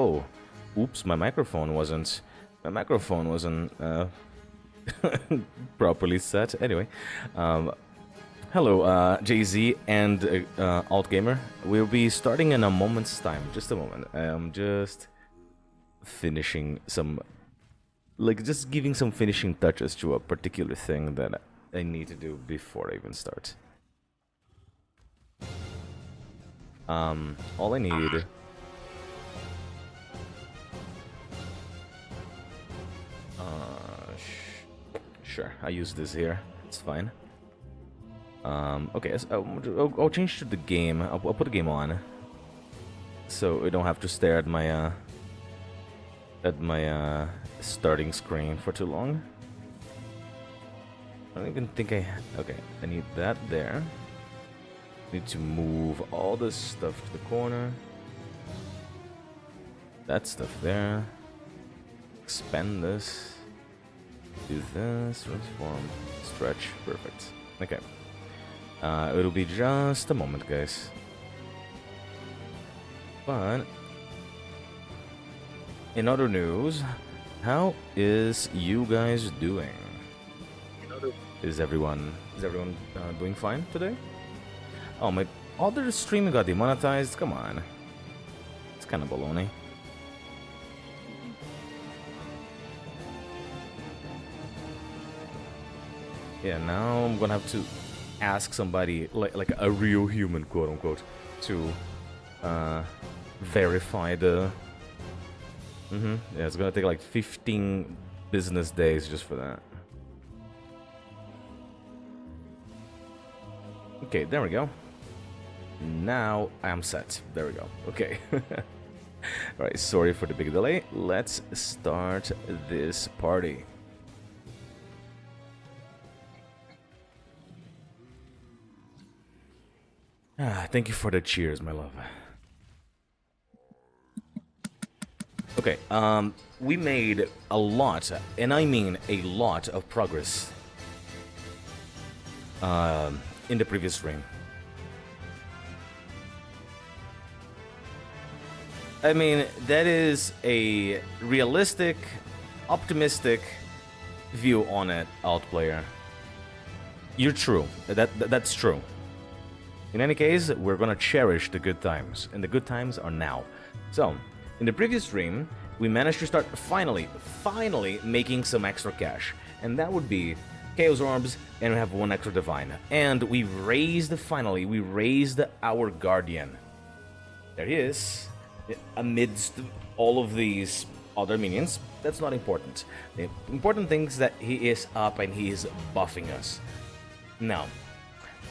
Oh, oops! My microphone wasn't. My microphone wasn't properly set. Anyway, hello, Jay-Z and Alt Gamer. We'll be starting in a moment's time. Just a moment. I'm just finishing some, like, just giving some finishing touches to a particular thing that I need to do before I even start. All I need. Sure, I use this here. It's fine. Okay, so I'll change to the game. I'll put the game on, so I don't have to stare at my starting screen for too long. I don't even think okay, I need that there. Need to move all this stuff to the corner. That stuff there. Expand this. Do this. Transform. Stretch. Perfect. Okay. It'll be just a moment, guys. But in other news, how is you guys doing? Is everyone doing fine today? Oh, my other stream got demonetized. Come on, it's kind of baloney. Yeah, now I'm gonna have to ask somebody, like a real human, quote unquote, to verify the. Yeah, it's gonna take like 15 business days just for that. Okay, there we go. Now I am set. There we go. Okay. Alright, sorry for the big delay. Let's start this party. Thank you for the cheers, my love. Okay, we made a lot, and I mean a lot of progress in the previous stream. I mean, that is a realistic, optimistic view on it, Alt Player. You're true. That's true. In any case, we're gonna cherish the good times, and the good times are now. So, in the previous stream, we managed to start finally making some extra cash, and that would be Chaos Orbs, and we have one extra Divine. And we raised our Guardian. There he is, amidst all of these other minions. That's not important. The important thing is that he is up and he is buffing us. Now,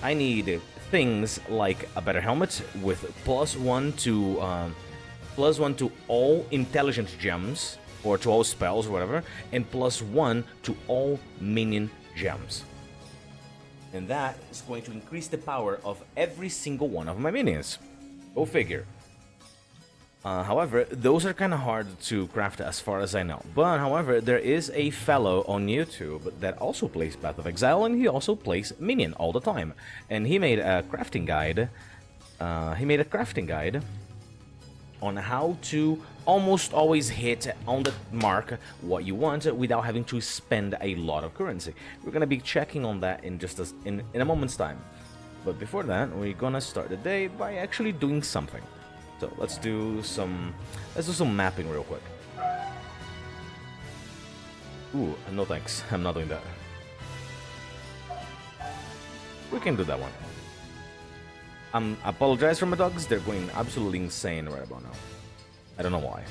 I need things like a better helmet with +1 to all intelligence gems, or to all spells or whatever, and +1 to all minion gems. And that is going to increase the power of every single one of my minions. Go figure. However, those are kind of hard to craft as far as I know. But, however, there is a fellow on YouTube that also plays Path of Exile, and he also plays Minion all the time. And he made a crafting guide. On how to almost always hit on the mark what you want without having to spend a lot of currency. We're gonna be checking on that in just in a moment's time. But before that, we're gonna start the day by actually doing something. So let's do some mapping real quick. Ooh, no thanks. I'm not doing that. We can do that one. Apologize for my dogs. They're going absolutely insane right about now. I don't know why.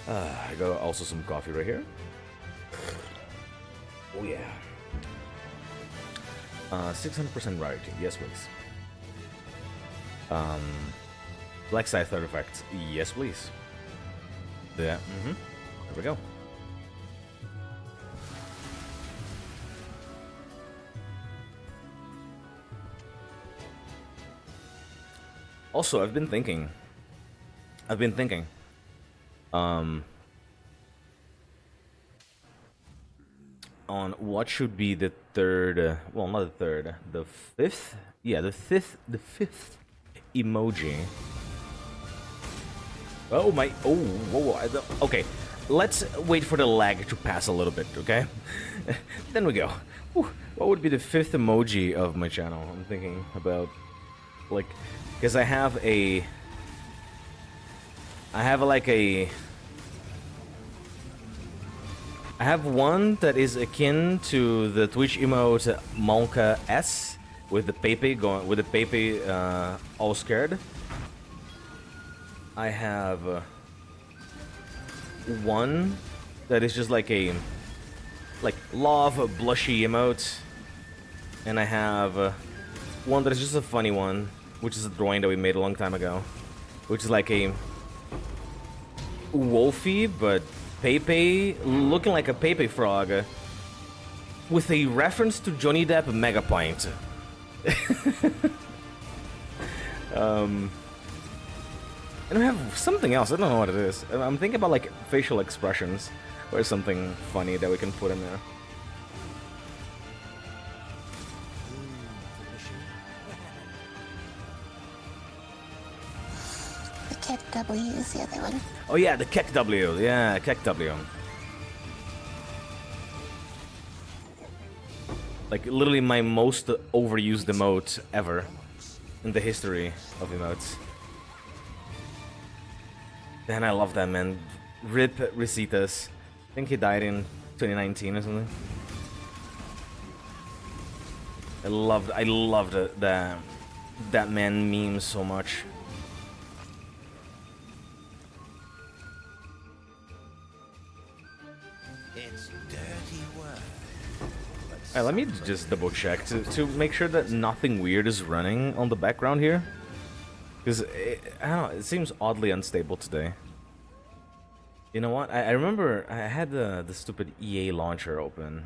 I got also some coffee right here. Oh yeah. 600% rarity. Yes, please. Black Scythe artifacts. Yes, please. Yeah. There we go. Also, I've been thinking on what should be the third, well, not the third, the fifth, yeah, the fifth emoji. Oh my, oh, whoa, okay. Let's wait for the lag to pass a little bit, okay? Then we go. Whew. What would be the 5th emoji of my channel? I'm thinking about, like, because I have one that is akin to the Twitch emote Monka S with the Pepe going, with the Pepe all scared. I have one that is just like a love blushy emote, and I have one that is just a funny one, which is a drawing that we made a long time ago, which is like a Wolfy but Pepe looking like a Pepe frog with a reference to Johnny Depp Megapint. And I have something else, I don't know what it is. I'm thinking about like facial expressions or something funny that we can put in there. The Kek W is the other one. Oh yeah, the Kek W, yeah, Kek W. Like literally my most overused emote ever in the history of emotes. Man, I love that, man. Rip Recetas. I think he died in 2019 or something. I loved that man meme so much. It's dirty work. Alright, let me just double check to make sure that nothing weird is running on the background here. Because, I don't know, it seems oddly unstable today. You know what? I remember I had the stupid EA launcher open.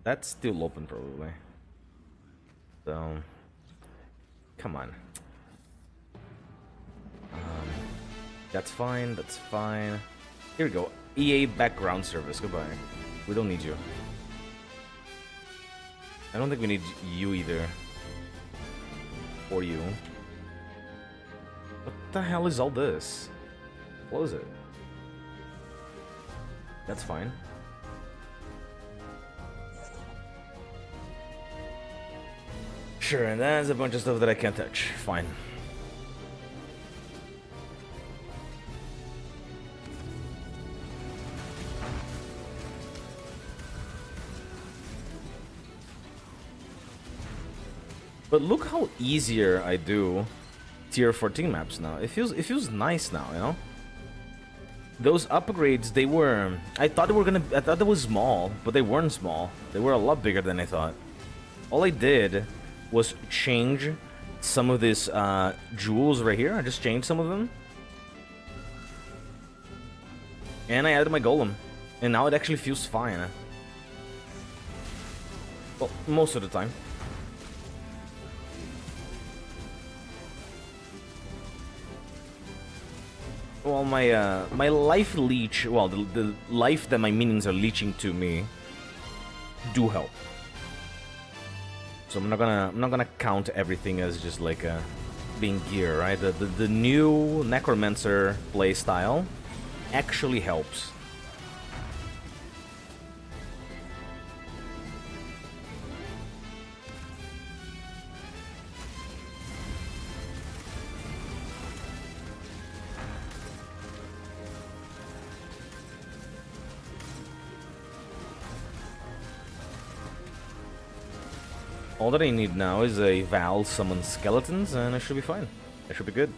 That's still open, probably. So, come on. That's fine, that's fine. Here we go. EA background service, goodbye. We don't need you. I don't think we need you either. Or you. What the hell is all this? Close it. That's fine. Sure, and there's a bunch of stuff that I can't touch. Fine. But look how easier I do tier 14 maps now. It feels nice now, you know? Those upgrades, they were... I thought they were small, but they weren't small. They were a lot bigger than I thought. All I did was change some of these jewels right here. I just changed some of them. And I added my golem. And now it actually feels fine. Well, most of the time. Well, my life leech, well, the life that my minions are leeching to me, do help. So I'm not gonna count everything as just like being gear, right? The new Necromancer playstyle actually helps. All that I need now is a Val summon skeletons, and I should be fine. I should be good.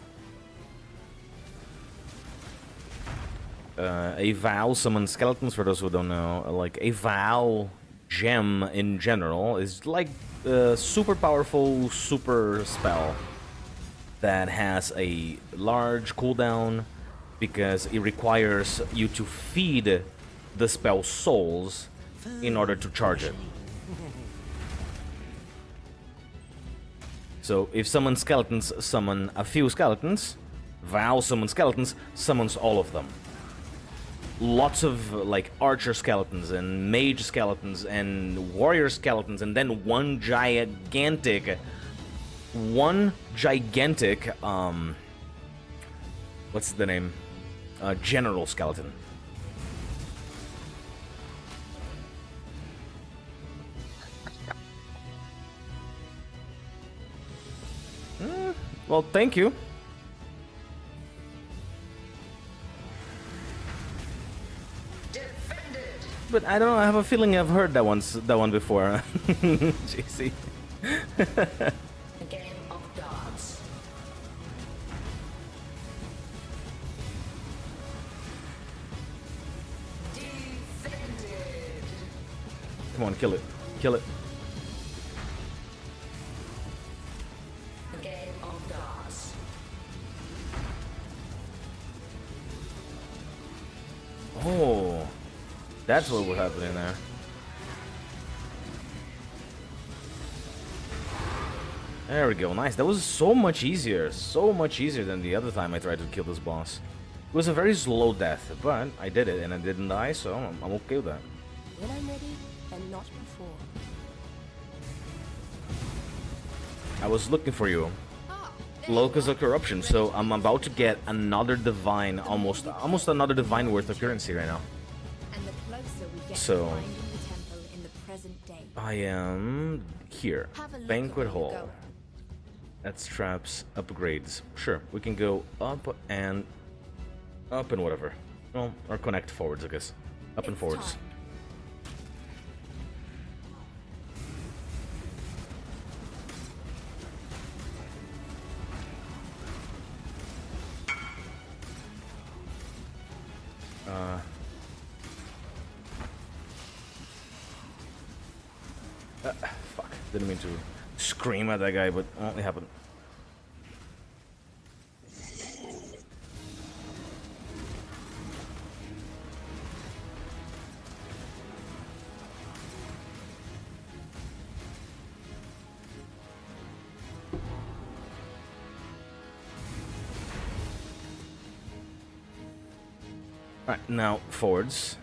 A Val summon skeletons, for those who don't know, like a Val gem in general, is like a super powerful super spell that has a large cooldown because it requires you to feed the spell souls in order to charge it. So if summon skeletons summon a few skeletons, Val summon skeletons summons all of them. Lots of like archer skeletons and mage skeletons and warrior skeletons, and then one gigantic one gigantic, what's the name? General skeleton. Well, thank you. But I don't know, I have a feeling I've heard that one before. JC. A game of darts. Defended. Come on, kill it. Kill it. A game of darts. Oh. That's what was happening there. There we go, nice. That was so much easier than the other time I tried to kill this boss. It was a very slow death, but I did it and I didn't die, so I'm okay with that. When I'm ready, and not before. I was looking for you. Locus of Corruption, so I'm about to get another divine, almost another divine worth of currency right now. And the closer we get So- to finding the temple in the present day. I am here. Have a look Banquet at where you Hall. go. That's traps, upgrades. Sure, we can go up and whatever. Well, or connect forwards, I guess. Up and It's forwards. time. Fuck, didn't mean to scream at that guy, but it happened. Alright, now forwards.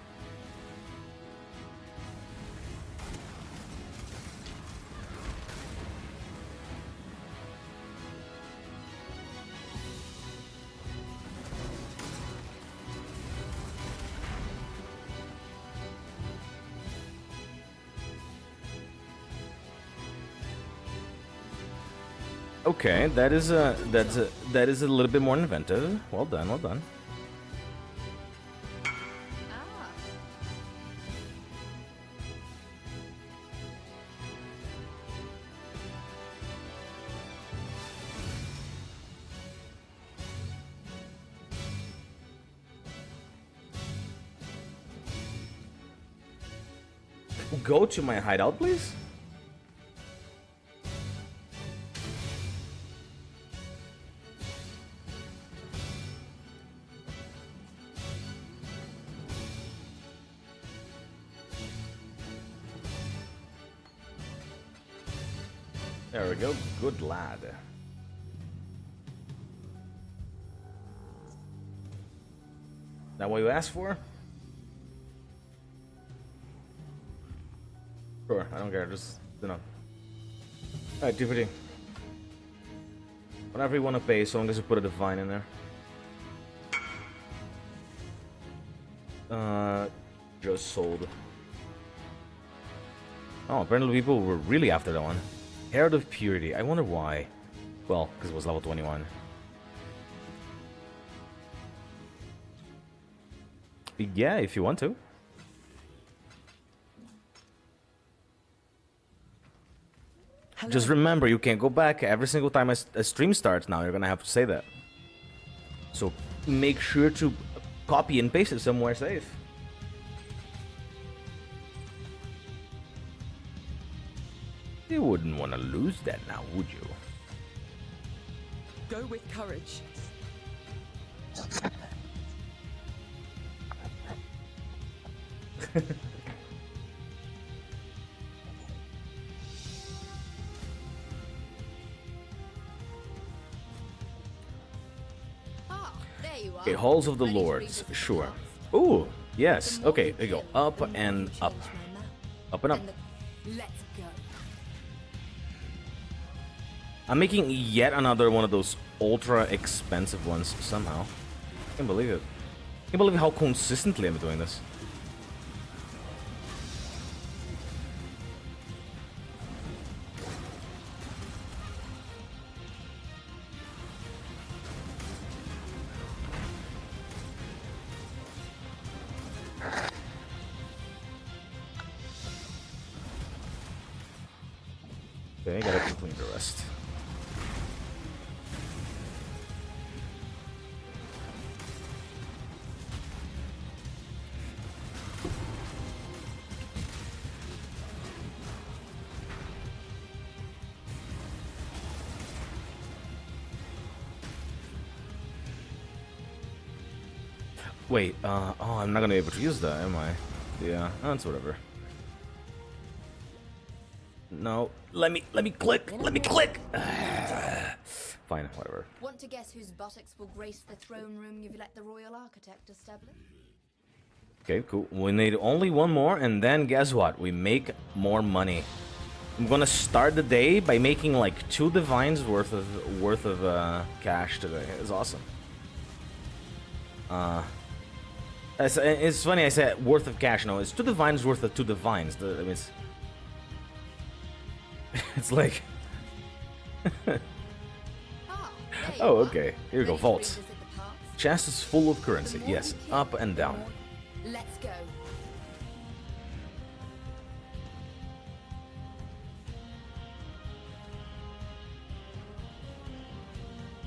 Okay, that is a little bit more inventive. Well done, well done. Go to my hideout, please. There we go. Good lad. That what you asked for? Sure, I don't care. Just, you know. Alright, DVD. Whatever you want to pay, so long as you put a divine in there. Just sold. Oh, apparently people were really after that one. Herald of Purity. I wonder why. Well, because it was level 21. Yeah, if you want to. Just remember, you can't go back every single time a stream starts now. You're gonna have to say that. So make sure to copy and paste it somewhere safe. You wouldn't want to lose that now, would you? Go with courage. There you are. Okay, Halls of the Ready to Lords, revisit sure. the past. Ooh, yes. The more Okay, you there you go. get, Up the more and you up. change my map. Up and up. Let's go. I'm making yet another one of those ultra expensive ones somehow. Can't believe it. Can't believe how consistently I'm doing this. Okay, gotta complete the rest. Wait, oh, I'm not gonna be able to use that, am I? Yeah, that's whatever. No, let me click, let me click! Fine, whatever. Want to guess whose buttocks will grace the throne room you've let the royal architect establish? Okay, cool. We need only one more, and then guess what? We make more money. I'm gonna start the day by making like 2 divines worth of cash today. It's awesome. It's funny I said worth of cash. No, it's 2 divines worth of 2 divines. I mean, it's like. Oh, okay. Here we go. Vaults. Chest is full of currency. Yes, up and down. Let's go.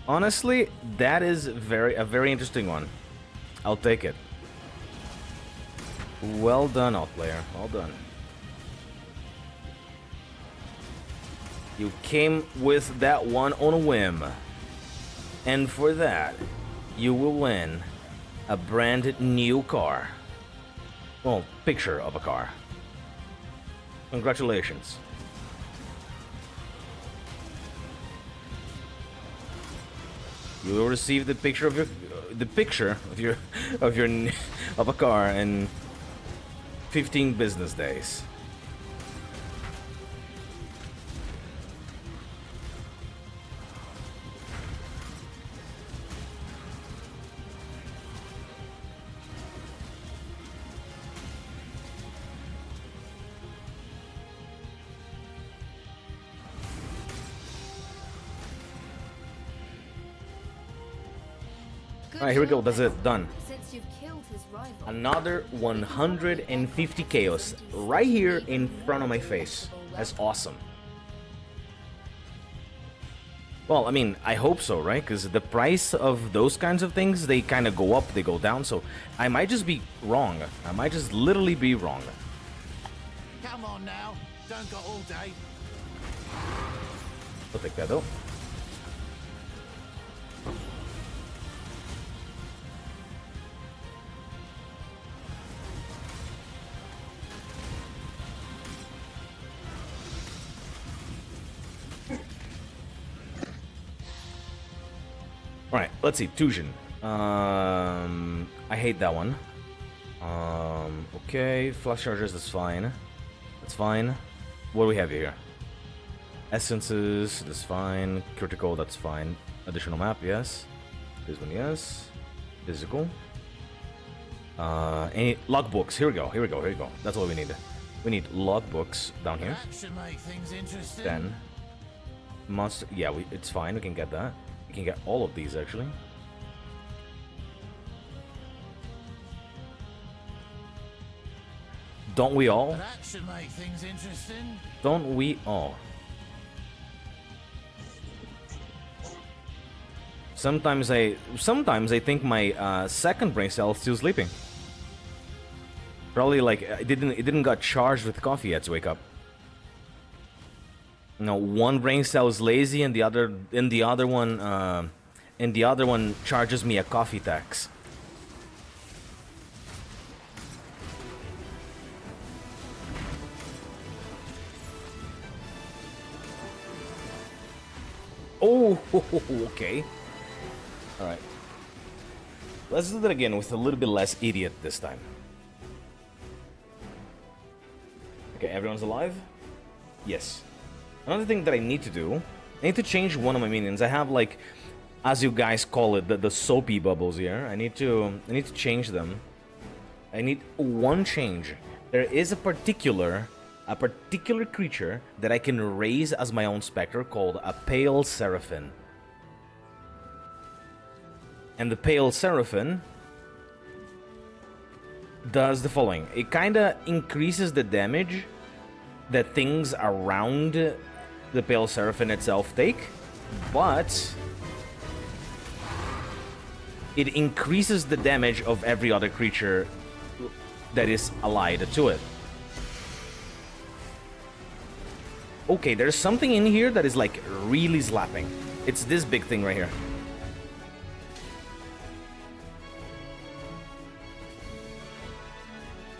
Honestly, that is a very interesting one. I'll take it. Well done, Outplayer. Well done. You came with that one on a whim. And for that, you will win a brand new car. Well, picture of a car. Congratulations. You will receive the picture of a car in 15 business days. Alright, here we go. That's it. Done. Since you've killed his rival, Another 150 chaos right here in front of my face. That's awesome. Well, I mean, I hope so, right? Because the price of those kinds of things, they kind of go up, they go down. So I might just be wrong. I might just literally be wrong. Come on now. Don't got all day. I'll take that though. Alright, let's see. Tuition. I hate that one. Okay. Flash charges, that's fine. That's fine. What do we have here? Essences, that's fine. Critical, that's fine. Additional map, yes. This one, yes. Physical. Any logbooks. Here we go. Here we go. Here we go. That's what we need. We need logbooks down here. That should make things interesting. Then must. Yeah, it's fine. We can get that. We can get all of these actually. Don't we all? That should make things interesting. Don't we all? Sometimes I think my second brain cell is still sleeping. Probably like it didn't got charged with coffee yet to wake up. No, one brain cell is lazy, and the other one charges me a coffee tax. Oh, okay. All right. Let's do that again with a little bit less idiot this time. Okay, everyone's alive? Yes. Another thing that I need to do I need to change one of my minions. I have like, as you guys call it, the soapy bubbles here. I need to change them. I need one change. There is a particular creature that I can raise as my own specter called a Pale Seraphim. And the Pale Seraphim does the following. It kinda increases the damage that things around the Pale Seraphim itself take, but it increases the damage of every other creature that is allied to it. Okay, there's something in here that is like really slapping. It's this big thing right here.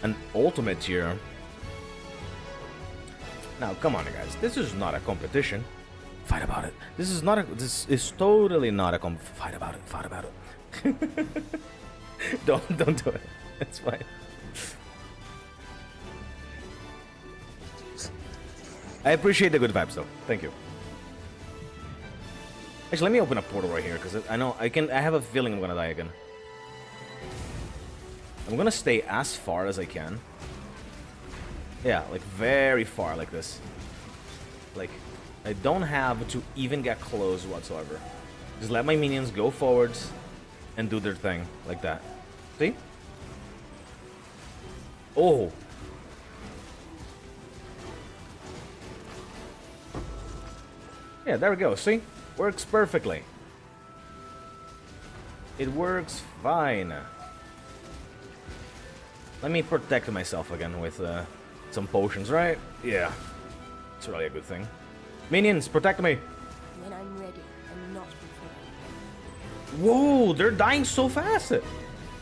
An ultimate here. Now, come on, guys. This is not a competition. Fight about it. This is totally not a fight about it. Fight about it. Don't do it. It's fine. I appreciate the good vibes, though. Thank you. Actually, let me open a portal right here, because I know I have a feeling I'm gonna die again. I'm gonna stay as far as I can. Yeah, like very far, like this. Like, I don't have to even get close whatsoever. Just let my minions go forwards and do their thing, like that. See? Oh! Yeah, there we go, see? Works perfectly. It works fine. Let me protect myself again with some potions, right? Yeah. It's really a good thing. Minions, protect me! When I'm ready and not before. Whoa, they're dying so fast!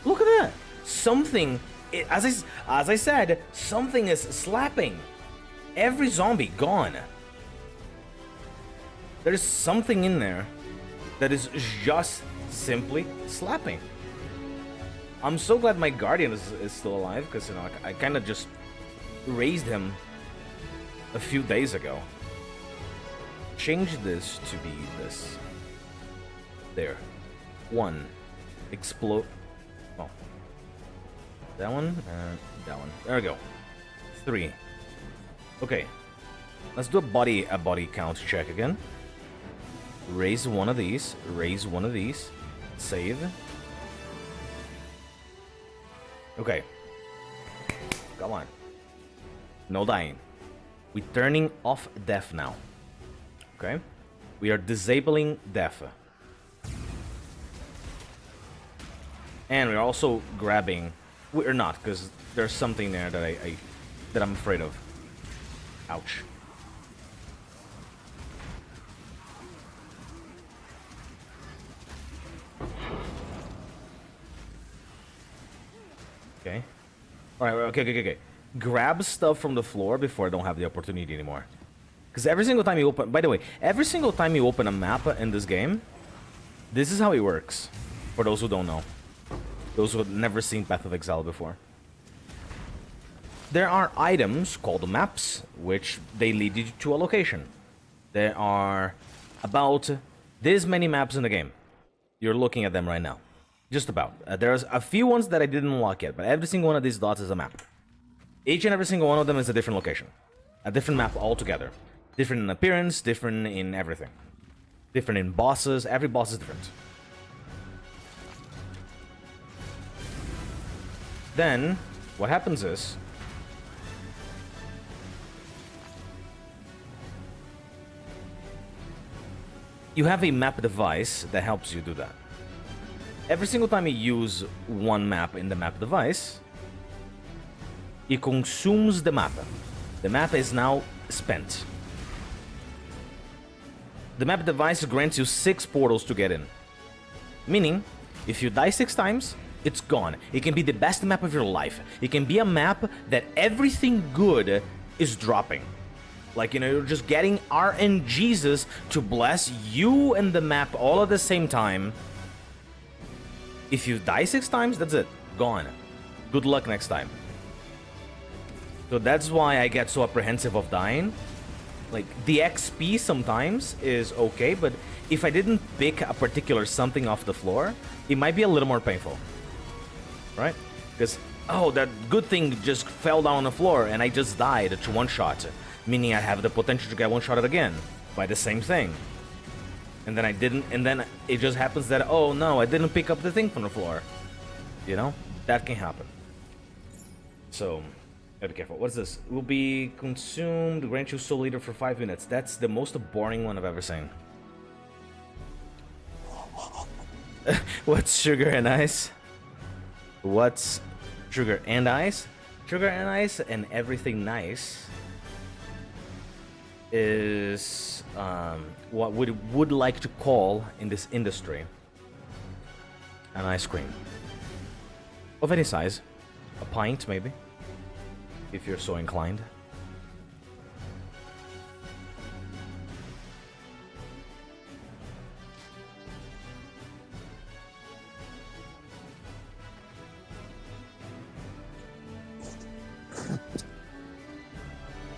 Look at that! Something, as I said, something is slapping. Every zombie gone. There's something in there that is just simply slapping. I'm so glad my guardian is still alive, because, you know, I kind of just raised him a few days ago. Change this to be this. There. 1. Explode. Oh. That one and that one. There we go. 3. Okay. Let's do a body count check again. Raise one of these. Raise one of these. Save. Okay. Come on. No dying. We're turning off death now. Okay? We are disabling death. And we're also grabbing... We're not, because there's something there that that I'm afraid of. Ouch. Okay. Alright, okay. Grab stuff from the floor before I don't have the opportunity anymore. Because every single time you open... By the way, every single time you open a map in this game, this is how it works. For those who don't know. Those who have never seen Path of Exile before. There are items called maps, which they lead you to a location. There are about this many maps in the game. You're looking at them right now. Just about. There's a few ones that I didn't unlock yet, but every single one of these dots is a map. Each and every single one of them is a different location. A different map altogether. Different in appearance, different in everything. Different in bosses, every boss is different. Then, what happens is... you have a map device that helps you do that. Every single time you use one map in the map device, it consumes the map. The map is now spent. The map device grants you 6 portals to get in. Meaning, if you die 6 times, it's gone. It can be the best map of your life. It can be a map that everything good is dropping. Like, you know, you're just getting RNGesus to bless you and the map all at the same time. If you die 6 times, that's it. Gone. Good luck next time. So that's why I get so apprehensive of dying. Like, the XP sometimes is okay, but if I didn't pick a particular something off the floor, it might be a little more painful. Right? Because, oh, that good thing just fell down on the floor and I just died to one shot. Meaning I have the potential to get one shotted again by the same thing. And then I didn't, and then it just happens that, oh no, I didn't pick up the thing from the floor. You know? That can happen. So, gotta be careful. What's this? Will be consumed, grant you soul leader for 5 minutes. That's the most boring one I've ever seen. What's sugar and ice? What's sugar and ice? Sugar and ice and everything nice is what we would like to call in this industry an ice cream. Of any size. A pint, maybe. If you're so inclined.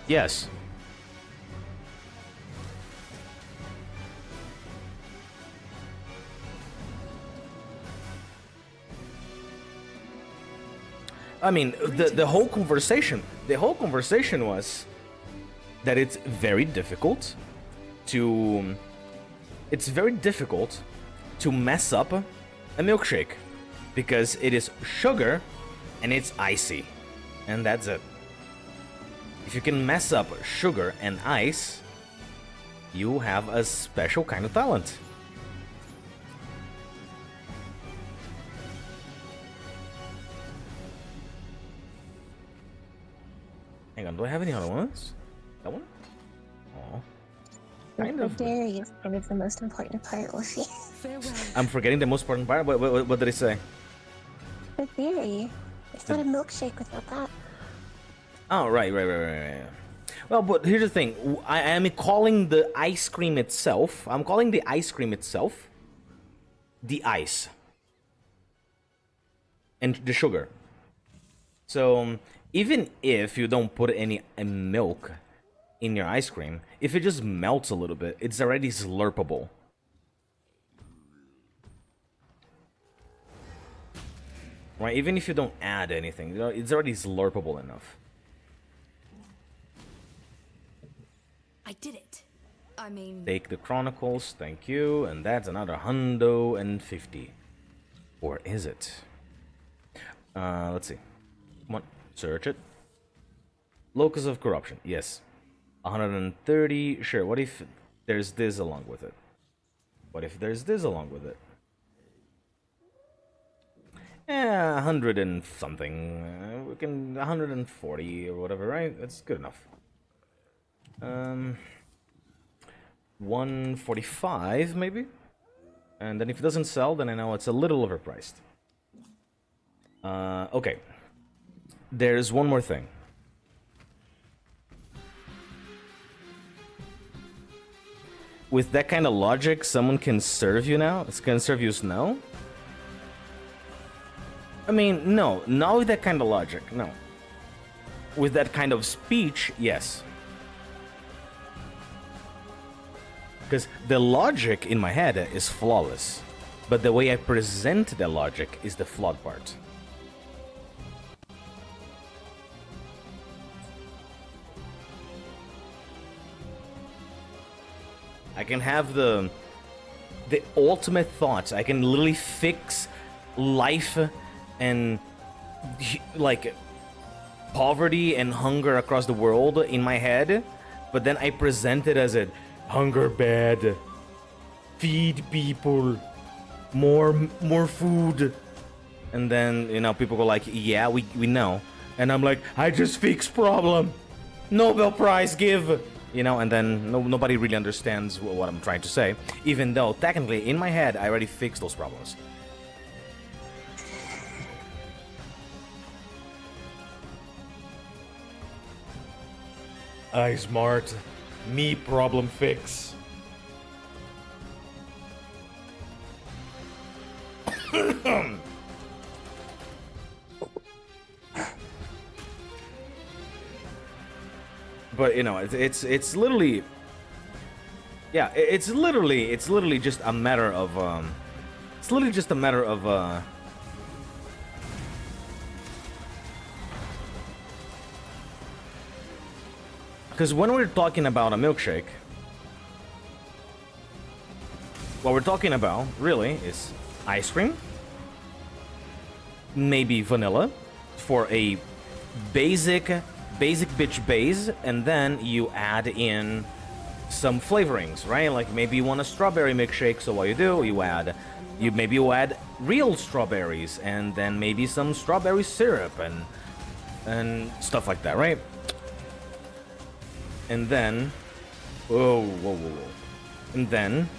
Yes. I mean, the whole conversation was that it's very difficult to mess up a milkshake because it is sugar and it's icy, and that's it. If you can mess up sugar and ice, you have a special kind of talent. Hang on, do I have any other ones? That one? Oh, kind of. The dairy is kind of the most important part, Wolfie. Farewell. I'm forgetting the most important part. What did I say? The dairy. It's not a milkshake without that. Oh, right. Well, but here's the thing. I am calling the ice cream itself. I'm calling the ice cream itself the ice. And the sugar. So, even if you don't put any milk in your ice cream, if it just melts a little bit, it's already slurpable. Right? Even if you don't add anything, you know, it's already slurpable enough. I did it. I mean, Take the Chronicles, thank you, and that's another $150. Or is it? Let's see. Come on, search it. Locus of Corruption, yes. 130, sure, what if there's this along with it? What if there's this along with it? Yeah, 100 and something. We can 140 or whatever, right? That's good enough. 145 maybe, and then if it doesn't sell, then I know it's a little overpriced. Okay. There's one more thing. With that kind of logic, someone can serve you now? It's gonna serve you snow? I mean, no. Not with that kind of logic, no. With that kind of speech, yes. Because the logic in my head is flawless. But the way I present the logic is the flawed part. I can have the ultimate thoughts. I can literally fix life and like poverty and hunger across the world in my head, but then I present it as a hunger bad, feed people, more food, and then, you know, people go like, yeah, we know, and I'm like, I just fix problem, Nobel Prize give, you know, and then nobody really understands what I'm trying to say, even though technically in my head I already fixed those problems. I smart, me problem fix. But you know, it's literally, yeah, it's literally just a matter of it's literally just a matter of because when we're talking about a milkshake, what we're talking about really is ice cream, maybe vanilla for a basic bitch base, and then you add in some flavorings, right? Like maybe you want a strawberry milkshake, so what you do, you add real strawberries, and then maybe some strawberry syrup and stuff like that, right? And then, whoa. And then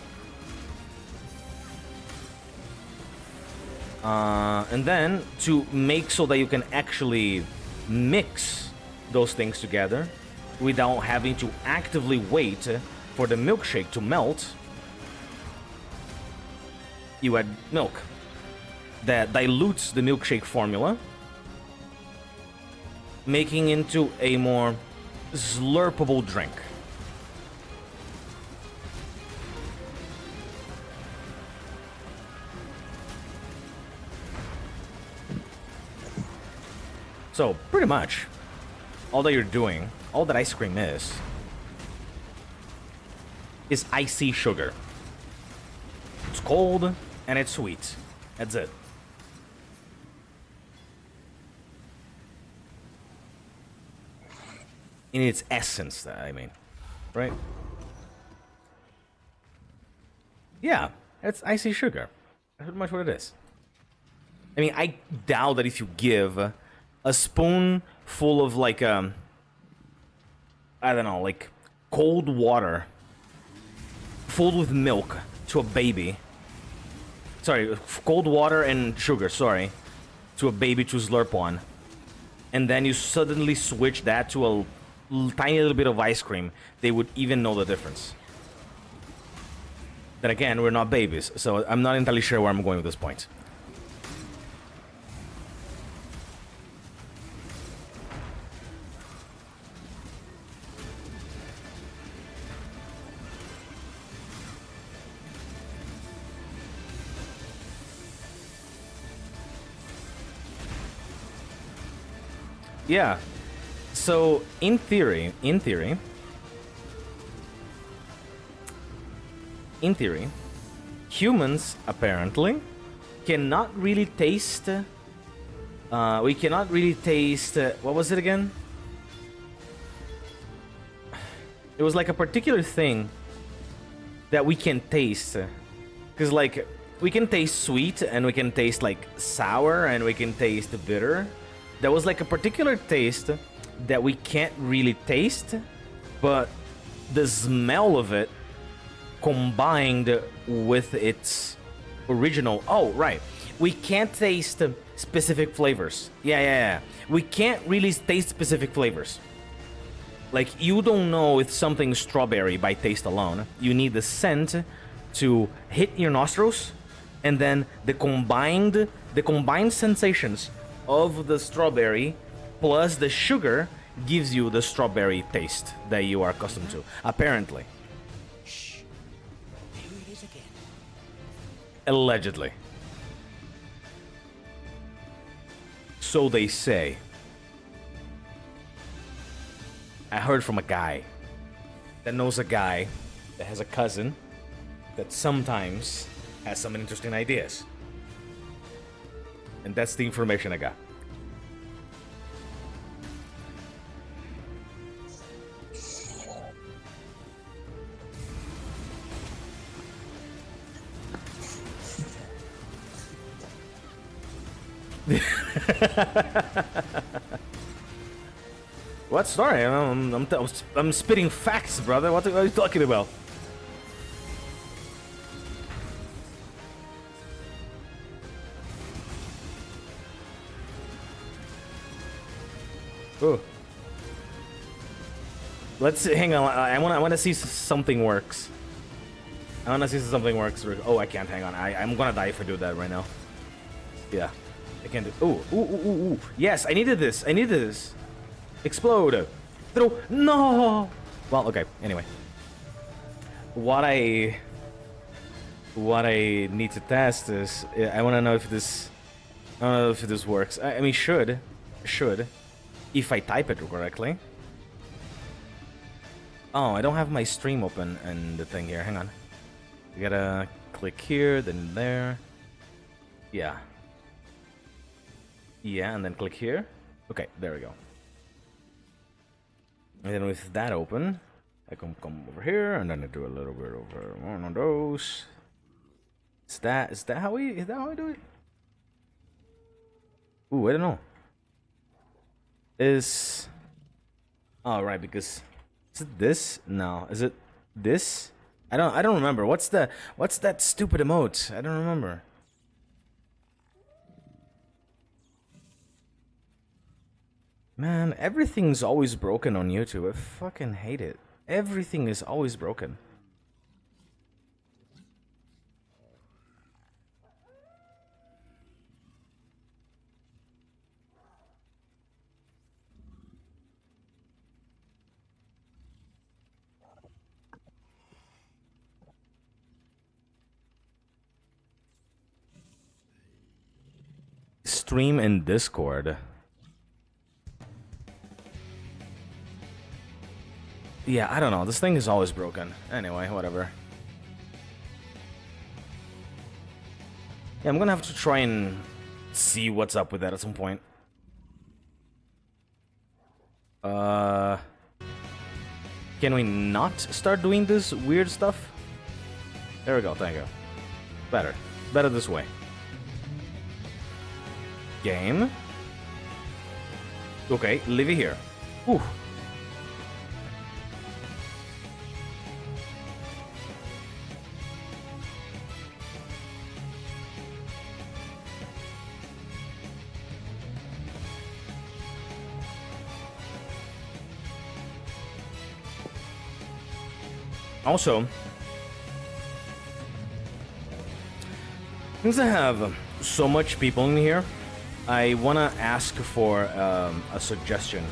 to make so that you can actually mix those things together without having to actively wait for the milkshake to melt, you add milk that dilutes the milkshake formula, making into a more slurpable drink. So, pretty much, all that you're doing, all that ice cream is icy sugar. It's cold and it's sweet. That's it. In its essence, I mean, right? Yeah, it's icy sugar. That's pretty much what it is. I mean, I doubt that if you give a spoonful of like I don't know, like cold water filled with milk to a baby. Sorry, cold water and sugar, sorry, to a baby to slurp on. And then you suddenly switch that to a tiny little bit of ice cream, they would even know the difference. Then again, we're not babies, so I'm not entirely sure where I'm going with this point. Yeah. So, in theory, humans apparently cannot really taste. We cannot really taste. What was it again? It was like a particular thing that we can taste, because like we can taste sweet and we can taste like sour and we can taste bitter. There was like a particular taste that we can't really taste, but the smell of it combined with its original. Oh, right. We can't taste specific flavors. Yeah. We can't really taste specific flavors. Like, you don't know if something's strawberry by taste alone. You need the scent to hit your nostrils, and then the combined sensations of the strawberry plus the sugar gives you the strawberry taste that you are accustomed to, apparently. Shh. There it is again. Allegedly. So they say. I heard from a guy that knows a guy that has a cousin that sometimes has some interesting ideas. And that's the information I got. What story? I'm spitting facts, brother. What are you talking about? Oh. Let's see, hang on. I want to see if something works. I want to see if something works. Oh, I can't. Hang on. I'm gonna die if I do that right now. Yeah, I can't do. Ooh. Yes, I needed this. Explode. through. No. Well, okay. Anyway, what I need to test is I want to know if this. I don't know if this works. I mean, should, if I type it correctly. Oh, I don't have my stream open and the thing here. Hang on. You gotta click here, then there. Yeah. Yeah, and then click here. Okay, there we go. And then with that open, I can come over here, and then I do a little bit over one of those. Is that how we do it? Ooh, I don't know. Oh, right, because is it this? No, is it this? I don't remember. What's that stupid emote? I don't remember. Man, everything's always broken on YouTube. I fucking hate it. Everything is always broken. Stream in Discord. Yeah, I don't know. This thing is always broken. Anyway, whatever. Yeah, I'm gonna have to try and see what's up with that at some point. Can we not start doing this weird stuff? There we go, thank you. Better. Better this way. Game. Okay, leave it here. Ooh. Also, since I have so much people in here, I wanna ask for a suggestion.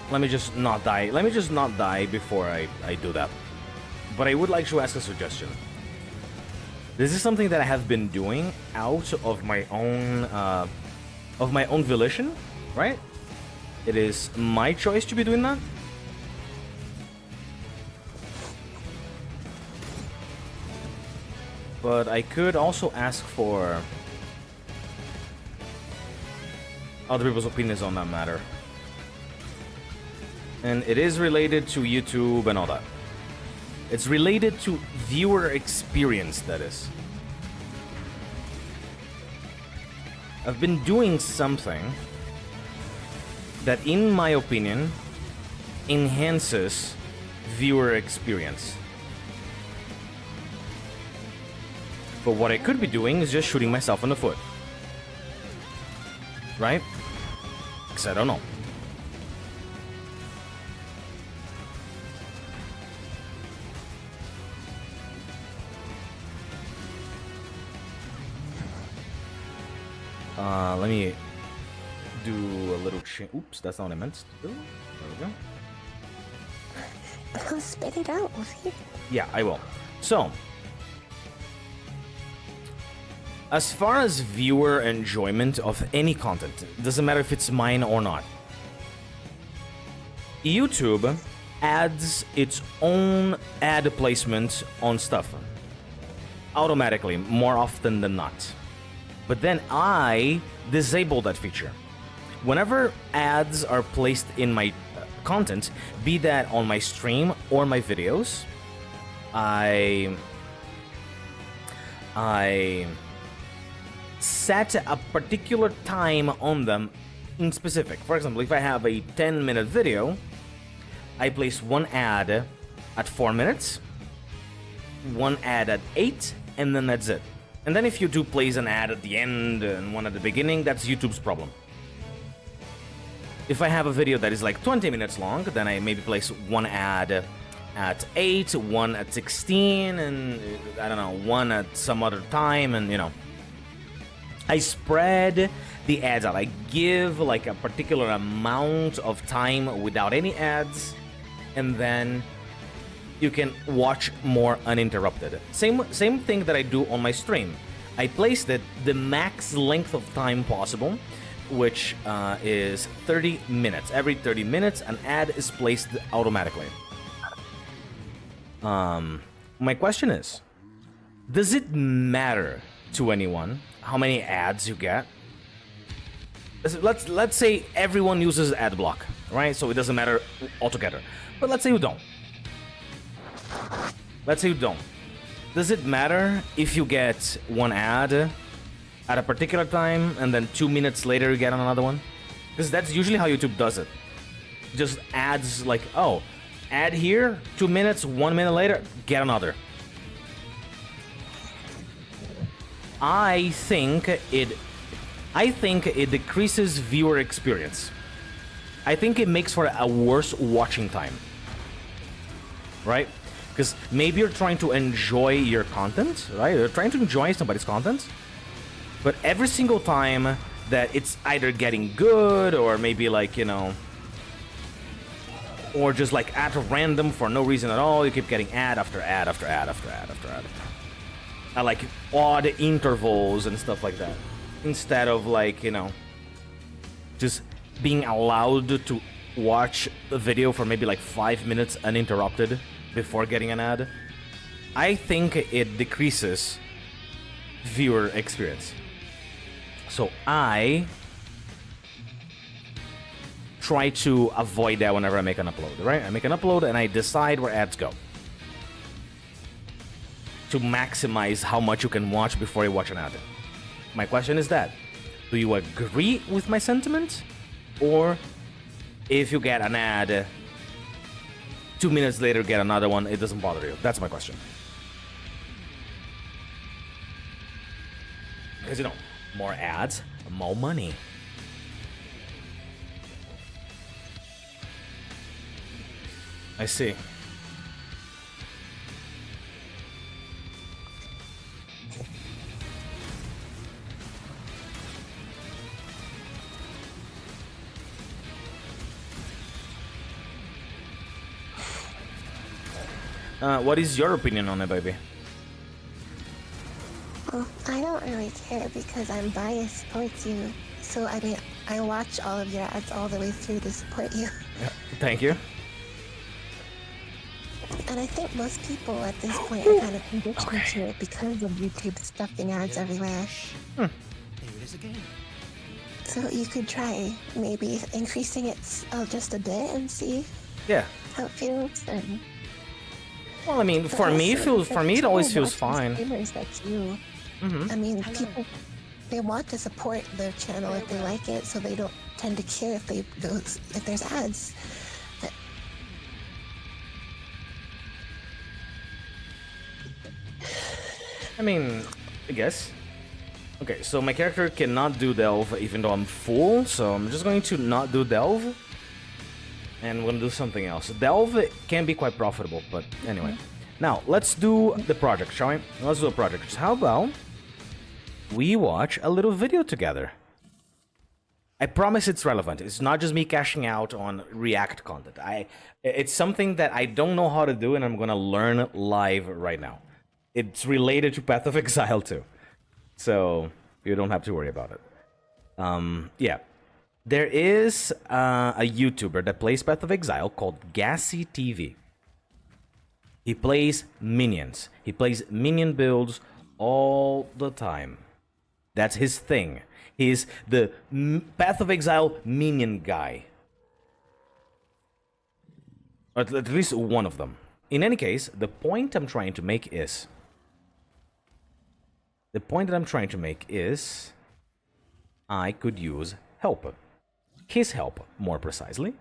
Let me just not die. Let me just not die before I do that. But I would like to ask a suggestion. This is something that I have been doing out of my own volition, right? It is my choice to be doing that. But I could also ask for other people's opinions on that matter. And it is related to YouTube and all that. It's related to viewer experience, that is. I've been doing something that, in my opinion, enhances viewer experience. But what I could be doing is just shooting myself in the foot. Right? Because I don't know. Let me do a little change. Oops, that's not what I meant to do. There we go. I'll spit it out, Wolfie. Yeah, I will. So, as far as viewer enjoyment of any content, doesn't matter if it's mine or not, YouTube adds its own ad placement on stuff automatically, more often than not. But then I disable that feature. Whenever ads are placed in my content, be that on my stream or my videos, I set a particular time on them in specific. For example, if I have a 10-minute video, I place one ad at 4 minutes, one ad at 8, and then that's it. And then if YouTube plays an ad at the end and one at the beginning, that's YouTube's problem. If I have a video that is like 20 minutes long, then I maybe place one ad at 8, one at 16, and I don't know, one at some other time, and you know. I spread the ads out. I give like a particular amount of time without any ads, and then you can watch more uninterrupted. Same thing that I do on my stream. I placed it the max length of time possible, which is 30 minutes. Every 30 minutes, an ad is placed automatically. My question is, does it matter to anyone how many ads you get? Let's say everyone uses ad block, right? So it doesn't matter altogether. But let's say you don't. Let's say you don't. Does it matter if you get one ad at a particular time and then 2 minutes later you get another one? Because that's usually how YouTube does it. Just ads like, oh, ad here, 2 minutes, 1 minute later, get another. I think it decreases viewer experience. I think it makes for a worse watching time. Right? Because maybe you're trying to enjoy your content, right? You're trying to enjoy somebody's content. But every single time that it's either getting good or maybe like, you know, or just like at random for no reason at all, you keep getting ad after ad after ad after ad after ad. At like odd intervals and stuff like that. Instead of like, you know, just being allowed to watch a video for maybe like 5 minutes uninterrupted before getting an ad. I think it decreases viewer experience. So I try to avoid that whenever I make an upload, right? I make an upload and I decide where ads go, to maximize how much you can watch before you watch an ad. My question is that, do you agree with my sentiment? Or if you get an ad, 2 minutes later get another one, it doesn't bother you? That's my question. Because, you know, more ads, more money. I see. What is your opinion on it, baby? Well, I don't really care because I'm biased towards you. So, I mean, I watch all of your ads all the way through to support you. Yeah, thank you. And I think most people at this point are kind of conditioned to it because of YouTube stuffing ads everywhere. Here it is again. So you could try maybe increasing it just a bit and see how it feels. And Well, I mean, for me, it always feels fine. Streamers like you. I mean, people, they want to support their channel if they like it, so they don't tend to care if there's ads. I mean, I guess. Okay, so my character cannot do Delve even though I'm full, so I'm just going to not do Delve. And I'm gonna do something else. Delve can be quite profitable, but anyway. Now, let's do the project, shall we? Let's do a project. How about we watch a little video together? I promise it's relevant. It's not just me cashing out on React content. It's something that I don't know how to do, and I'm gonna learn live right now. It's related to Path of Exile too, so you don't have to worry about it. Yeah. There is a YouTuber that plays Path of Exile called Gassy TV. He plays minions. He plays minion builds all the time. That's his thing. He's the Path of Exile minion guy. Or at least one of them. In any case, the point I'm trying to make is... I could use help. His help, more precisely.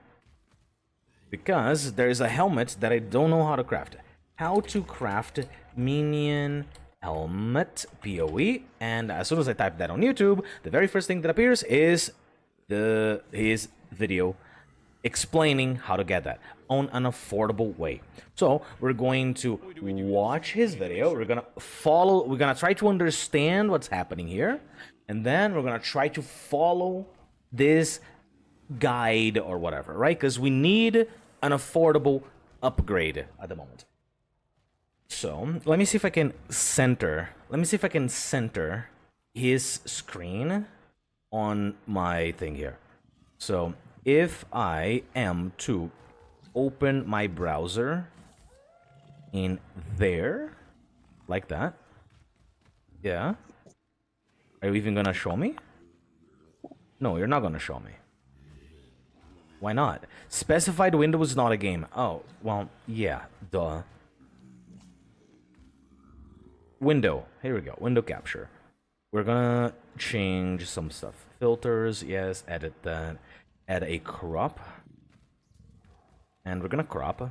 Because there is a helmet that I don't know how to craft. How to craft minion helmet PoE, and as soon as I type that on YouTube, the very first thing that appears is his video explaining how to get that on an affordable way. So we're going to watch his video, we're gonna try to understand what's happening here, And then we're gonna try to follow this guide or whatever, right? Because we need an affordable upgrade at the moment. So let me see if I can center. Let me see if I can center his screen on my thing here. So if I am to open my browser in there, like that, yeah. Are you even gonna show me? No, you're not gonna show me. Why not? Specified window is not a game. Oh, well, yeah, duh. Window. Here we go. Window capture. We're gonna change some stuff. Filters, yes, edit that. Add a crop. And we're gonna crop.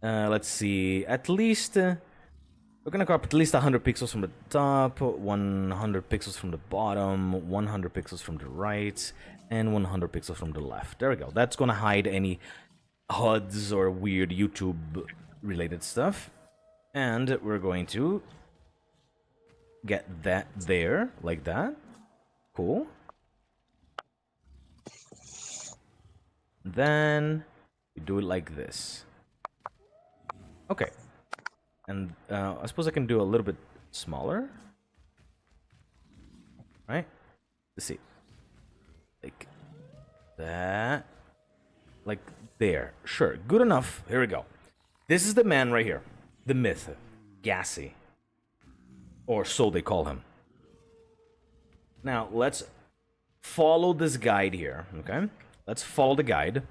Let's see. At least... we're gonna crop at least 100 pixels from the top, 100 pixels from the bottom, 100 pixels from the right, and 100 pixels from the left. There we go. That's gonna hide any HUDs or weird YouTube-related stuff. And we're going to get that there, like that. Cool. Then we do it like this. Okay. And I suppose I can do a little bit smaller. Right? Let's see. Like that. Like there. Sure. Good enough. Here we go. This is the man right here. The myth. Gassy. Or so they call him. Now, let's follow this guide here. Okay? Let's follow the guide.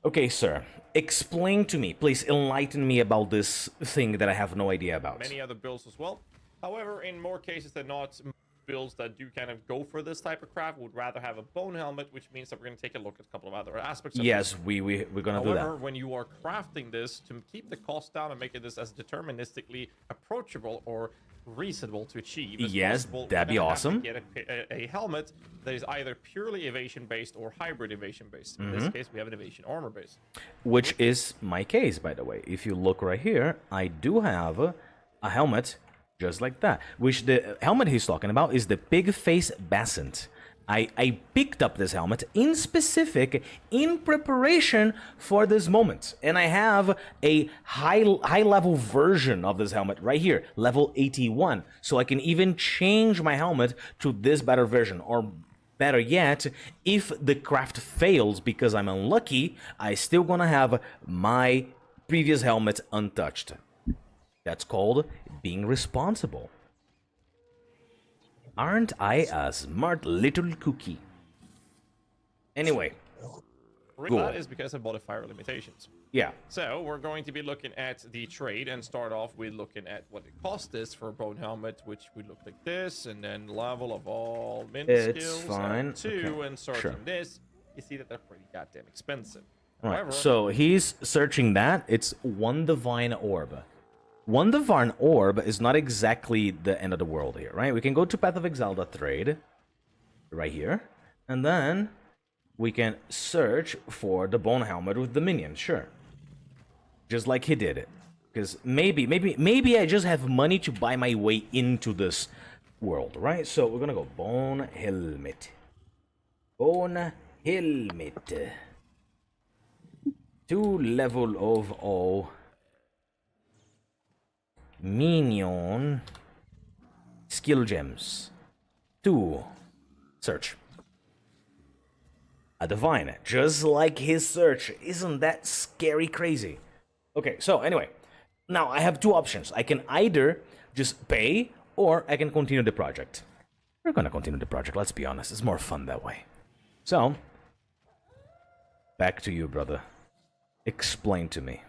Okay, sir. Explain to me, please enlighten me about this thing that I have no idea about. Many other builds as well. However, in more cases than not, builds that do kind of go for this type of craft would rather have a bone helmet, which means that we're going to take a look at a couple of other aspects of yes, this. we're going to do that. However, when you are crafting this, to keep the cost down and making this as deterministically approachable or reasonable to achieve as yes, possible, that'd be awesome. Get a helmet that is either purely evasion based or hybrid evasion based. In this case, we have an evasion armor base, which is my case, by the way. If you look right here, I do have a helmet just like that. Which the helmet he's talking about is the pig face basant. I picked up this helmet in specific in preparation for this moment. And I have a high level version of this helmet right here, level 81. So I can even change my helmet to this better version. Or better yet, if the craft fails because I'm unlucky, I still gonna have my previous helmet untouched. That's called being responsible. Aren't I a smart little cookie? Anyway. that is because of modifier limitations. Yeah. So we're going to be looking at the trade and start off with looking at what it cost us for a bone helmet, which would look like this, and then level of all min skills fine. 2, Okay. and searching this. You see that they're pretty goddamn expensive. All right. However, So he's searching that. It's one divine orb. One divine orb is not exactly the end of the world here, right? We can go to Path of Exile trade right here, and then we can search for the bone helmet with the minion, sure. Just like he did it. Because maybe I just have money to buy my way into this world, right? So we're gonna go bone helmet. Bone helmet. 2 level of all. Minion. Skill gems. 2. Search. A divine, just like his search. Isn't that scary crazy? Okay, so anyway, now I have 2 options. I can either just pay, or I can continue the project. We're gonna continue the project, let's be honest. It's more fun that way. So, back to you, brother. Explain to me.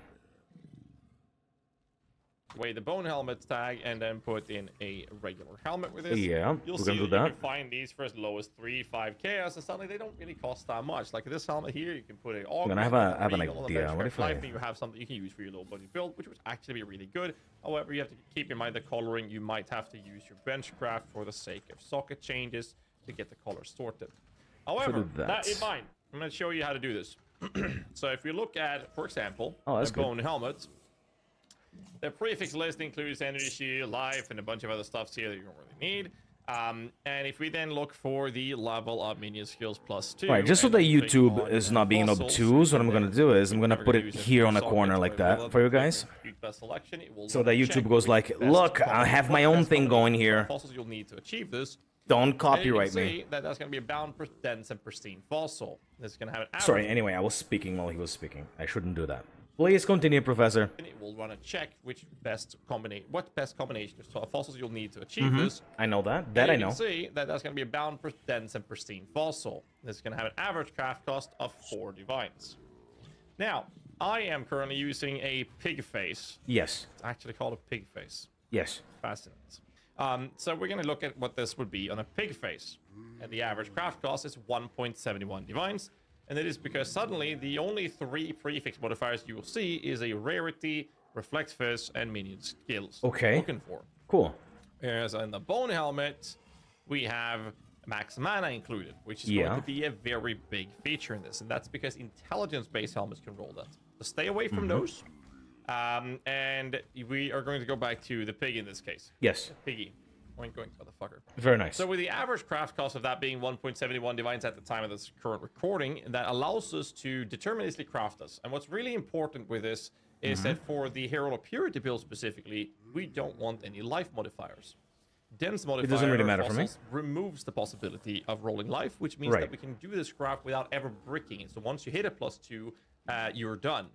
Away the bone helmet tag and then put in a regular helmet with this. Yeah, You'll we're see gonna do that you that. can find these for as low as 3-5 chaos, and suddenly they don't really cost that much. Like this helmet here, you can put a I'm gonna have an idea. What if I... you have something you can use for your low body build, which would actually be really good. However, you have to keep in mind the coloring. You might have to use your benchcraft for the sake of socket changes to get the colors sorted. However, that in mind, I'm going to show you how to do this. So if you look at, for example, a bone helmet, The prefix list includes energy shield, life, and a bunch of other stuffs here that you don't really need. And if we then look for the level of minion skills +2. Right, just so that click YouTube on, is not being fossils, obtuse, what I'm and gonna then do is I'm we're gonna never put gonna it use here on a sockets corner or like whatever. that for you guys. Compute best selection, it will So that check YouTube goes which like, best look, I have my what own best thing going combination here. of fossils you'll need to achieve this. Don't And you copyright can me. see that that's going to be a bound, dense, and pristine fossil. It's going to have an average. Sorry, anyway, I was speaking while he was speaking. I shouldn't do that. Please continue, Professor. And it will run a check what best combination of fossils you'll need to achieve this. I know that. That I know. You can see that that's going to be a bound, dense, and pristine fossil. It's going to have an average craft cost of 4 divines. Now, I am currently using a pig face. Yes. It's actually called a pig face. Yes. Fascinating. So we're going to look at what this would be on a pig face. And the average craft cost is 1.71 divines. And it is because suddenly the only 3 prefix modifiers you will see is a rarity, reflect fizz, and minion skills. Okay. Looking for. Cool. Whereas in the bone helmet, we have max mana included, which is going to be a very big feature in this. And that's because intelligence-based helmets can roll that. So stay away from those. And we are going to go back to the pig in this case. Yes. Piggy. Oink oink, motherfucker. Very nice. So with the average craft cost of that being 1.71 divines at the time of this current recording, that allows us to deterministically craft us. And what's really important with this is that for the Herald of Purity build specifically, we don't want any life modifiers. Dense modifier it doesn't really matter for me. Removes the possibility of rolling life, which means that we can do this craft without ever bricking it. So once you hit a +2, you're done.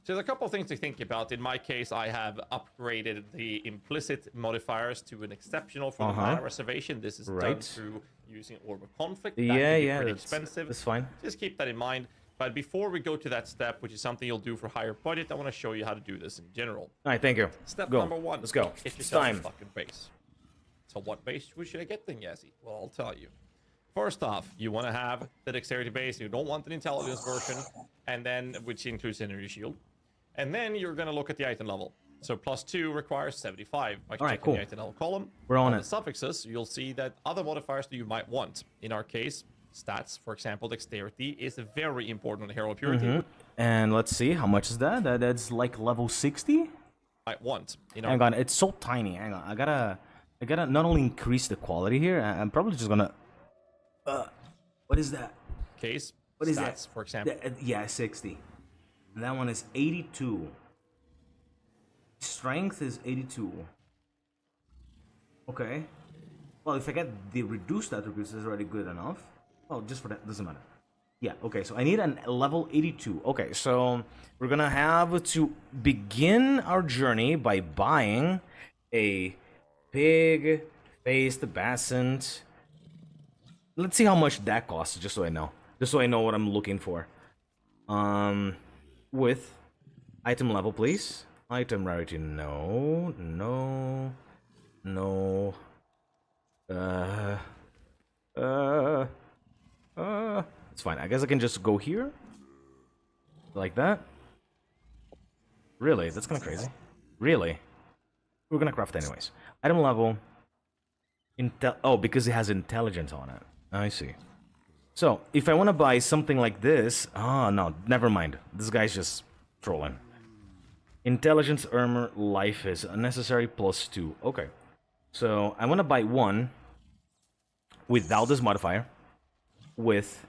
So there's a couple of things to think about. In my case, I have upgraded the implicit modifiers to an exceptional for the mana reservation. This is done through using Orb of Conflict. That can be pretty expensive. That's fine. Just keep that in mind. But before we go to that step, which is something you'll do for higher budget, I want to show you how to do this in general. All right, thank you. Step go. number 1. Let's go. Get yourself time. a fucking base. So what base should I get then, Yazzie? Well, I'll tell you. First off, you want to have the dexterity base. You don't want an intelligence version, and then which includes energy shield. And then you're going to look at the item level. So +2 requires 75. By checking the item level column, we're on the it. suffixes, you'll see that other modifiers that you might want. In our case, stats, for example, dexterity is very important on the Herald of Purity. And let's see, how much is that? That's like level 60? Might want. Hang on, it's so tiny. Hang on, I gotta not only increase the quality here. I'm probably just gonna. What is that? Case. What is that? For example. Yeah, 60. And that one is 82. Strength is 82. Okay. Well, if I get the reduced attributes, is already good enough. Oh, just for that, doesn't matter. Yeah, okay, so I need a level 82. Okay, so we're gonna have to begin our journey by buying a pig-faced basant. Let's see how much that costs, just so I know. Just so I know what I'm looking for. With item level, please. Item rarity, no. It's fine. I guess I can just go here. Like that. Really? That's kind of crazy. Really? We're gonna craft anyways. Item level. Oh, because it has intelligence on it. I see. So, if I want to buy something like this... Oh, no. Never mind. This guy's just trolling. Intelligence, armor, life is unnecessary +2. Okay. So, I want to buy one without this modifier. With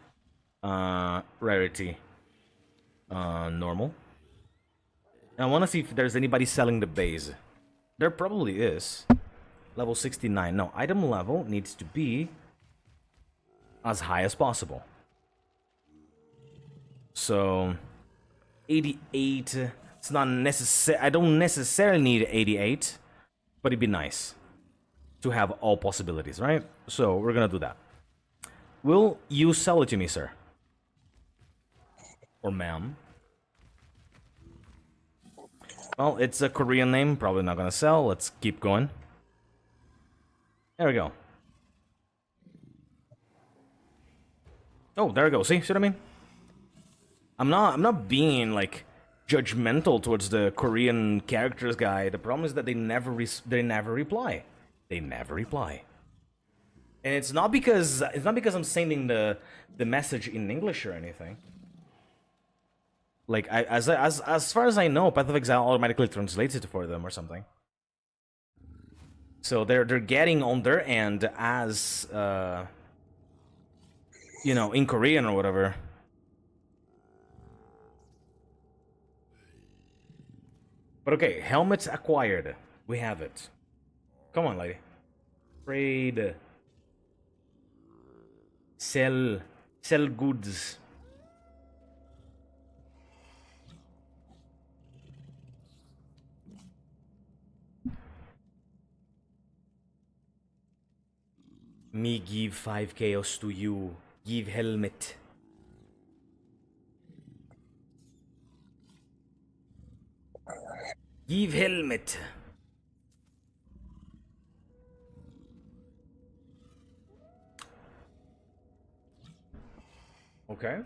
rarity normal. And I want to see if there's anybody selling the base. There probably is. Level 69. No, item level needs to be as high as possible. So 88. It's not necessary. I don't necessarily need 88, but it'd be nice to have all possibilities, right? So we're gonna do that. Will you sell it to me, sir? Or ma'am? Well, it's a Korean name. Probably not gonna sell. Let's keep going. There we go. Oh, there we go. See what I mean? I'm not being like judgmental towards the Korean characters guy. The problem is that they never reply. They never reply. And it's not because I'm sending the message in English or anything. Like, as far as I know, Path of Exile automatically translates it for them or something. So they're getting on their end as you know, in Korean or whatever. But okay, helmets acquired. We have it. Come on, lady. Trade. Sell goods. Me give 5 chaos to you. Give helmet. Give helmet. Okay.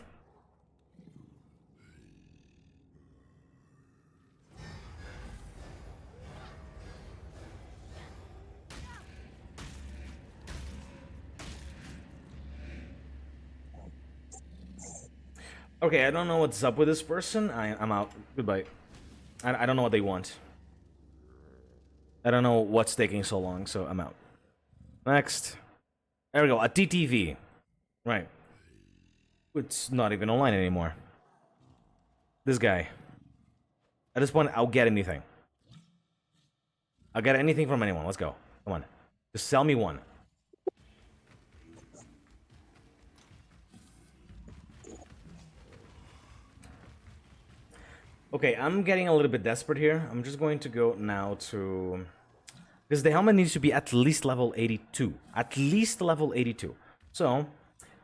Okay, I don't know what's up with this person. I'm out. Goodbye. I don't know what they want. I don't know what's taking so long, so I'm out. Next. There we go, a TTV. Right. It's not even online anymore. This guy. At this point, I'll get anything. I'll get anything from anyone. Let's go. Come on. Just sell me one. Okay, I'm getting a little bit desperate here. I'm just going to go now to... Because the helmet needs to be at least level 82. At least level 82. So,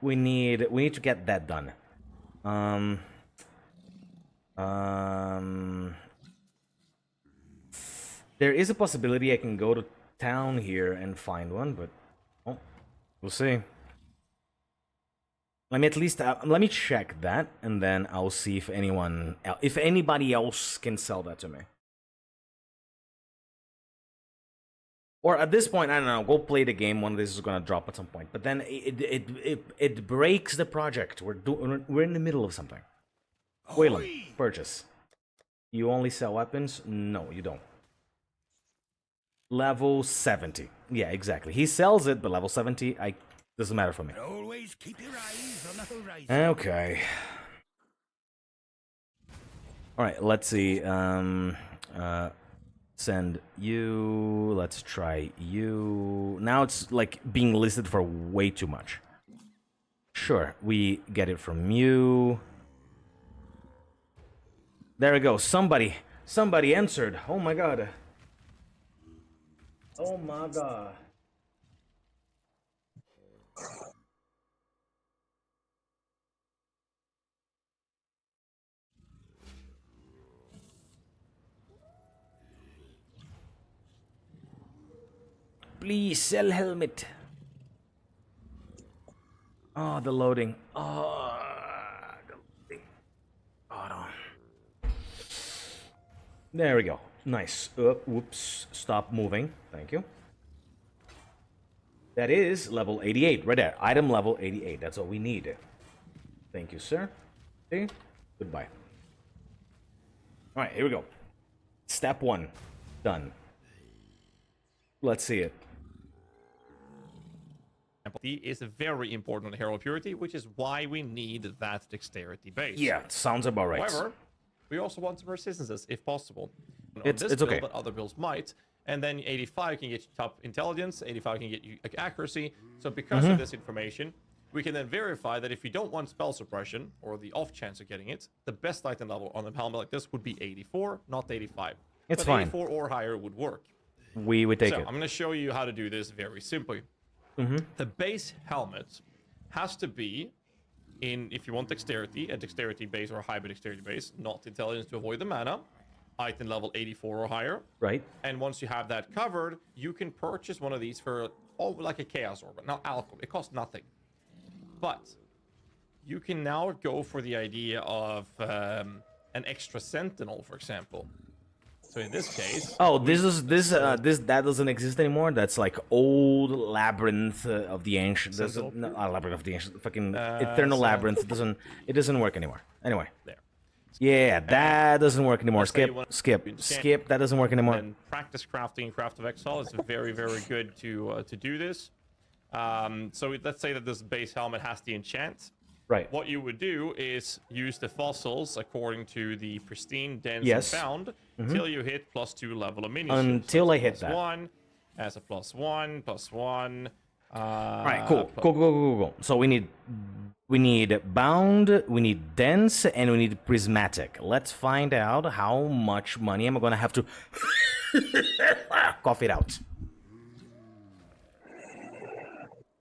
we need to get that done. There is a possibility I can go to town here and find one, but... Oh, we'll see. Let me at least let me check that, and then I'll see if anybody else can sell that to me. Or at this point, I don't know. Go play the game. One of these is gonna drop at some point. But then it breaks the project. We're in the middle of something. Waylon, purchase. You only sell weapons? No, you don't. Level 70. Yeah, exactly. He sells it, but level 70, doesn't matter for me. Always keep your eyes on the horizon. Okay. All right, let's see. Send you. Let's try you. Now it's like being listed for way too much. Sure, we get it from you. There we go. Somebody answered. Oh my god. Oh my god. Please sell helmet. Oh, the loading. Oh, the loading. Oh no. There we go. Nice. Whoops. Stop moving. Thank you. That is level 88 right there. Item level 88. That's all we need. Thank you, sir. Okay. Goodbye. All right, here we go. Step 1. Done. Let's see it. Is very important on the hero purity, which is why we need that dexterity base. Yeah, sounds about right. However, we also want some resistances if possible. It's build, okay. But other builds might. And then 85 can get you top intelligence, 85 can get you accuracy. So because of this information, we can then verify that if you don't want spell suppression, or the off chance of getting it, the best item level on a helmet like this would be 84, not 85. It's but fine. 84 or higher would work. We would take it. I'm going to show you how to do this very simply. The base helmet has to be in, if you want dexterity, a dexterity base or a hybrid dexterity base, not intelligence to avoid the mana, item level 84 or higher. Right. And once you have that covered, you can purchase one of these for, like a Chaos Orb. Now, alcohol, it costs nothing. But you can now go for the idea of an extra Sentinel, for example. So in this case... Oh, that doesn't exist anymore? That's like old Labyrinth of the Ancient... Labyrinth of the Ancient... Fucking Eternal Labyrinth. It doesn't work anymore. Anyway. There. Yeah, that doesn't work anymore. let's say you Skip, want skip, to enchant skip. That doesn't work anymore. and practice crafting in Craft of Exile. It's very, very good to do this. So let's say that this base helmet has the enchant. Right. What you would do is use the fossils according to the pristine, dense, Yes. and found until you hit +2 level of mini Until I hit that. +1 as a +1, +1. All right, cool. Go. So we need bound, we need dense, and we need prismatic. Let's find out how much money am I gonna have to cough it out.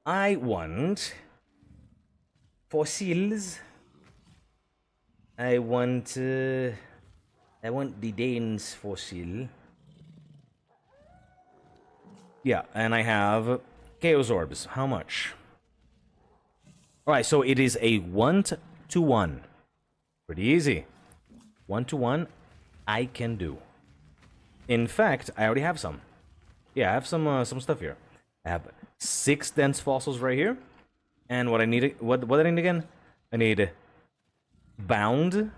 I want fossils. I want the dense fossil. Yeah, and I have Chaos Orbs. How much? Alright, so it is a 1-to-1. Pretty easy. 1-to-1, I can do. In fact, I already have some. Yeah, I have some stuff here. I have 6 dense fossils right here. And what I need, what did I need again? I need bound,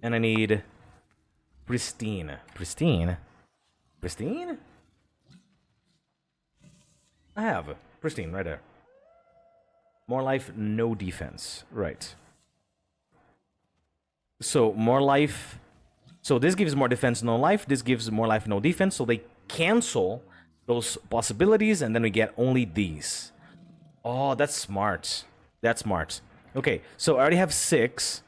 and I need pristine. Pristine? I have pristine right there. More life, no defense. Right. So more life. So this gives more defense, no life. This gives more life, no defense. So they cancel those possibilities, and then we get only these. Oh, that's smart. That's smart. Okay, so I already have 6.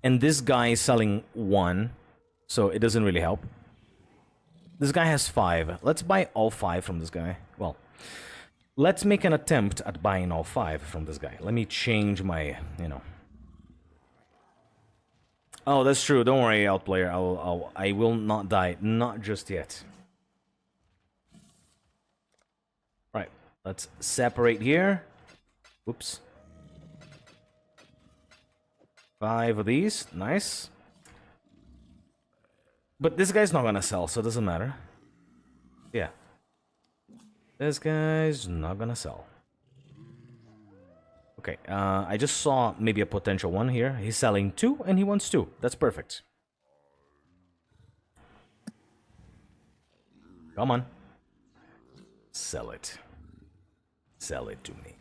And this guy is selling 1, so it doesn't really help. This guy has 5. Let's buy all 5 from this guy. Well, let's make an attempt at buying all 5 from this guy. Let me change my, Oh, that's true. Don't worry, Outplayer. I will not die. Not just yet. Right. Let's separate here. Oops. 5 of these. Nice. But this guy's not gonna sell, so it doesn't matter. Yeah. This guy's not gonna sell. Okay, I just saw maybe a potential one here. He's selling 2, and he wants 2. That's perfect. Come on. Sell it. Sell it to me.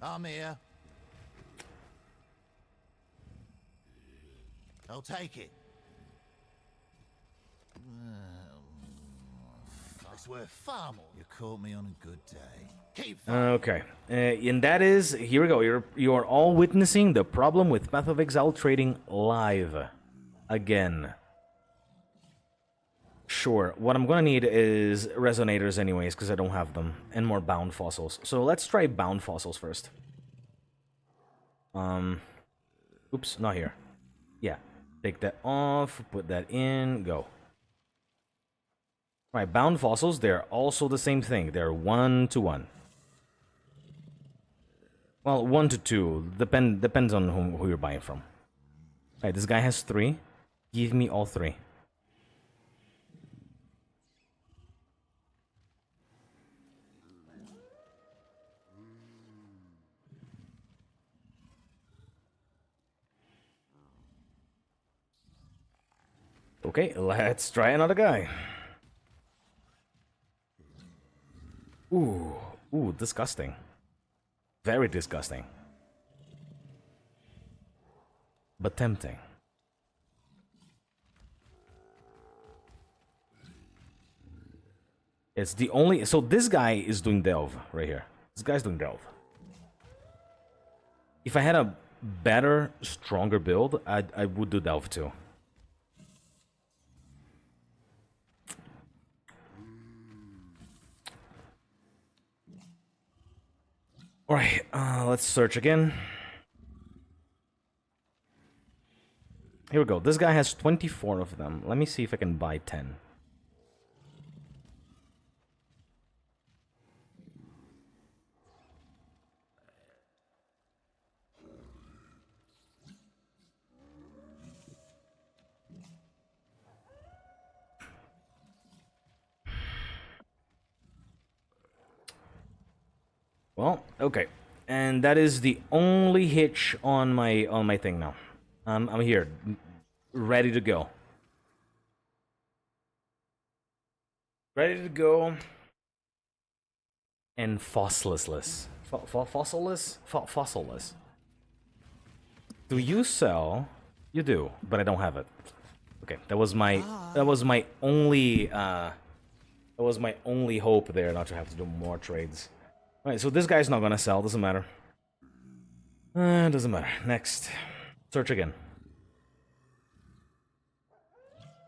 I'm here. I'll take it. It's worth far more. You caught me on a good day. Keep Okay, and that is, here we go. You are all witnessing the problem with Path of Exile trading live. Again. Sure, what I'm gonna need is resonators anyways, because I don't have them, and more bound fossils. So let's try bound fossils first. Oops, not here. Yeah, take that off, put that in, go. Right, bound fossils, they're also the same thing. They're 1-to-1. Well, 1-to-2. Depends on who you're buying from. Right, this guy has 3. Give me all 3. Okay, let's try another guy. Ooh, disgusting. Very disgusting. But tempting. It's the only... So this guy is doing Delve right here. This guy's doing Delve. If I had a better, stronger build, I would do Delve too. Alright, let's search again. Here we go. This guy has 24 of them. Let me see if I can buy 10. Well, okay. And that is the only hitch on my thing now. I'm here, ready to go. Ready to go. And fossilless. Fossilless. Do you sell? You do, but I don't have it. Okay, that was my only hope there, not to have to do more trades. Alright, so this guy's not gonna sell, doesn't matter. Doesn't matter. Next. Search again.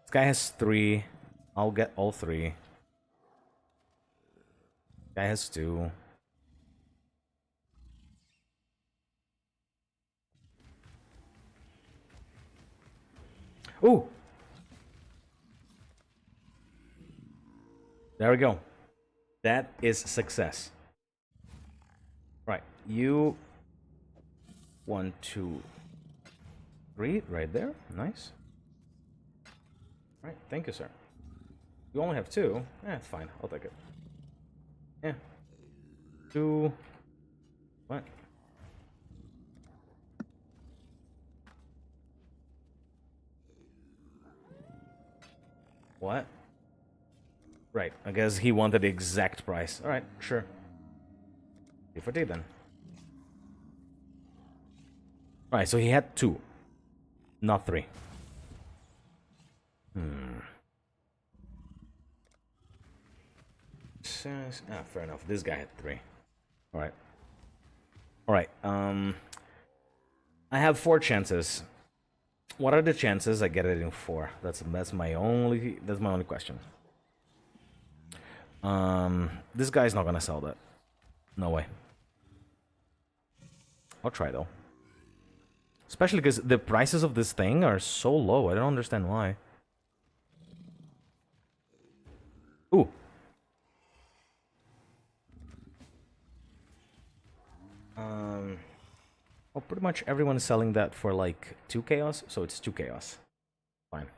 This guy has 3. I'll get all 3. Guy has 2. Ooh! There we go. That is success. Right, you... 1, 2, 3, right there. Nice. Right, thank you, sir. You only have 2. It's fine. I'll take it. Yeah. 2. What? What? Right, I guess he wanted the exact price. Alright, sure. 2 for D then. Alright, so he had 2. Not 3. Fair enough. This guy had 3. Alright. Alright, I have 4 chances. What are the chances I get it in 4? That's my only question. This guy's not gonna sell that. No way. I'll try though. Especially because the prices of this thing are so low. I don't understand why. Ooh. Well, pretty much everyone's selling that for like 2 chaos, so it's 2 chaos. Fine.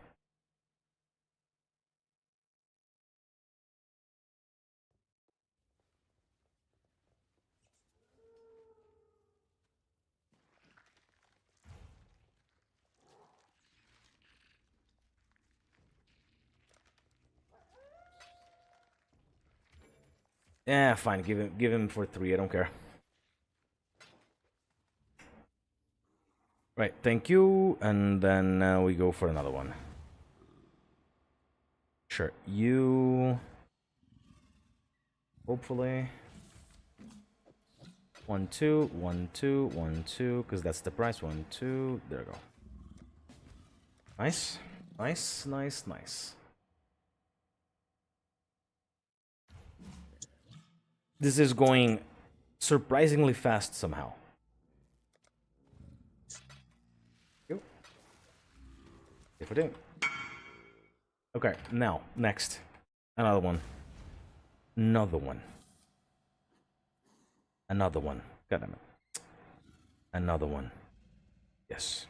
Yeah, fine. Give him for 3. I don't care. Right, thank you, and then we go for another one. Sure, you... Hopefully... 1, 2, 1, 2, 1, 2, because that's the price. 1, 2, there we go. Nice, nice, nice, nice. This is going surprisingly fast somehow. If we do. Okay, now, next. Another one. Another one. Another one. God damn it. Another one. Yes.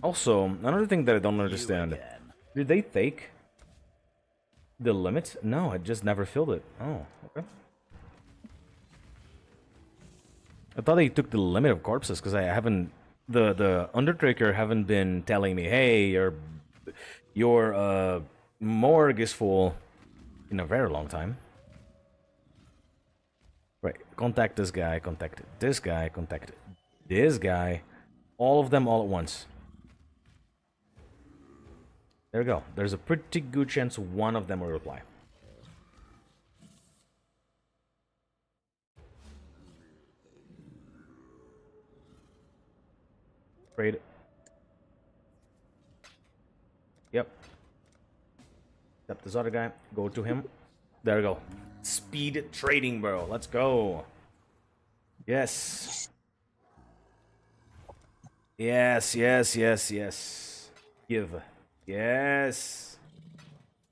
Also, another thing that I don't understand. Did they take the limit? No, I just never filled it. Oh, okay. I thought they took the limit of corpses because I haven't, the Undertaker haven't been telling me, hey, your morgue is full in a very long time. Right, contact this guy, contact this guy, contact this guy, all of them all at once. There we go. There's a pretty good chance one of them will reply. Trade. Yep. Except this other guy. Go to him. There we go. Speed trading, bro. Let's go. Yes. Yes, yes, yes, yes. Give. Yes.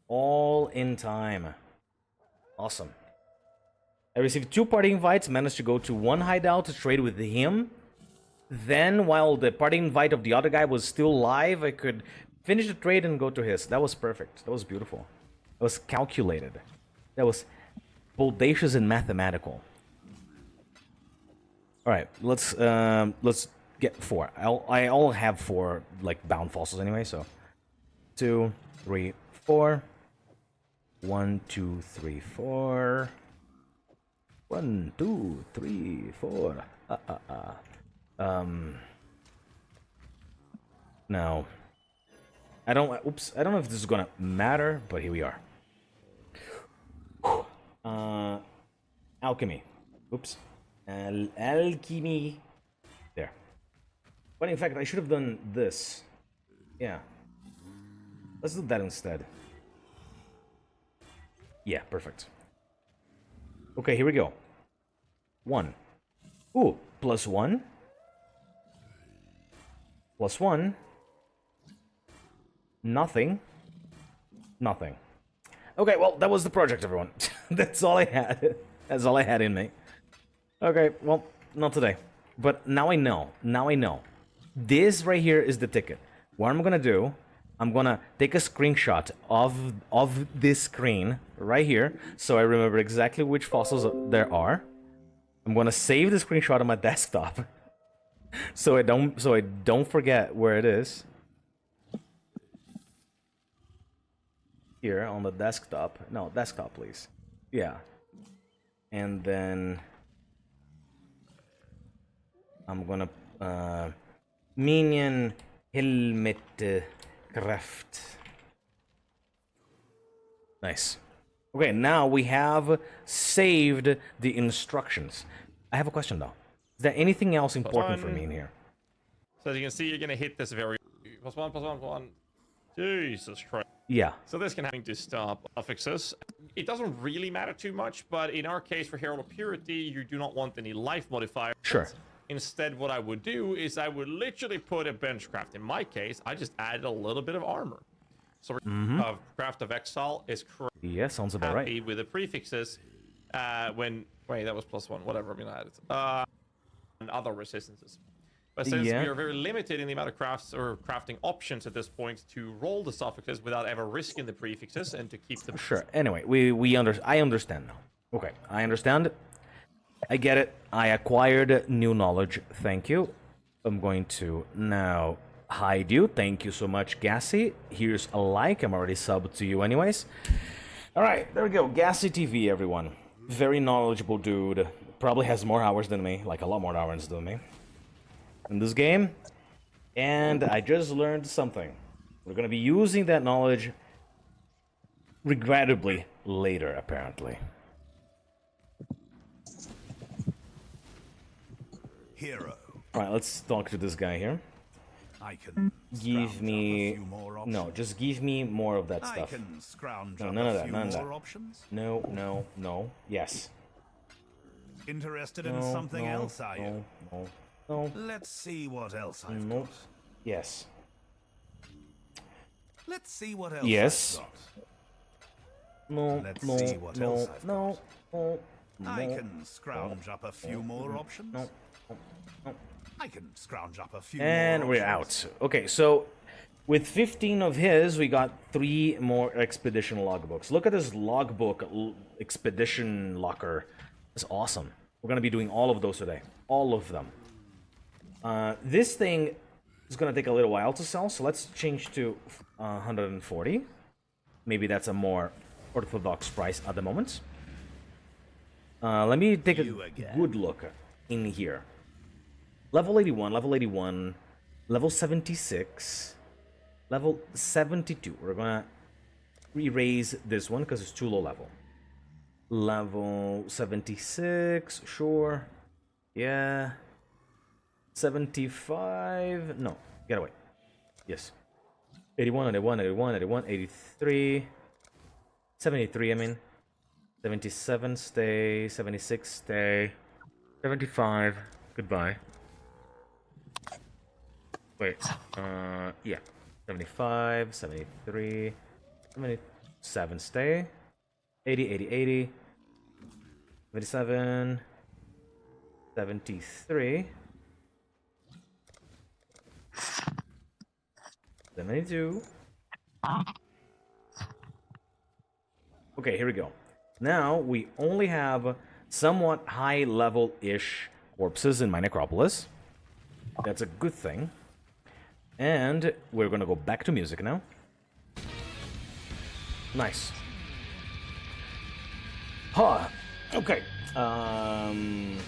All in time. Awesome. I received 2 party invites, managed to go to 1 hideout to trade with him. Then, while the party invite of the other guy was still live, I could Finish the trade and go to his. That was perfect. That was beautiful. That was calculated. That was bodacious and mathematical. All right, let's get 4. I all have 4 like bound fossils anyway. So 2, 3, 4. 1, 2, 3, 4. 1, 2, 3, 4. Now, I don't. Oops, I don't know if this is gonna matter, but here we are. Alchemy. Oops. Alchemy. There. But in fact, I should have done this. Yeah. Let's do that instead. Yeah, perfect. Okay, here we go. 1. Ooh, +1. +1. Nothing. Nothing. Okay, well, that was the project, everyone. That's all I had. That's all I had in me. Okay, well, not today. But now I know. Now I know. This right here is the ticket. What I'm gonna do, I'm gonna take a screenshot of this screen right here, so I remember exactly which fossils there are. I'm gonna save the screenshot on my desktop, so I don't forget where it is. Here on the desktop. No, desktop, please. Yeah. And then I'm gonna minion helmet craft. Nice. Okay, now we have saved the instructions. I have a question though. Is there anything else important for me in here? So as you can see, you're gonna hit this very +1. Jesus Christ. Yeah. So this can having to stop affixes. It doesn't really matter too much, but in our case for Herald of Purity, you do not want any life modifiers. Sure. Instead, what I would do is I would literally put a benchcraft. In my case, I just added a little bit of armor. So Craft of Exile is yeah, sounds about happy right. with the prefixes when wait, that was +1, whatever I'm gonna add it. And other resistances. But since we are very limited in the amount of crafts or crafting options at this point to roll the suffixes without ever risking the prefixes and to keep them. Sure. Anyway, I understand now. Okay, I understand. I get it. I acquired new knowledge. Thank you. I'm going to now hide you. Thank you so much, Gassy. Here's a like. I'm already subbed to you anyways. All right, there we go. Gassy TV, everyone. Very knowledgeable dude. Probably has more hours than me, like a lot more hours than me, in this game. And I just learned something. We're going to be using that knowledge regrettably later, apparently. Hero. All right, let's talk to this guy here. I can Give me just give me more of that stuff. I can scrounge No, up none of a that, few none of more that. options. No. Yes. Interested in something else, are you? No. Let's see what else I've Nope. got. Yes. Let's see what else Yes. I've got. No. Let's No. see what else I've No. No. I can scrounge up a few more options. No. I can scrounge up a few And more we're options. out. Okay, so with 15 of his, we got 3 more expedition logbooks. Look at this logbook expedition locker. It's awesome. We're gonna be doing all of those today. All of them. This thing is gonna take a little while to sell, so let's change to 140. Maybe that's a more orthodox price at the moment. Let me take a good look in here. Level 81, level 76, level 72. We're gonna re-raise this one because it's too low level. Level 76, sure. Yeah. 75, no, get away. Yes. 81, 83. 73, I mean. 77, stay. 76, stay. 75, goodbye. Wait, yeah. 75, 73, 77, stay. 80, 77, 73. 72. Okay, here we go. Now we only have somewhat high level-ish corpses in my necropolis. That's a good thing. And we're gonna go back to music now. Nice. Huh. Okay. The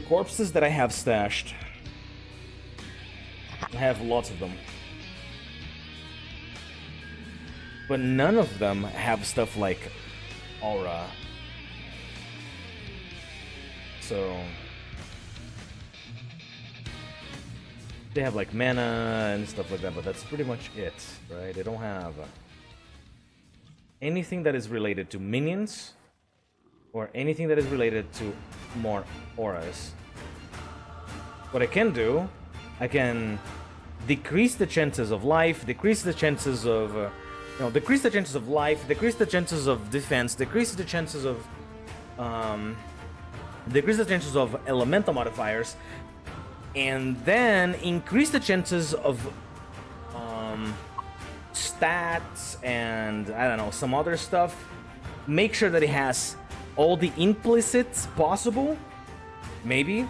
corpses that I have stashed, I have lots of them. But none of them have stuff like aura. So they have like mana and stuff like that, but that's pretty much it, right? They don't have anything that is related to minions or anything that is related to more auras. What I can do, I can decrease the chances of life, decrease the chances of decrease the chances of life, decrease the chances of defense, decrease the chances of elemental modifiers, and then increase the chances of stats and I don't know, some other stuff. Make sure that it has all the implicits possible, maybe.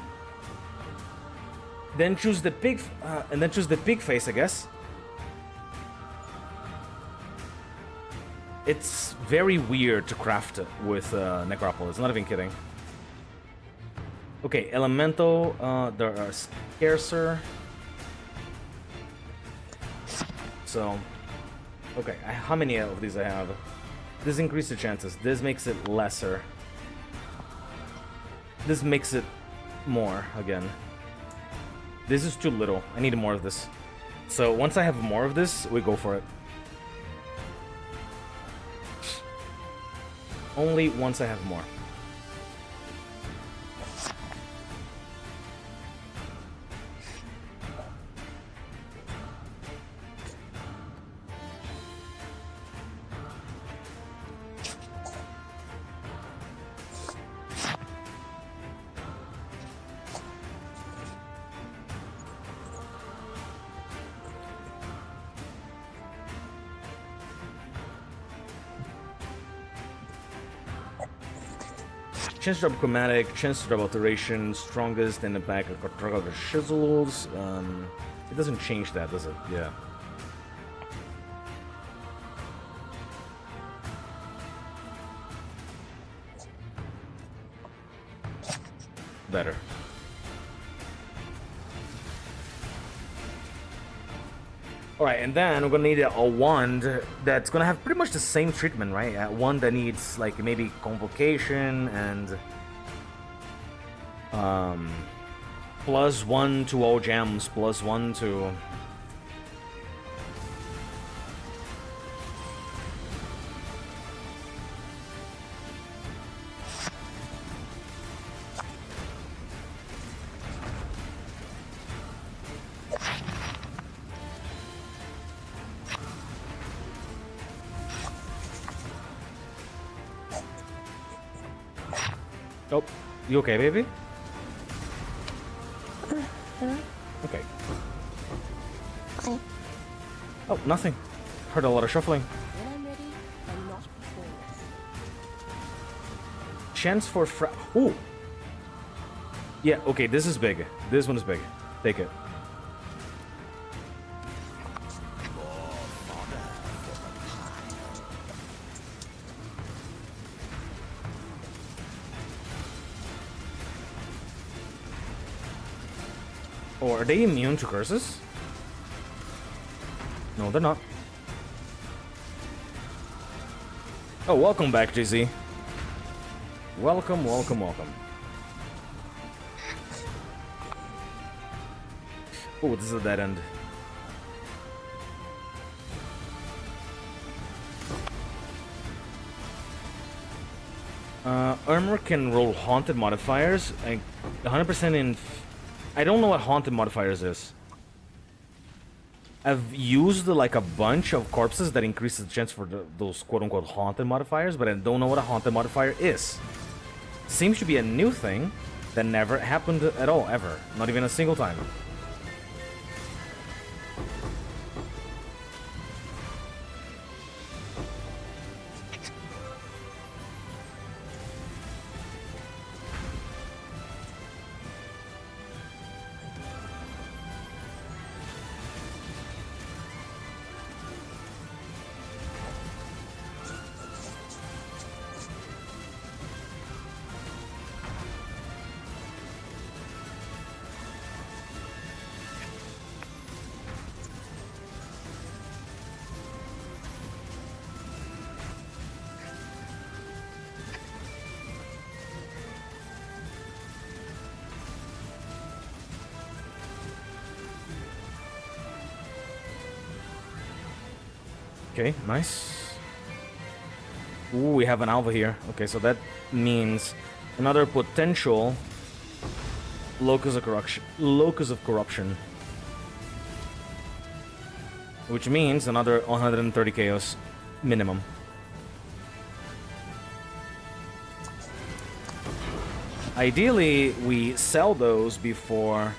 Then choose the pig, and then choose the pig face, I guess. It's very weird to craft with Necropolis, not even kidding. Okay, elemental, there are scarcer. So, okay, how many of these I have? This increases the chances, this makes it lesser. This makes it more, again. This is too little, I need more of this. So once I have more of this, we go for it. Only once I have more. Chance to drop chromatic, chance to drop alteration, strongest in the back of the chisels. It doesn't change that, does it? Yeah. Better. Alright, and then we're gonna need a wand that's gonna have pretty much the same treatment, right? One that needs, like, maybe convocation and +1 to all gems, +1 to... Oh, you okay, baby? Okay. Oh, nothing. Heard a lot of shuffling. When I'm ready, and not before. Chance for Ooh! Yeah, okay, this is big. This one is big. Take it. Oh, are they immune to curses? No, they're not. Oh, welcome back, JZ. Welcome, welcome, welcome. Oh, this is a dead end. Armor can roll haunted modifiers. 100% in... I don't know what haunted modifiers is. I've used like a bunch of corpses that increases the chance for those quote-unquote haunted modifiers, but I don't know what a haunted modifier is. Seems to be a new thing that never happened at all, ever. Not even a single time. Okay, nice. Ooh, we have an alpha here. Okay, so that means another potential locus of corruption. Which means another 130 chaos minimum. Ideally, we sell those before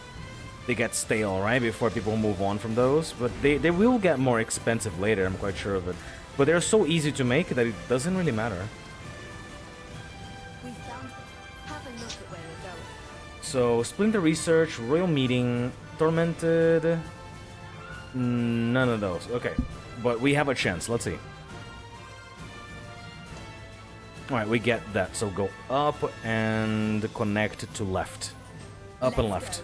they get stale, right? Before people move on from those. But they will get more expensive later, I'm quite sure of it. But they're so easy to make that it doesn't really matter. We found them. Have a look at where we're going. So, Splinter Research, Royal Meeting, Tormented... None of those. Okay. But we have a chance. Let's see. Alright, we get that. So go up and connect to left. Up and left.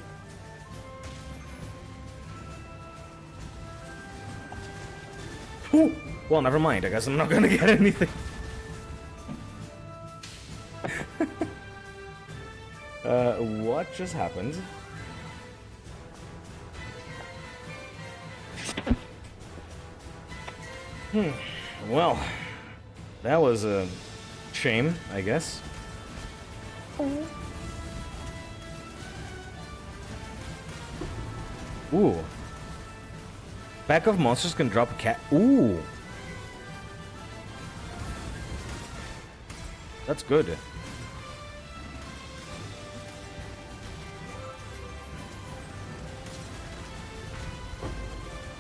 Ooh. Well, never mind. I guess I'm not gonna get anything. What just happened? Well, that was a shame, I guess. Ooh. Pack of monsters can drop a cat. Ooh. That's good.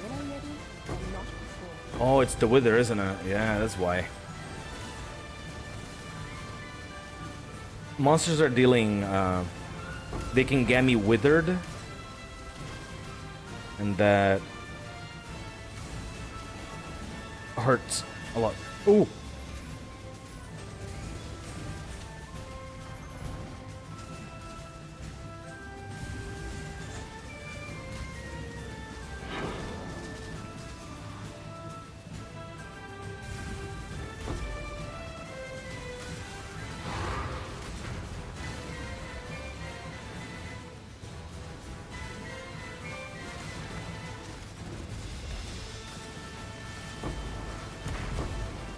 When I'm ready, and not before. Oh, it's the Wither, isn't it? Yeah, that's why. Monsters are dealing, they can get me withered. And that hurts a lot. Ooh.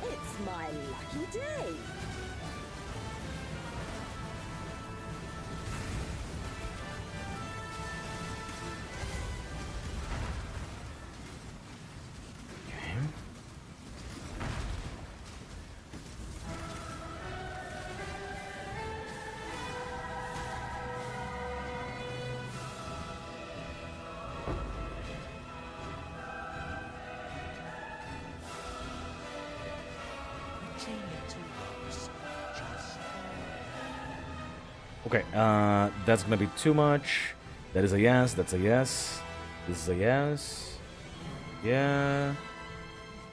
It's my lucky day. Okay, that's gonna be too much. That is a yes, that's a yes. This is a yes. Yeah.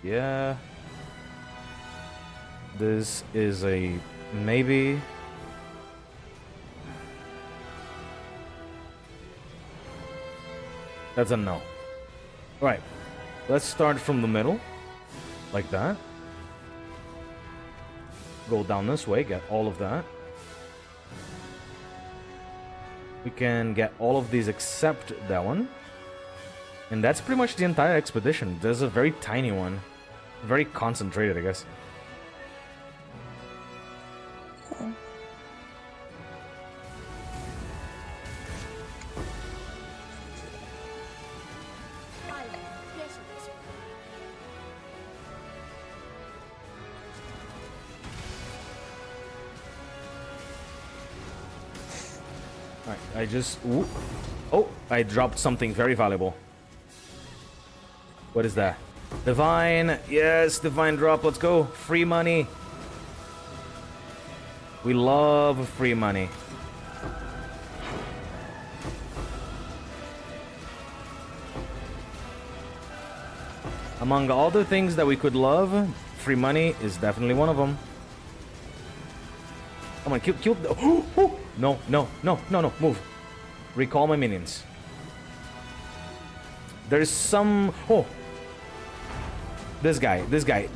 Yeah. This is a maybe. That's a no. Alright, let's start from the middle. Like that. Go down this way, get all of that. We can get all of these except that one. And that's pretty much the entire expedition. There's a very tiny one. Very concentrated, I guess. Alright, I just... Ooh. Oh, I dropped something very valuable. What is that? Divine! Yes, divine drop, let's go! Free money! We love free money. Among all the things that we could love, free money is definitely one of them. Come on, kill the... Oh. No, no, no, no, no, move. Recall my minions. There's some... Oh! This guy,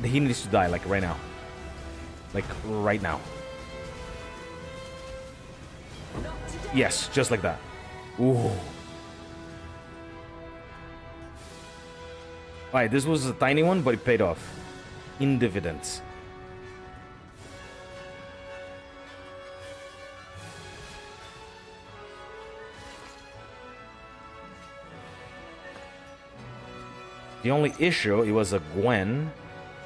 he needs to die, like, right now. Like, right now. Yes, just like that. Ooh. Alright, this was a tiny one, but it paid off. In dividends. The only issue, it was a Gwen,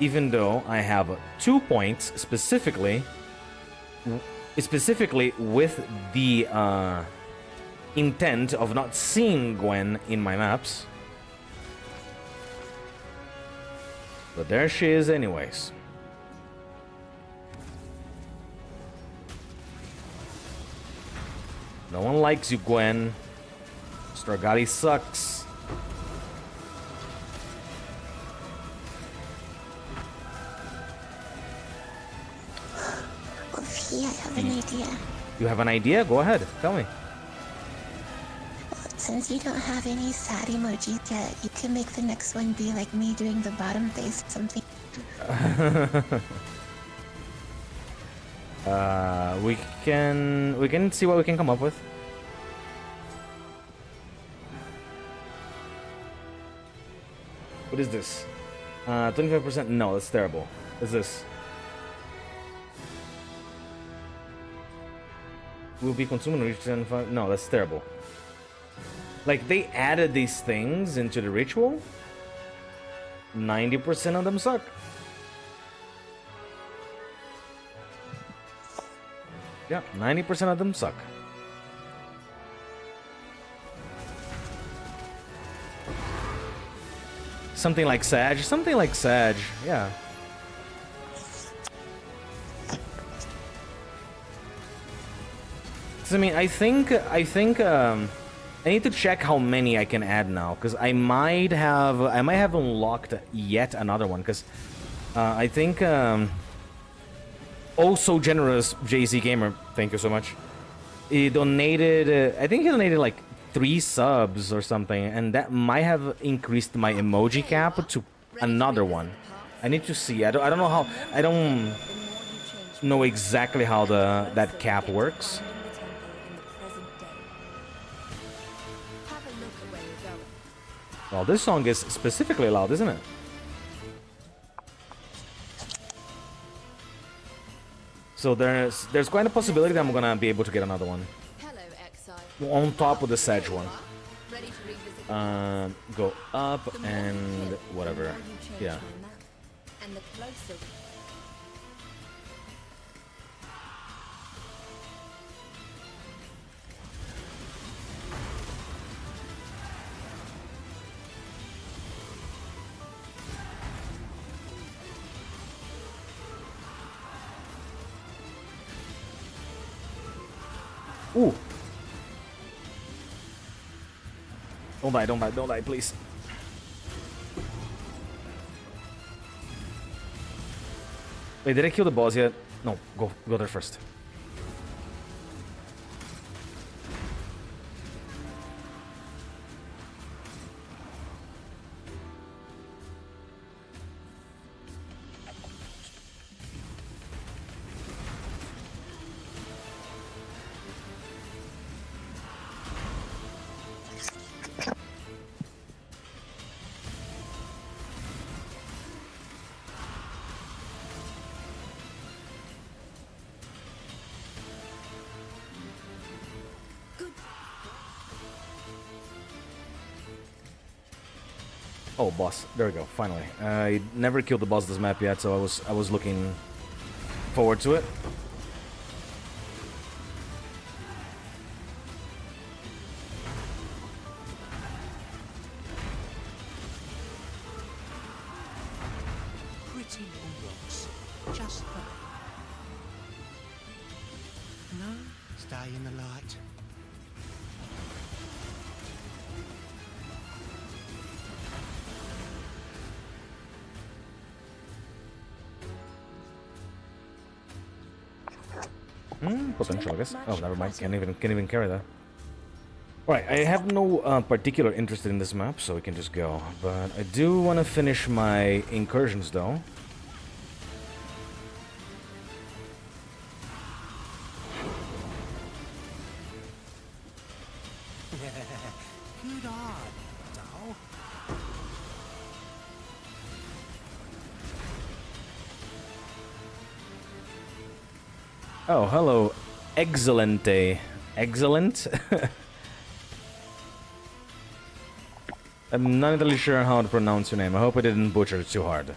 even though I have 2 points specifically with the intent of not seeing Gwen in my maps. But there she is anyways. No one likes you, Gwen. Stragati sucks. Wolfie, I have an idea. You have an idea? Go ahead. Tell me. Since you don't have any sad emojis yet, you can make the next one be like me doing the bottom face or something. We can see what we can come up with. What is this? 25%? No, that's terrible. What's this? Will be consumed and reach 75? No, that's terrible. Like, they added these things into the ritual. 90% of them suck. Yeah, 90% of them suck. Something like Sag. Something like Sag, yeah. I mean, I think I need to check how many I can add now, because I might have unlocked yet another one, because I think oh so generous JC Gamer, thank you so much. He donated I think he donated like 3 subs or something, and that might have increased my emoji cap to another one. I need to see. I don't know how. I don't know exactly how that cap works. Well, this song is specifically loud, isn't it? So there's quite a possibility that I'm gonna be able to get another one. Hello, Exile. On top of the Sag one. Ready to revisit Go up and whatever. Yeah. and the closer. Ooh. Don't die, please. Wait, did I kill the boss yet? No, go there first. Oh, boss. There we go. Finally. I never killed the boss this map yet, so I was looking forward to it. Pretty rocks. Just that. No, stay in the light. Potential, I guess. Oh, never mind. Can't even carry that. Alright, I have no particular interest in this map, so we can just go. But I do want to finish my incursions, though. Good eye, doll. Oh, hello, Exilente. Excellent? I'm not entirely sure how to pronounce your name. I hope I didn't butcher it too hard.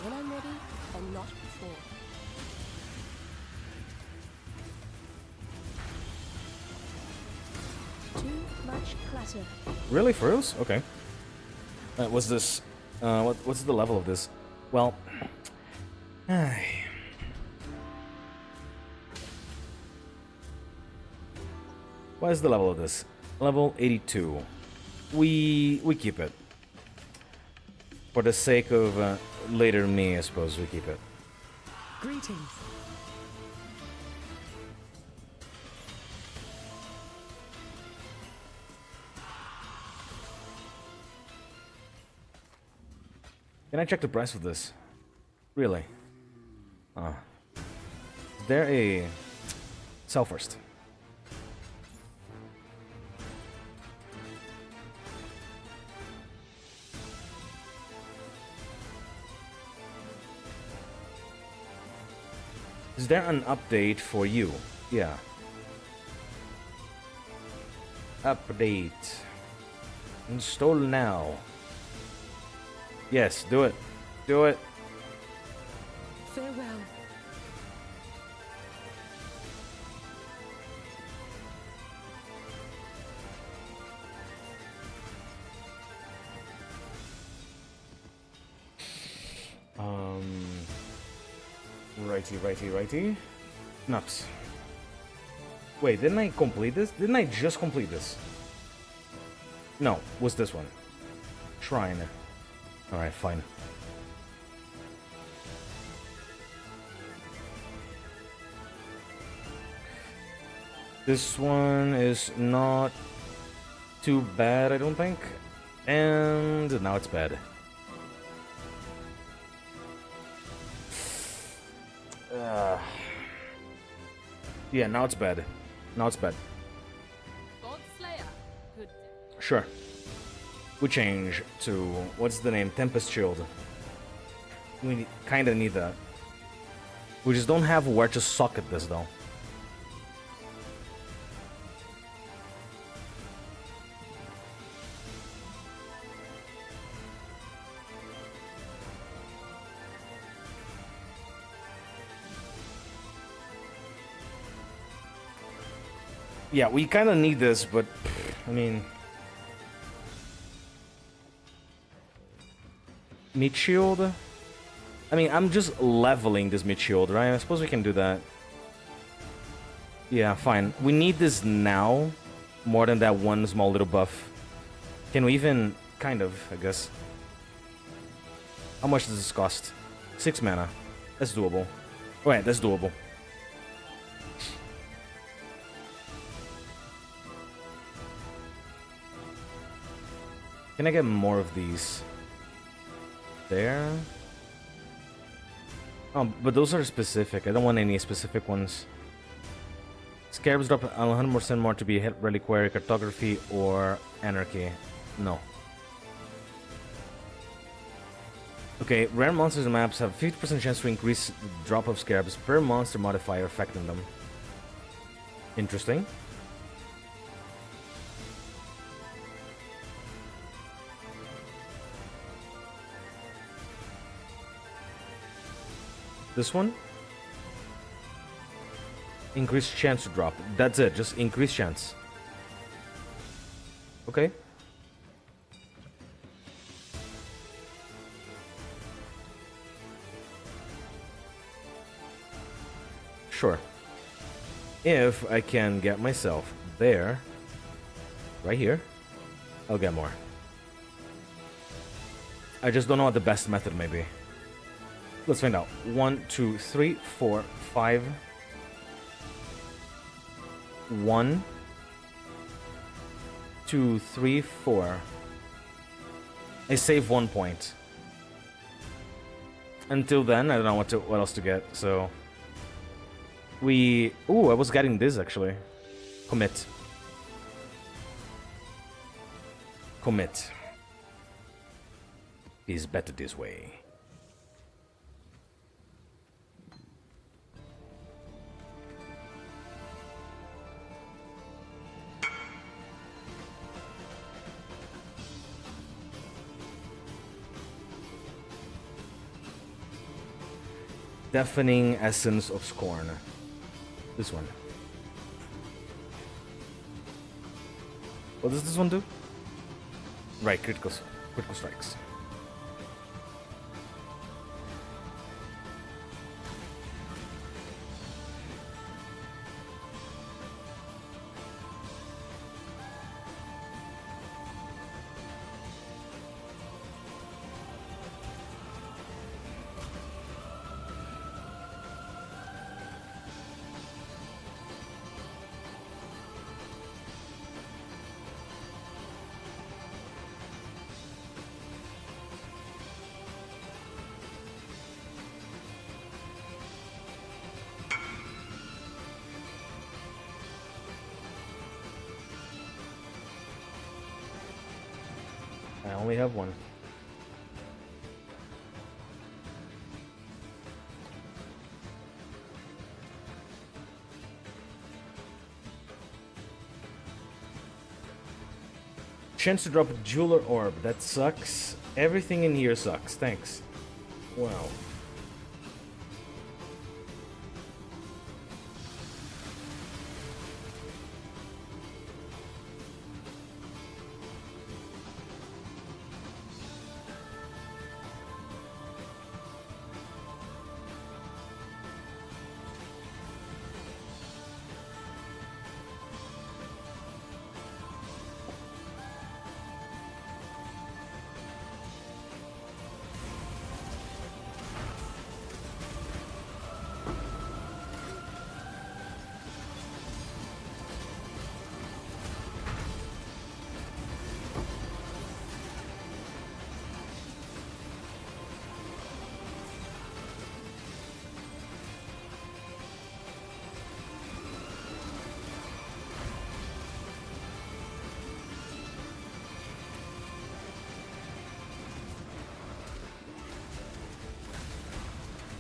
When I'm ready, and not before. Too much clutter. Really, for reals? Okay. What's this? What's the level of this? Well, what is the level of this? Level 82. We keep it. For the sake of later me, I suppose we keep it. Greetings. Can I check the price of this? Really? Is there a... Sell first. Is there an update for you? Yeah. Update. Install now. Yes, do it. Do it. Farewell. Righty. Nuts. Wait, didn't I complete this? Didn't I just complete this? No, was this one. Shrine. Alright, fine. This one is not too bad, I don't think. And now it's bad. Yeah, now it's bad. Now it's bad. Sure. We change to, what's the name? Tempest Shield. We kinda need that. We just don't have where to socket this though. Yeah, we kinda need this, but, I mean... Mid shield? I mean, I'm just leveling this mid shield, right? I suppose we can do that. Yeah, fine. We need this now, more than that one small little buff. Can we even... kind of, I guess. How much does this cost? 6 mana. That's doable. Wait, that's doable. Can I get more of these? There. Oh, but those are specific. I don't want any specific ones. Scarabs drop 100% more to be hit reliquary, cartography, or anarchy. No. Okay, rare monsters and maps have 50% chance to increase the drop of scarabs per monster modifier affecting them. Interesting. This one? Increased chance to drop. That's it, just increased chance. Okay. Sure. If I can get myself there, right here, I'll get more. I just don't know what the best method may be. Let's find out. 1, 2, 3, 4, 5. 1, 2, 3, 4. I save 1 point. Until then, I don't know what else to get, so... We... Ooh, I was getting this, actually. Commit. Commit. Is better this way. Deafening Essence of Scorn. This one. What does this one do? Right, critical strikes. I only have one. Chance to drop a jeweler orb. That sucks. Everything in here sucks. Thanks. Wow.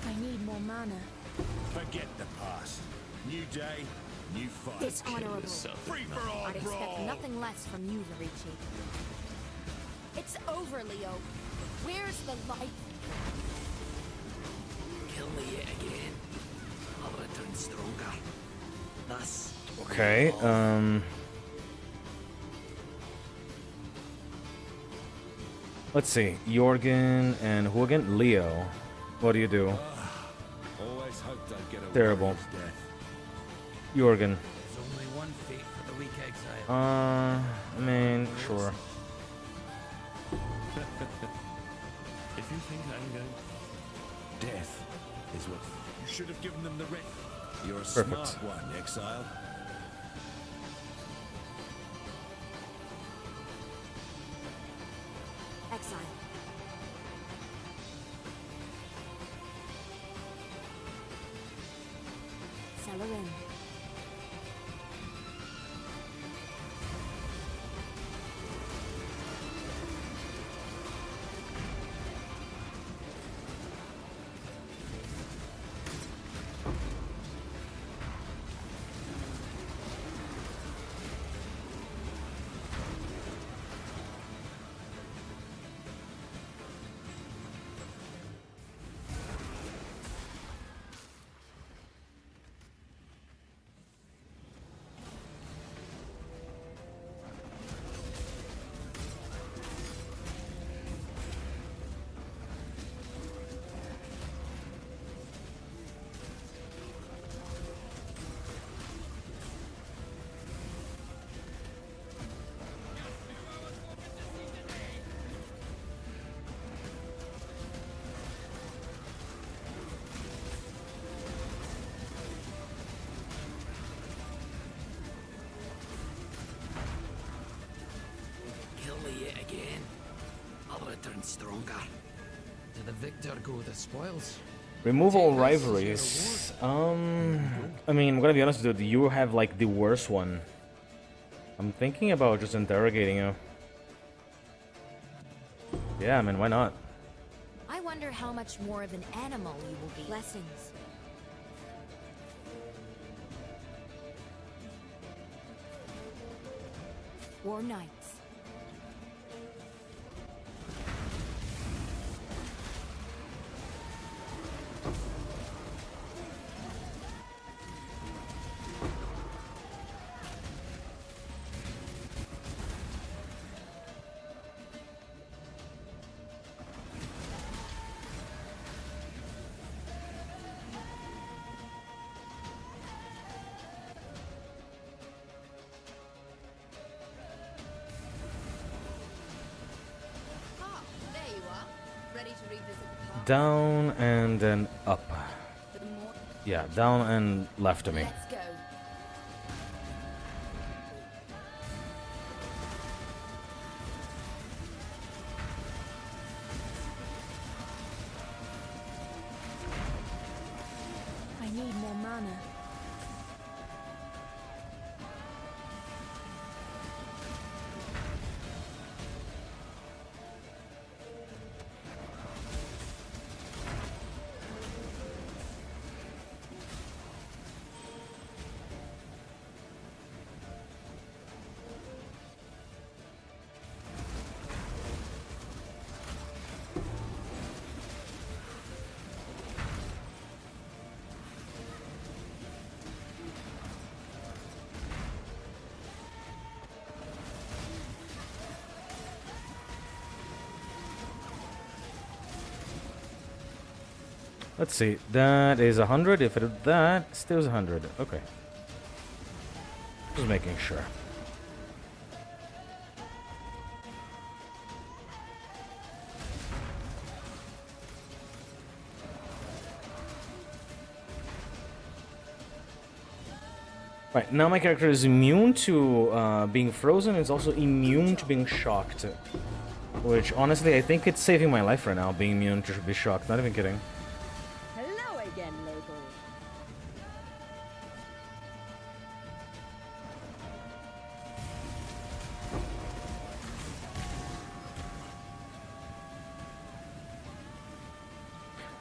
I need more mana. Forget the past. New day, new fight. Dishonorable. Free for all, I'd expect brawl. nothing less from you, Varici. It's over, Leo. Where's the light? Kill me yet again. I'll return stronger. Thus. Okay, let's see. Jorgen and who again? Leo. What do you do? Always hoped I'd get a Terrible. warrior's death. Jorgen. There's only one fate for the weak exile. I mean, sure. If you think I'm going... Death is what... You should have given them the red. You're a Perfect. smart one, Exile. Exile. Celerin. Kill me yet again. I'll return stronger. To the victor go the spoils. Remove all rivalries. I mean, I'm gonna be honest, dude. You have like the worst one. I'm thinking about just interrogating you. Yeah, I mean, why not? I wonder how much more of an animal you will be. Blessings. War Knights. Ah, there you are. Ready to revisit the past? Down and then up. The more Yeah, down and left to me. Let's go. I need more mana. Let's see. That is 100. If I do that, still 100. Okay. Just making sure. Right, now my character is immune to being frozen. It's also immune to being shocked. Which, honestly, I think it's saving my life right now, being immune to be shocked. Not even kidding. Hello again, local.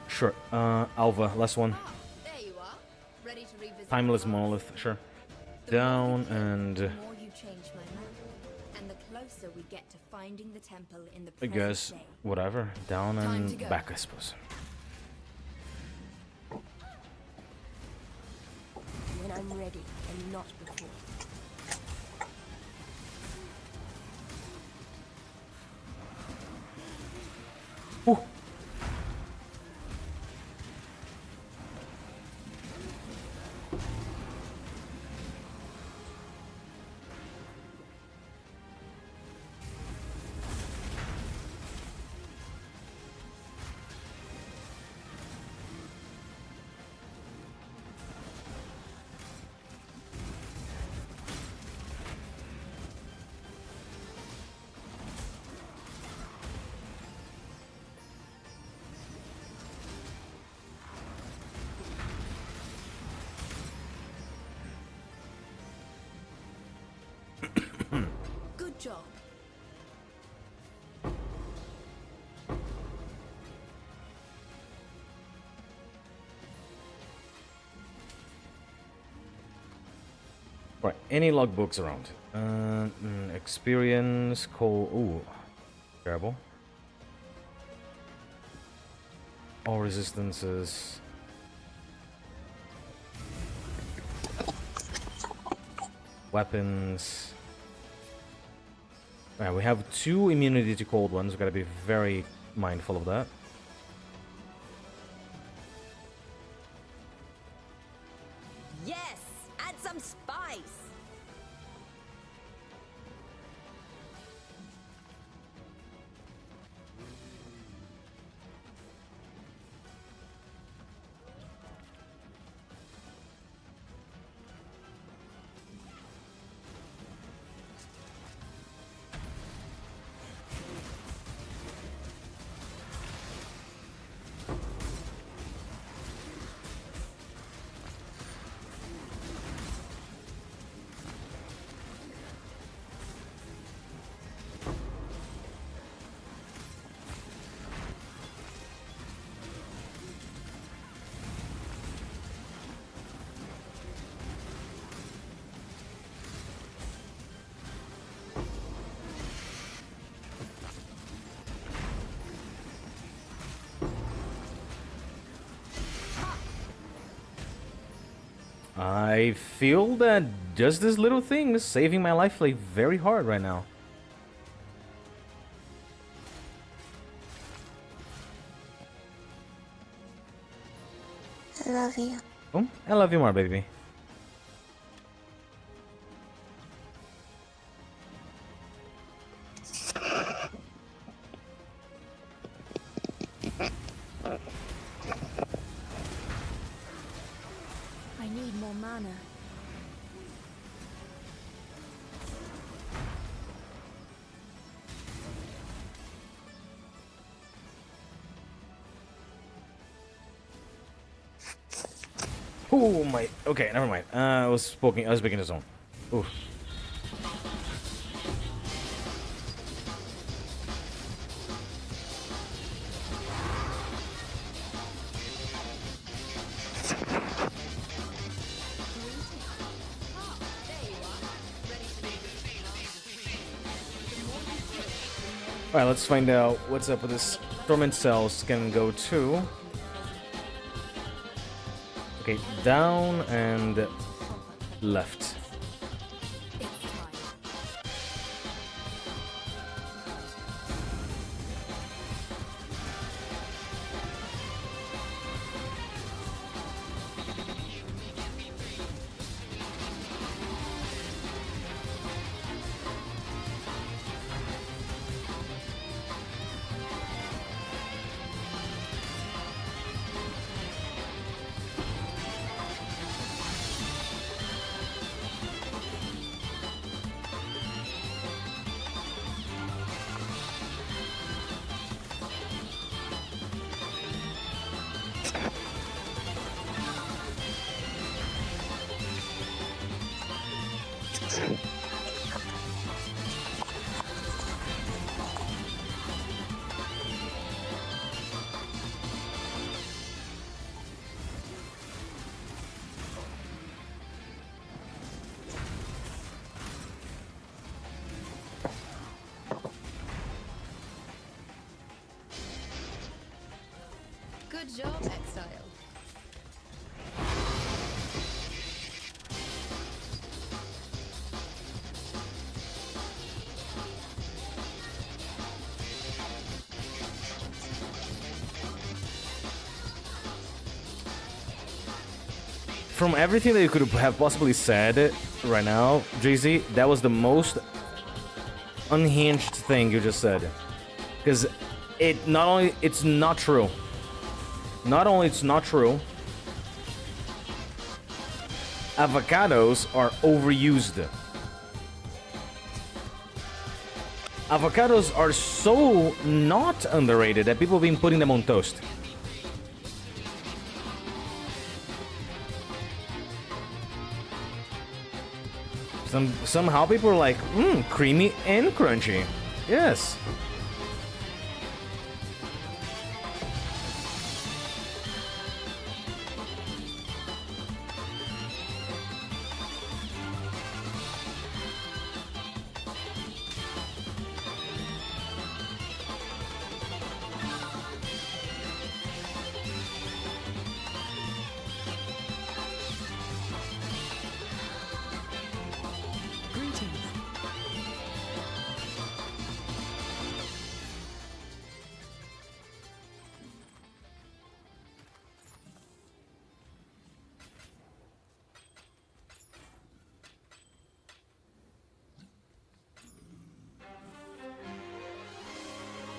Sure. Alva, last one. Ah, there you are. Ready to revisit Timeless the past? monolith, sure. The more Down you kill, and the more you change my map, and the closer we get to finding the temple in the I present guess day. whatever. Down Time to and go. back, I suppose. When I'm ready, and not before. Ooh. Good job. Right, any logbooks around? Experience, call. Ooh, terrible. All resistances. Weapons. Right, we have 2 immunity to cold ones. We gotta be very mindful of that. Yes! Add some spice! I feel that just this little thing is saving my life like very hard right now. I love you. Oh, I love you more, baby. I need more mana. Oh my. Okay, never mind. I was speaking to someone. Oof. Alright, let's find out what's up with this. Dormant cells can go to. Okay, down and left. Good job, Exile. From everything that you could have possibly said right now, JZ, that was the most unhinged thing you just said. Because it's not true. Not only it's not true, avocados are overused. Avocados are so not underrated that people have been putting them on toast. Somehow people are like, creamy and crunchy. Yes.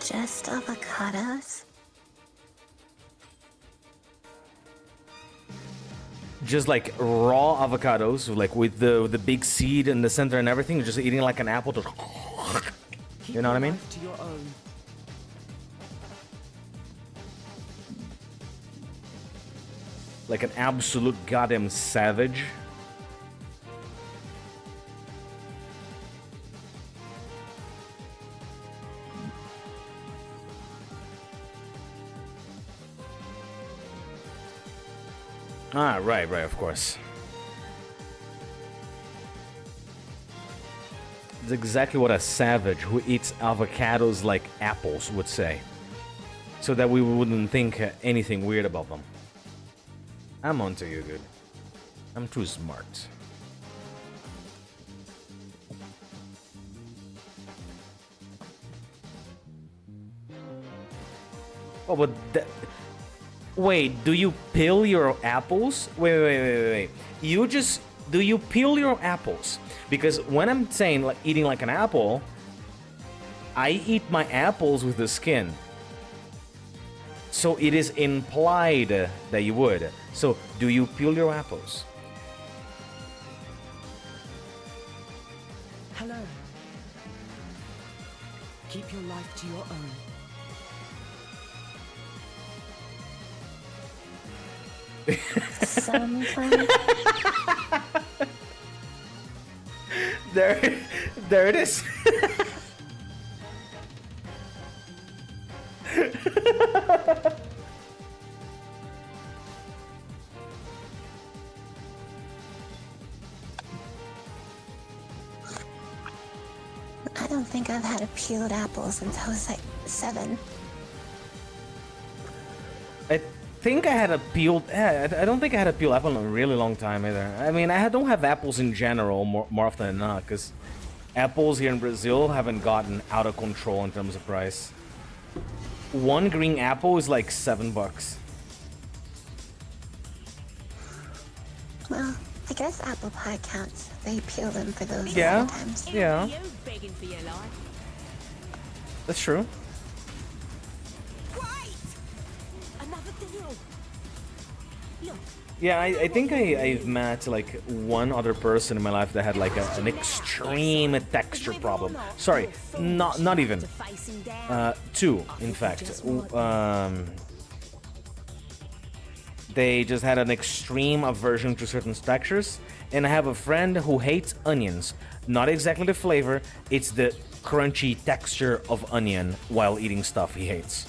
Just avocados? Just like raw avocados, like with the big seed in the center and everything, you're just eating like an apple. You know what I mean? Like an absolute goddamn savage. Ah, right, of course. It's exactly what a savage who eats avocados like apples would say. So that we wouldn't think anything weird about them. I'm onto you, dude. I'm too smart. Oh, but wait, do you peel your apples? Wait. Do you peel your apples? Because when I'm saying like eating like an apple, I eat my apples with the skin. So it is implied that you would. So do you peel your apples? Hello. Keep your life to your own. Sometimes. There it is. I don't think I've had a peeled apple since I was like 7. I think I had a peeled. I don't think I had a peeled apple in a really long time either. I mean, don't have apples in general more often than not, because apples here in Brazil haven't gotten out of control in terms of price. One green apple is like $7. Well, I guess apple pie counts. They peel them for those Yeah. times. Yeah, You begging for your life. that's true. Right! Another deal. Look, Yeah, I think I've met like one other person in my life that had like an extreme texture problem. Sorry, not even. to face him down. Two, in fact. They just had an extreme aversion to certain textures, and I have a friend who hates onions. Not exactly the flavor, it's the crunchy texture of onion while eating stuff he hates.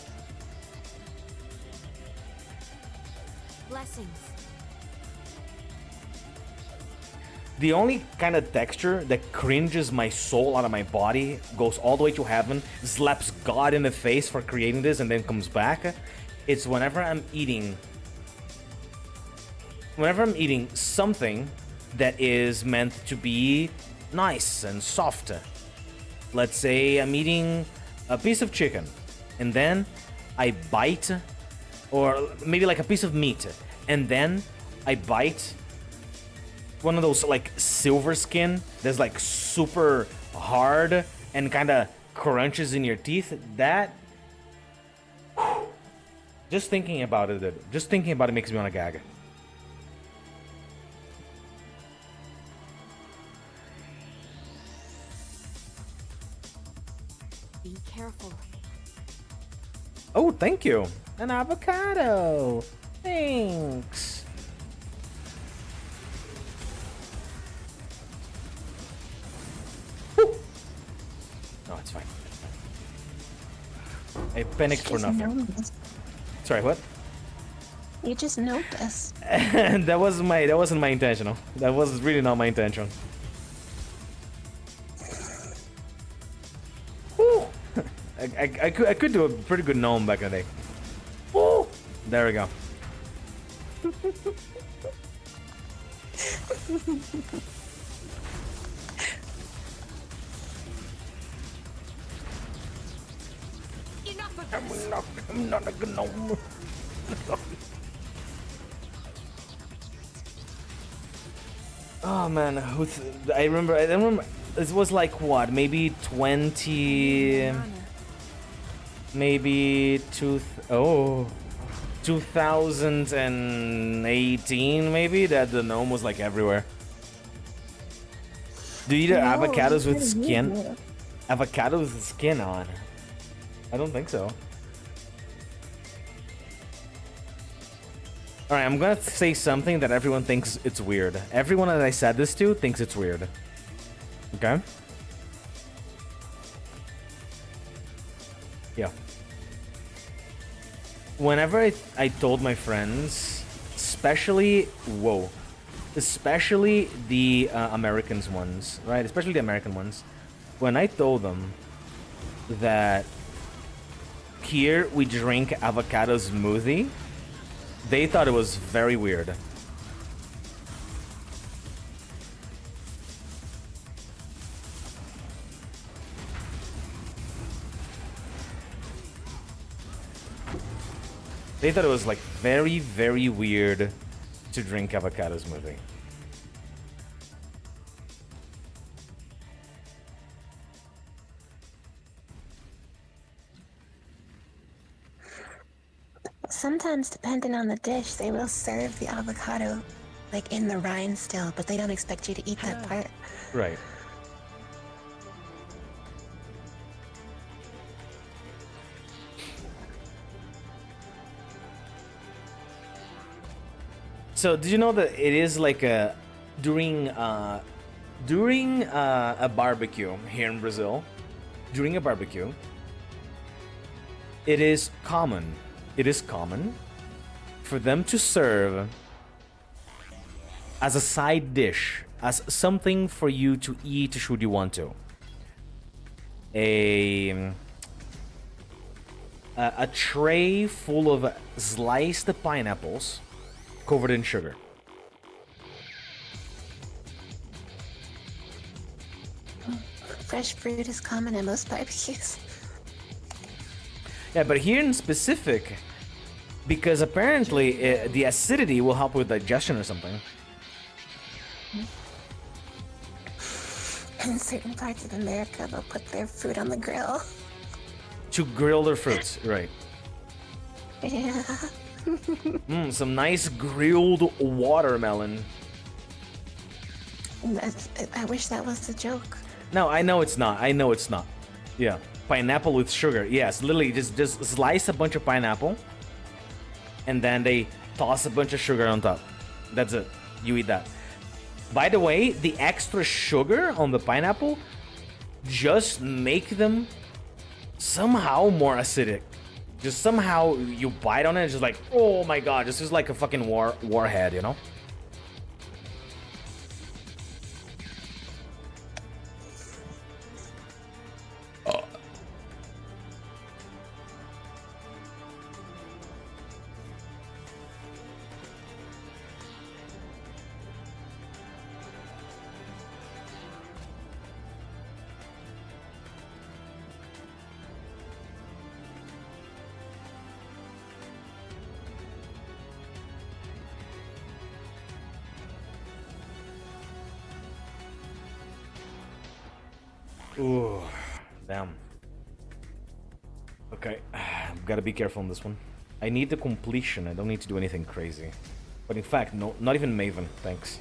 Blessings. The only kind of texture that cringes my soul out of my body, goes all the way to heaven, slaps God in the face for creating this and then comes back, it's whenever I'm eating something that is meant to be nice and soft. Let's say I'm eating a piece of chicken and then I bite, or maybe like a piece of meat, and then I bite one of those like silver skin that's like super hard and kind of crunches in your teeth. That, just thinking about it makes me want to gag. Be careful. Oh, thank you. An avocado. Thanks. Whew. No, it's fine. I panicked for nothing. Sorry, what? You just noticed. that wasn't my intentional. That was really not my intention. Whew. I could do a pretty good gnome back in the day. Woo! There we go. I'm not a gnome. Oh man, I remember. It was like what? Maybe 20. Maybe 2018, maybe, that the gnome was like everywhere. Do you eat avocados with skin? Avocados with skin on? I don't think so. Alright, I'm gonna say something that everyone thinks it's weird. Everyone that I said this to thinks it's weird. Okay? Yeah. Whenever I told my friends, especially the Americans ones, right? Especially the American ones. When I told them that here we drink avocado smoothie, they thought it was very weird. They thought it was like very, very weird to drink avocado smoothie. Sometimes, depending on the dish, they will serve the avocado like in the rind still, but they don't expect you to eat that part. Right. So did you know that it is like a during a barbecue here in Brazil, during a barbecue, it is common for them to serve as a side dish, as something for you to eat should you want to. A tray full of sliced pineapples covered in sugar. Fresh fruit is common at most barbecues. Yeah, but here in specific, because apparently the acidity will help with digestion or something. In certain parts of America, they'll put their fruit on the grill. To grill their fruits, right. Yeah. Some nice grilled watermelon. I wish that was the joke. No, I know it's not. Yeah. Pineapple with sugar. Yes, literally just slice a bunch of pineapple and then they toss a bunch of sugar on top. That's it. You eat that. By the way, the extra sugar on the pineapple just make them somehow more acidic. Just somehow you bite on it, it's just like, oh my god, this is like a fucking warhead, you know? Ooh, damn. Okay, gotta be careful on this one. I need the completion, I don't need to do anything crazy. But in fact, no, not even Maven, thanks.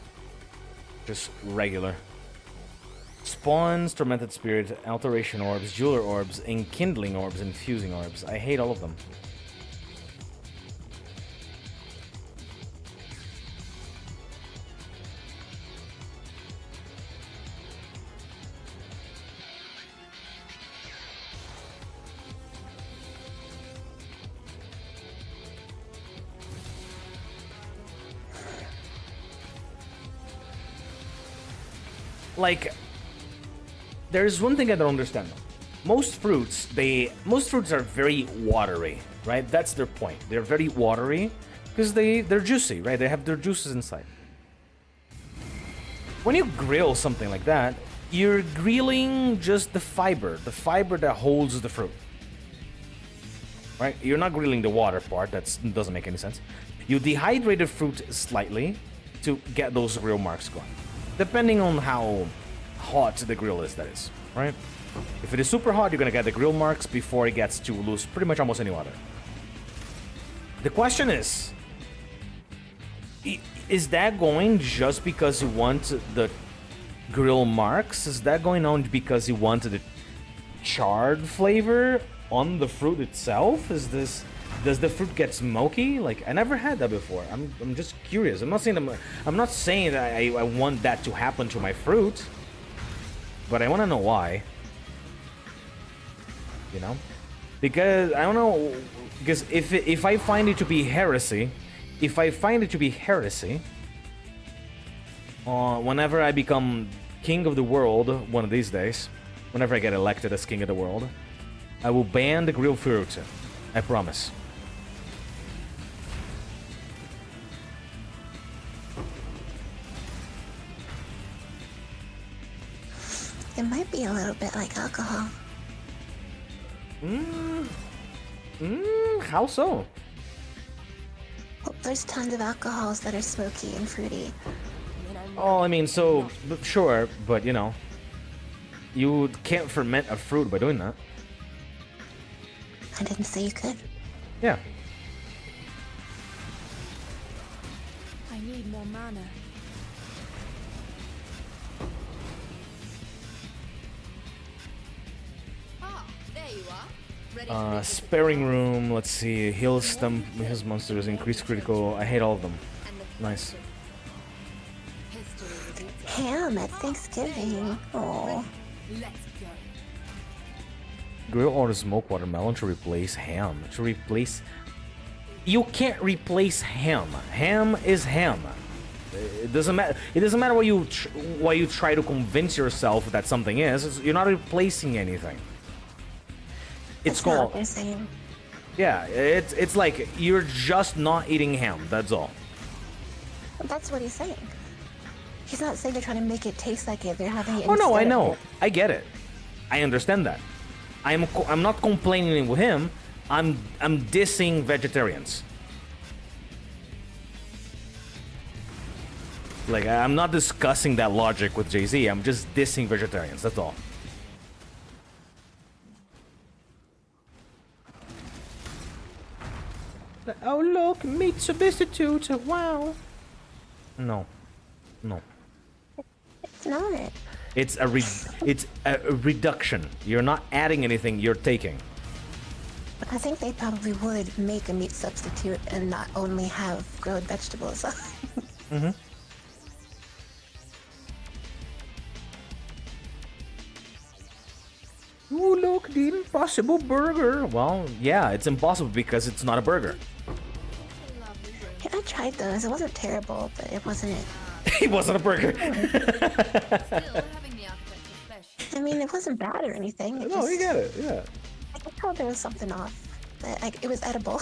Just regular. Spawns, Tormented Spirit, Alteration Orbs, Jeweler Orbs, Enkindling Orbs, and Fusing Orbs. I hate all of them. Like, there's one thing I don't understand. Most fruits are very watery, right? That's their point. They're very watery because they're juicy, right? They have their juices inside. When you grill something like that, you're grilling just the fiber that holds the fruit, right? You're not grilling the water part. That doesn't make any sense. You dehydrate the fruit slightly to get those grill marks going. Depending on how hot the grill is, that is, right? If it is super hot, you're gonna get the grill marks before it gets to lose pretty much almost any water. The question is that going just because you want the grill marks? Is that going on because you want the charred flavor on the fruit itself? Does the fruit get smoky? Like, I never had that before. I'm just curious. I'm not saying that I want that to happen to my fruit, but I want to know why. You know, because I don't know. Because if I find it to be heresy, whenever I become king of the world one of these days, whenever I get elected as king of the world, I will ban the grilled fruit. I promise. It might be a little bit like alcohol. How so? There's tons of alcohols that are smoky and fruity. Oh, I mean, so sure, but you know, you can't ferment a fruit by doing that. I didn't say you could. Yeah. I need more mana. Ah, there you are. Ready to revisit the Sparing past? room, let's see, heal stump his monsters, increase critical. I hate all of them. And the Nice. history repeats itself. Ham at Thanksgiving. Oh, Let's go. Grill or smoke watermelon to replace ham. To replace... You can't replace ham. Ham is ham. It doesn't matter. It doesn't matter what you try to convince yourself that something is. You're not replacing anything. It's that's not what called... they're saying. Yeah, it's like you're just not eating ham. That's all. That's what he's saying. He's not saying they're trying to make it taste like it. They're having it. Oh no, I instead of know. it. I get it. I understand that. I'm not complaining with him. I'm dissing vegetarians. Like, I'm not discussing that logic with Jay-Z. I'm just dissing vegetarians. That's all. Oh look, meat substitute. Wow. No. No. It's not. It's a reduction. You're not adding anything, you're taking. I think they probably would make a meat substitute and not only have grilled vegetables. Mm-hmm. Ooh, look, the impossible burger. Well, yeah, it's impossible because it's not a burger. Yeah, I tried those. It wasn't terrible, but it wasn't. It wasn't a burger. Still, we're having the architecture special. I mean, it wasn't bad or anything. It No, just, you get it, yeah. I could tell there was something off. But it was edible.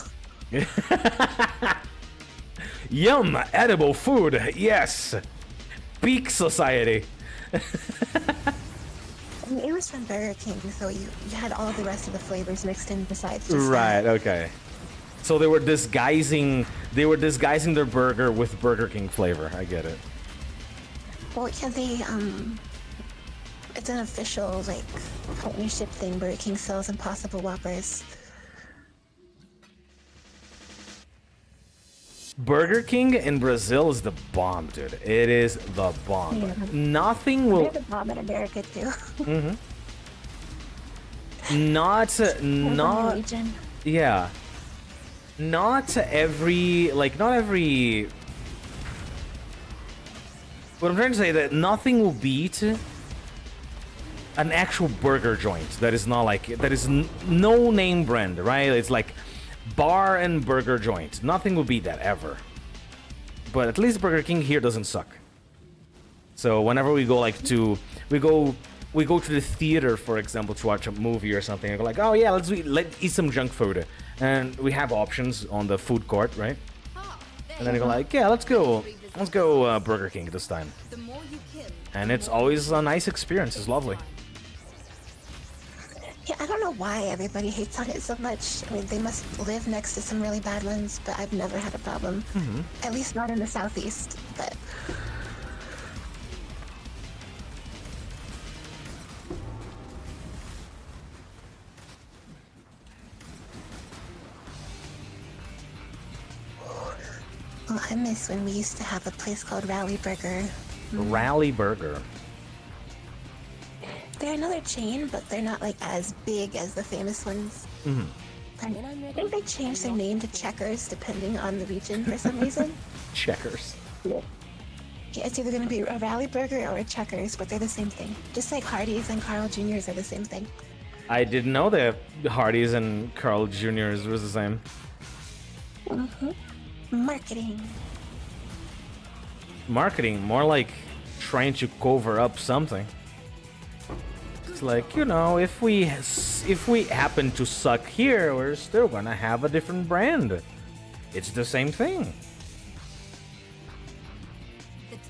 Yum, edible food, yes. Peak society. I mean, it was from Burger King, so you had all the rest of the flavors mixed in besides just Right, that. okay. So they were disguising their burger with Burger King flavor. I get it. Well, yeah, it's an official, like, partnership thing. Burger King sells Impossible Whoppers. Burger King in Brazil is the bomb, dude. It is the bomb. Yeah. Nothing They're will... the bomb in America, too. Mm-hmm. Not... Region. Yeah. Not every... What I'm trying to say that nothing will beat an actual burger joint that is not like... That is no name brand, right? It's like bar and burger joint. Nothing will beat that, ever. But at least Burger King here doesn't suck. So whenever we go we go to the theater, for example, to watch a movie or something, and go like, oh yeah, let's eat some junk food. And we have options on the food court, right? And then you go like, yeah, let's go Burger King this time. The more you kill, And it's always a nice experience. It's lovely. Yeah, I don't know why everybody hates on it so much. I mean, they must live next to some really bad ones, but I've never had a problem. Mm-hmm. At least not in the southeast, but... Oh, I miss when we used to have a place called Rally Burger. Rally Burger. They're another chain, but they're not like as big as the famous ones. Mm-hmm. I think they changed their name to Checkers depending on the region for some reason. Checkers. Yeah, it's either going to be a Rally Burger or a Checkers, but they're the same thing. Just like Hardee's and Carl Jr.'s are the same thing. I didn't know that Hardee's and Carl Jr.'s was the same. Mm-hmm. Marketing. Marketing, more like trying to cover up something. It's like, you know, if we happen to suck here, we're still gonna have a different brand. It's the same thing.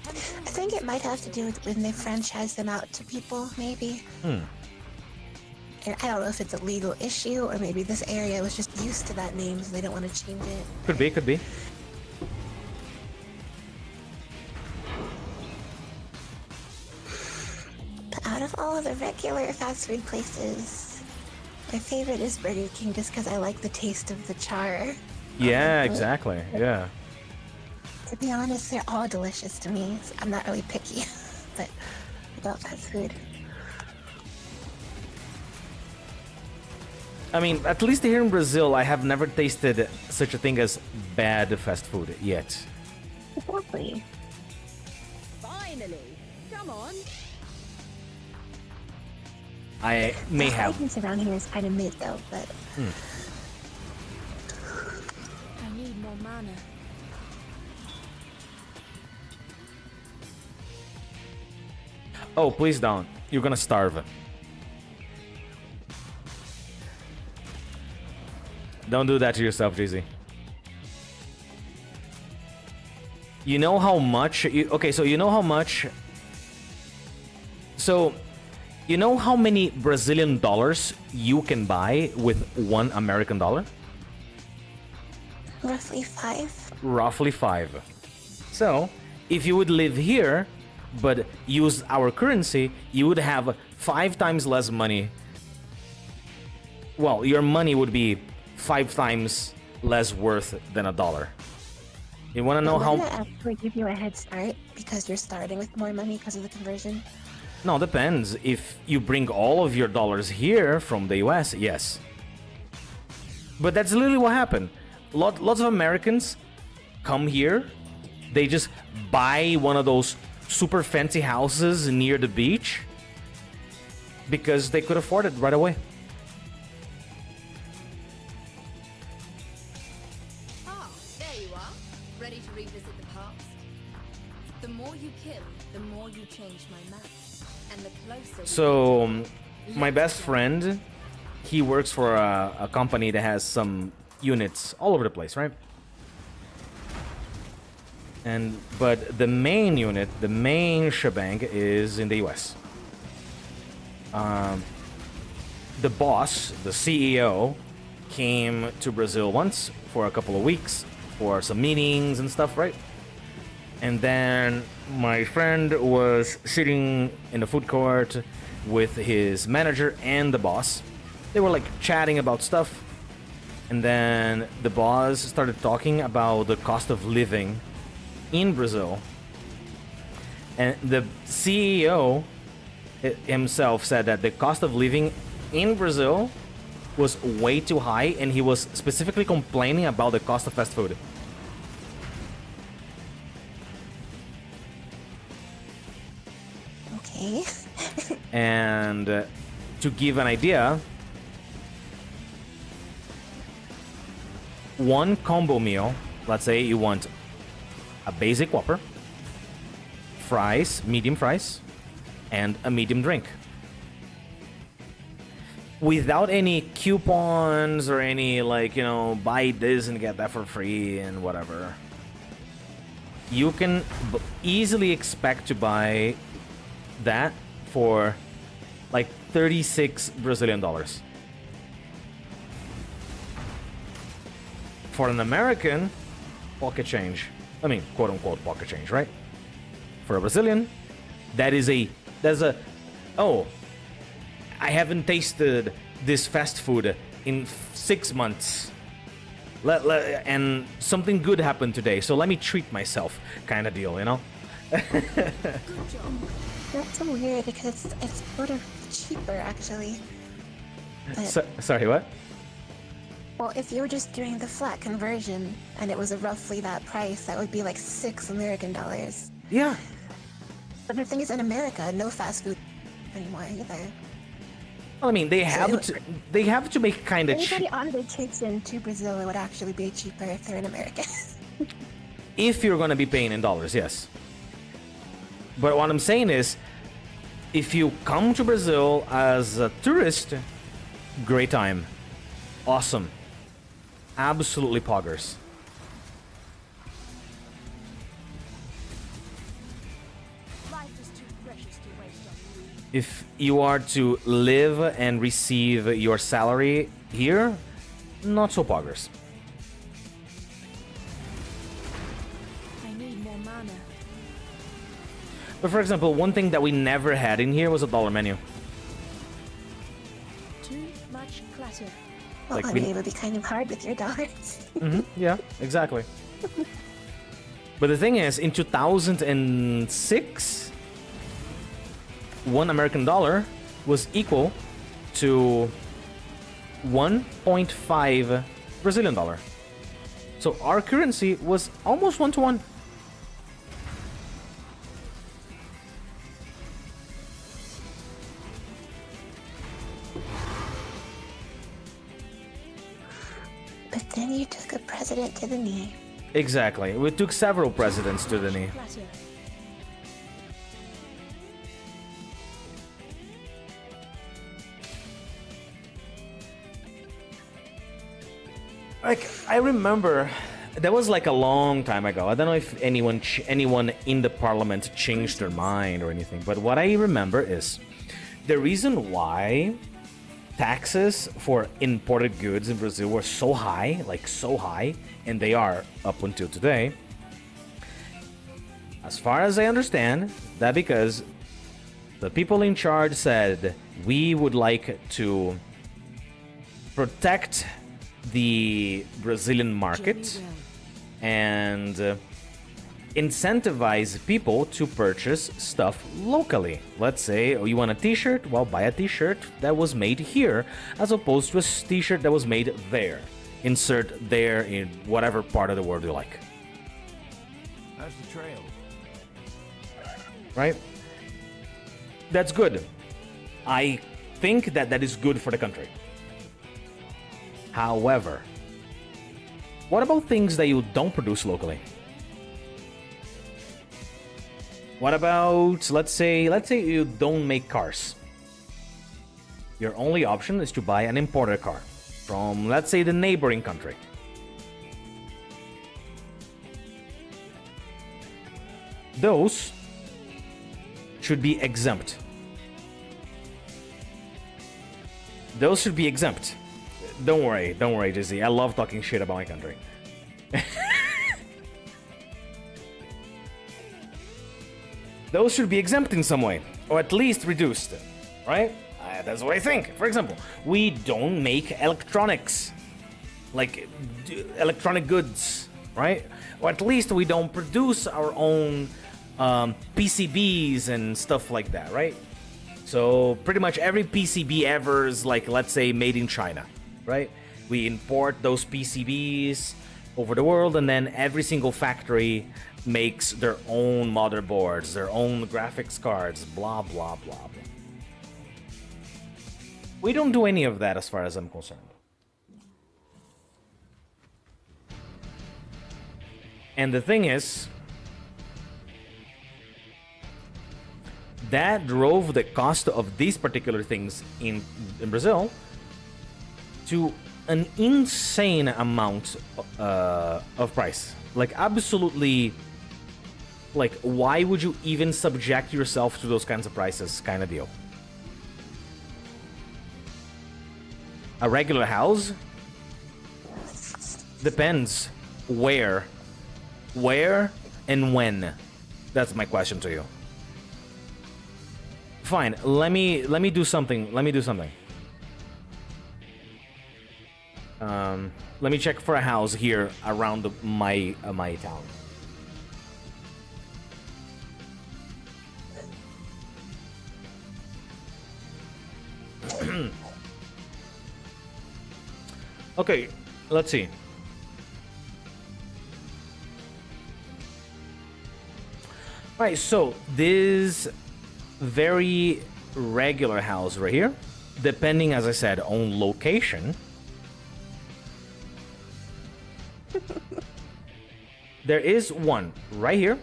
I think it might have to do with when they franchise them out to people, maybe. And I don't know if it's a legal issue or maybe this area was just used to that name, so they don't want to change it. Could be, could be. all the regular fast food places. My favorite is Burger King just because I like the taste of the char. Yeah, exactly. Yeah. To be honest, they're all delicious to me. I'm not really picky, but about fast food. I mean, at least here in Brazil, I have never tasted such a thing as bad fast food yet. Exactly. Finally! Come on! I may The have. spiciness around here is kind of mid though, but I need more mana. Oh, please don't. You're gonna starve. Don't do that to yourself, Jeezy. You know how much... okay, so you know how much... So, you know how many Brazilian dollars you can buy with $1 American dollar? roughly 5. Roughly 5. So, if you would live here, but use our currency, you would have 5 times less money. Well, your money would be 5 times less worth than a dollar. You want to know how... Wouldn't it actually give you a head start because you're starting with more money because of the conversion? No, depends. If you bring all of your dollars here from the US, yes. But that's literally what happened. Lots of Americans come here, they just buy one of those super fancy houses near the beach because they could afford it right away. Ah, there you are. Ready to revisit the past? The more you kill, the more you change my map. And the closer... So, my best friend, he works for a company that has some units all over the place, right? But the main unit, the main shebang is in the US. The boss, the CEO, came to Brazil once for a couple of weeks for some meetings and stuff, right? And then my friend was sitting in the food court with his manager and the boss. They were like chatting about stuff. And then the boss started talking about the cost of living in Brazil. And the CEO himself said that the cost of living in Brazil was way too high, and he was specifically complaining about the cost of fast food. Okay. And to give an idea, one combo meal, let's say you want a basic Whopper, fries, medium fries, and a medium drink. Without any coupons or any, like, you know, buy this and get that for free and whatever. You can easily expect to buy that for like 36 Brazilian dollars. For an American, pocket change. I mean, quote unquote pocket change, right? For a Brazilian, that's a, oh, I haven't tasted this fast food in 6 months. And something good happened today, so let me treat myself, kind of deal, you know? That's so weird because it's sort of cheaper actually. Sorry, what? Well, if you were just doing the flat conversion and it was roughly that price, that would be like $6 American. Yeah. But the thing is, in America, no fast food anymore either. Well, I mean, they have to make kind of Anybody on vacation to Brazil, it would actually be cheaper if they're in America. If you're gonna be paying in dollars, yes. But what I'm saying is, if you come to Brazil as a tourist, great time. Awesome. Absolutely poggers. Life is too precious to waste on you. If you are to live and receive your salary here, not so poggers. I need more mana. But for example, one thing that we never had in here was a dollar menu. Too much clutter. Well, Like I we- mean, it would be kind of hard with your dollars. Yeah, exactly. But the thing is, in 2006, $1 was equal to 1.5 Brazilian dollar. So our currency was almost 1-to-1. But then you took a president to the knee. Exactly. We took several presidents to the knee. Clutter. Like, I remember that was like a long time ago. I don't know if anyone in the parliament changed their mind or anything, but what I remember is the reason why taxes for imported goods in Brazil were so high, like so high, and they are up until today. As far as I understand, that because the people in charge said we would like to protect the Brazilian market and incentivize people to purchase stuff locally. Let's say, oh, you want a t-shirt? Well, buy a t-shirt that was made here as opposed to a t-shirt that was made there. Insert there in whatever part of the world you like. How's the trail? Right? That's good. I think that that is good for the country. However, what about things that you don't produce locally? What about, let's say you don't make cars. Your only option is to buy an imported car from, let's say, the neighboring country. Those should be exempt. Those should be exempt. Don't worry, Jizzy. I love talking shit about my country. Those should be exempt in some way, or at least reduced, right? That's what I think. For example, we don't make electronics, like electronic goods, right? Or at least we don't produce our own PCBs and stuff like that, right? So pretty much every PCB ever is like, let's say, made in China, right? We import those PCBs over the world, and then every single factory makes their own motherboards, their own graphics cards, blah, blah, blah, blah. We don't do any of that as far as I'm concerned. And the thing is, that drove the cost of these particular things in Brazil to an insane amount of price. Like, absolutely, like, why would you even subject yourself to those kinds of prices kind of deal? A regular house? Depends where and when. That's my question to you. Fine, let me do something. Let me check for a house here around my town. Okay, let's see. Right, so this very regular house right here, depending, as I said, on location, there is one right here.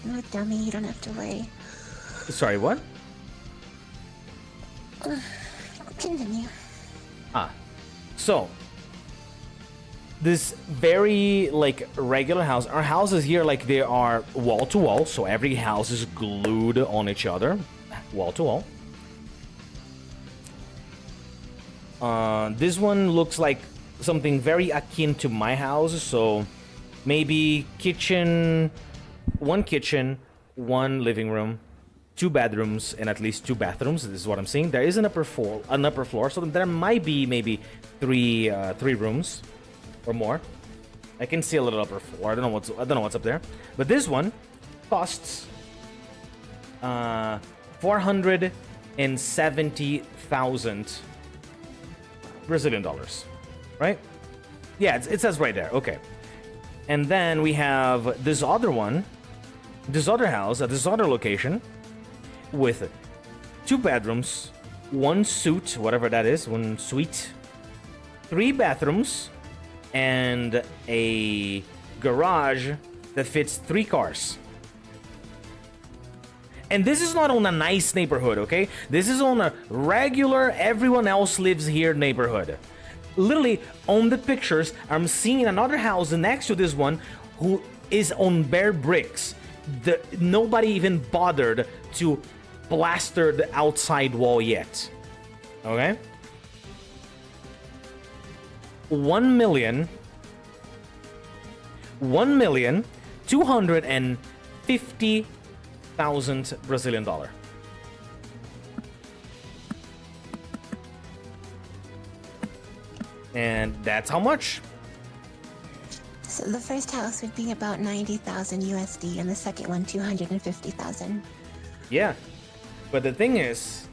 No, dummy, you don't have to worry. Sorry, what? Continue. So this very, like, regular house, our houses here, like, they are wall to wall, so every house is glued on each other, wall to wall. This one looks like something very akin to my house, so maybe kitchen, one kitchen, one living room, 2 bedrooms, and at least 2 bathrooms. This is what I'm seeing. There is an upper floor, so there might be maybe three rooms or more. I can see a little upper floor. I don't know what's up there. But this one costs 470,000 Brazilian dollars, right? Yeah, it says right there. Okay. And then we have this other one, this other house at this other location with 2 bedrooms, 1 suite, whatever that is, 1 suite, 3 bathrooms, and a garage that fits 3 cars. And this is not on a nice neighborhood, okay? This is on a regular, everyone else lives here neighborhood. Literally, on the pictures, I'm seeing another house next to this one who is on bare bricks. Nobody even bothered to plaster the outside wall yet. Okay? 1,250,000 Brazilian dollar. And that's how much? So the first house would be about 90,000 USD, and the second one 250,000. Yeah, but the thing is,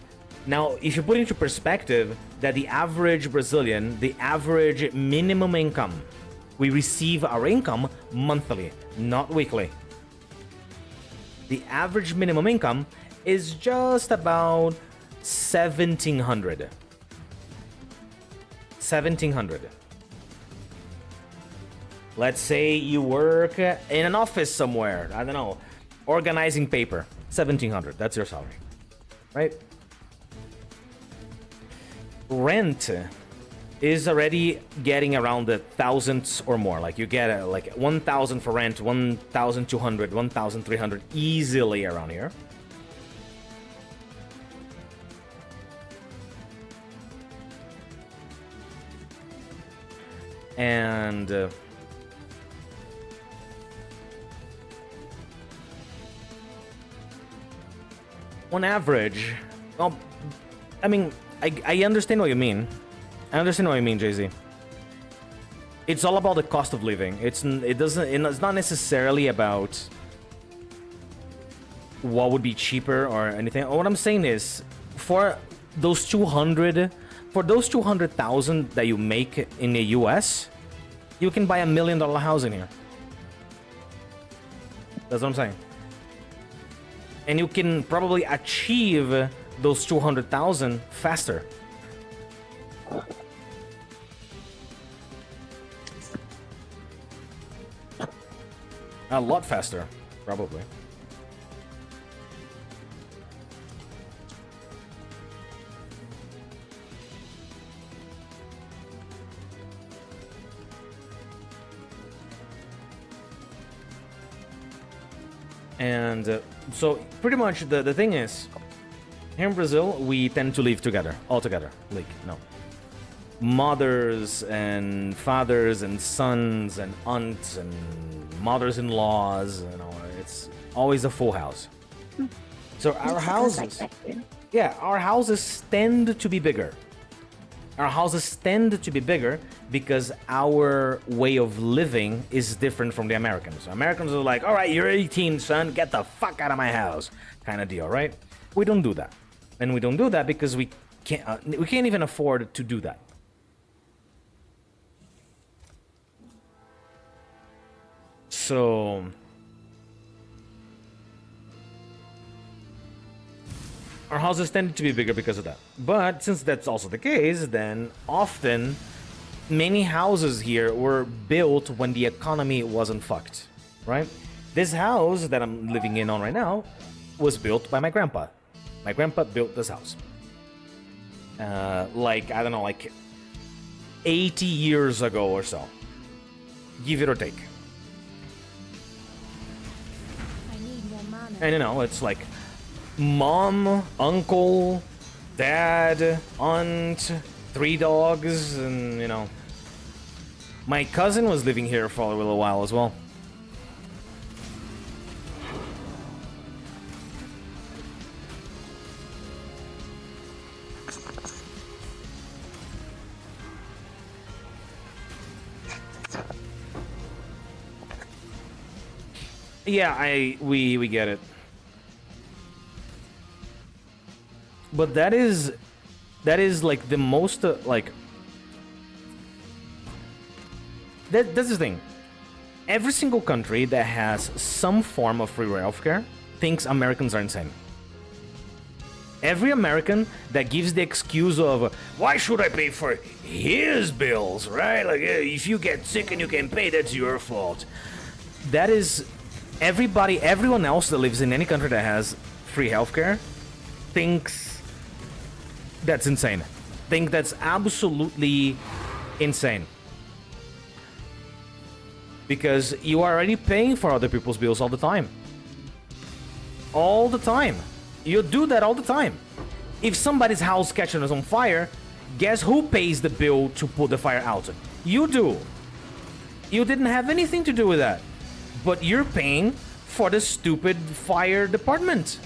now if you put into perspective that the average Brazilian, the average minimum income, we receive our income monthly, not weekly. The average minimum income is just about 1,700. 1,700. Let's say you work in an office somewhere, I don't know, organizing paper. 1,700, that's your salary, right? Rent is already getting around the thousands or more. Like you get like 1,000 for rent, 1,200, 1,300 easily around here. And on average, well, I mean, I understand what you mean. I understand what you mean, Jay-Z. It's all about the cost of living. It's not necessarily about what would be cheaper or anything. What I'm saying is, for those 200,000 that you make in the US, you can buy $1 million house in here. That's what I'm saying. And you can probably achieve those 200,000 faster. A lot faster, probably. And so pretty much the thing is, here in Brazil, we tend to live together, all together. Like, no. Mothers and fathers and sons and aunts and mothers-in-laws, you know, it's always a full house. So our houses, yeah, our houses tend to be bigger. Our houses tend to be bigger because our way of living is different from the Americans. Americans are like, all right, you're 18, son, get the fuck out of my house, kind of deal, right? We don't do that. And we don't do that because we can't even afford to do that. So our houses tend to be bigger because of that. But since that's also the case, then often many houses here were built when the economy wasn't fucked, right? This house that I'm living in on right now was built by my grandpa. My grandpa built this house. Like, I don't know, like 80 years ago or so. Give it or take. And you know, it's like mom, uncle, dad, aunt, 3 dogs, and you know. My cousin was living here for a little while as well. Yeah, we get it. But that is like the most like that's the thing. Every single country that has some form of free healthcare thinks Americans are insane. Every American that gives the excuse of why should I pay for his bills, right? Like if you get sick and you can pay, that's your fault. That is everyone else that lives in any country that has free healthcare thinks that's insane. Think that's absolutely insane. Because you are already paying for other people's bills all the time. All the time. You do that all the time. If somebody's house catches on fire, guess who pays the bill to put the fire out? You do. You didn't have anything to do with that. But you're paying for the stupid fire department.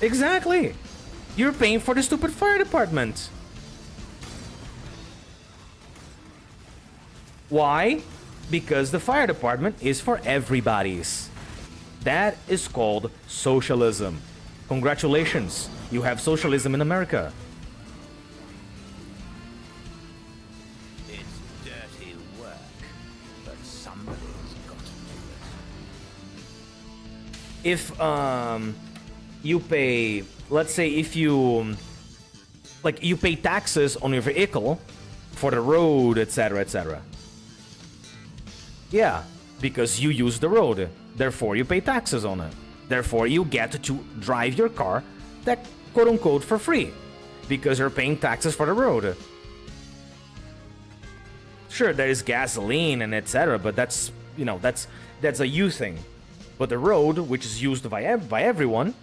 Exactly. You're paying for the stupid fire department. Why? Because the fire department is for everybody's. That is called socialism. Congratulations, you have socialism in America. It's dirty work, but somebody's got to do it. If you pay, let's say if you you pay taxes on your vehicle for the road, etc., etc. Yeah, because you use the road, therefore you pay taxes on it. Therefore you get to drive your car that quote-unquote for free, because you're paying taxes for the road. Sure, there is gasoline and etc., but that's, you know, that's a you thing. But the road, which is used by everyone,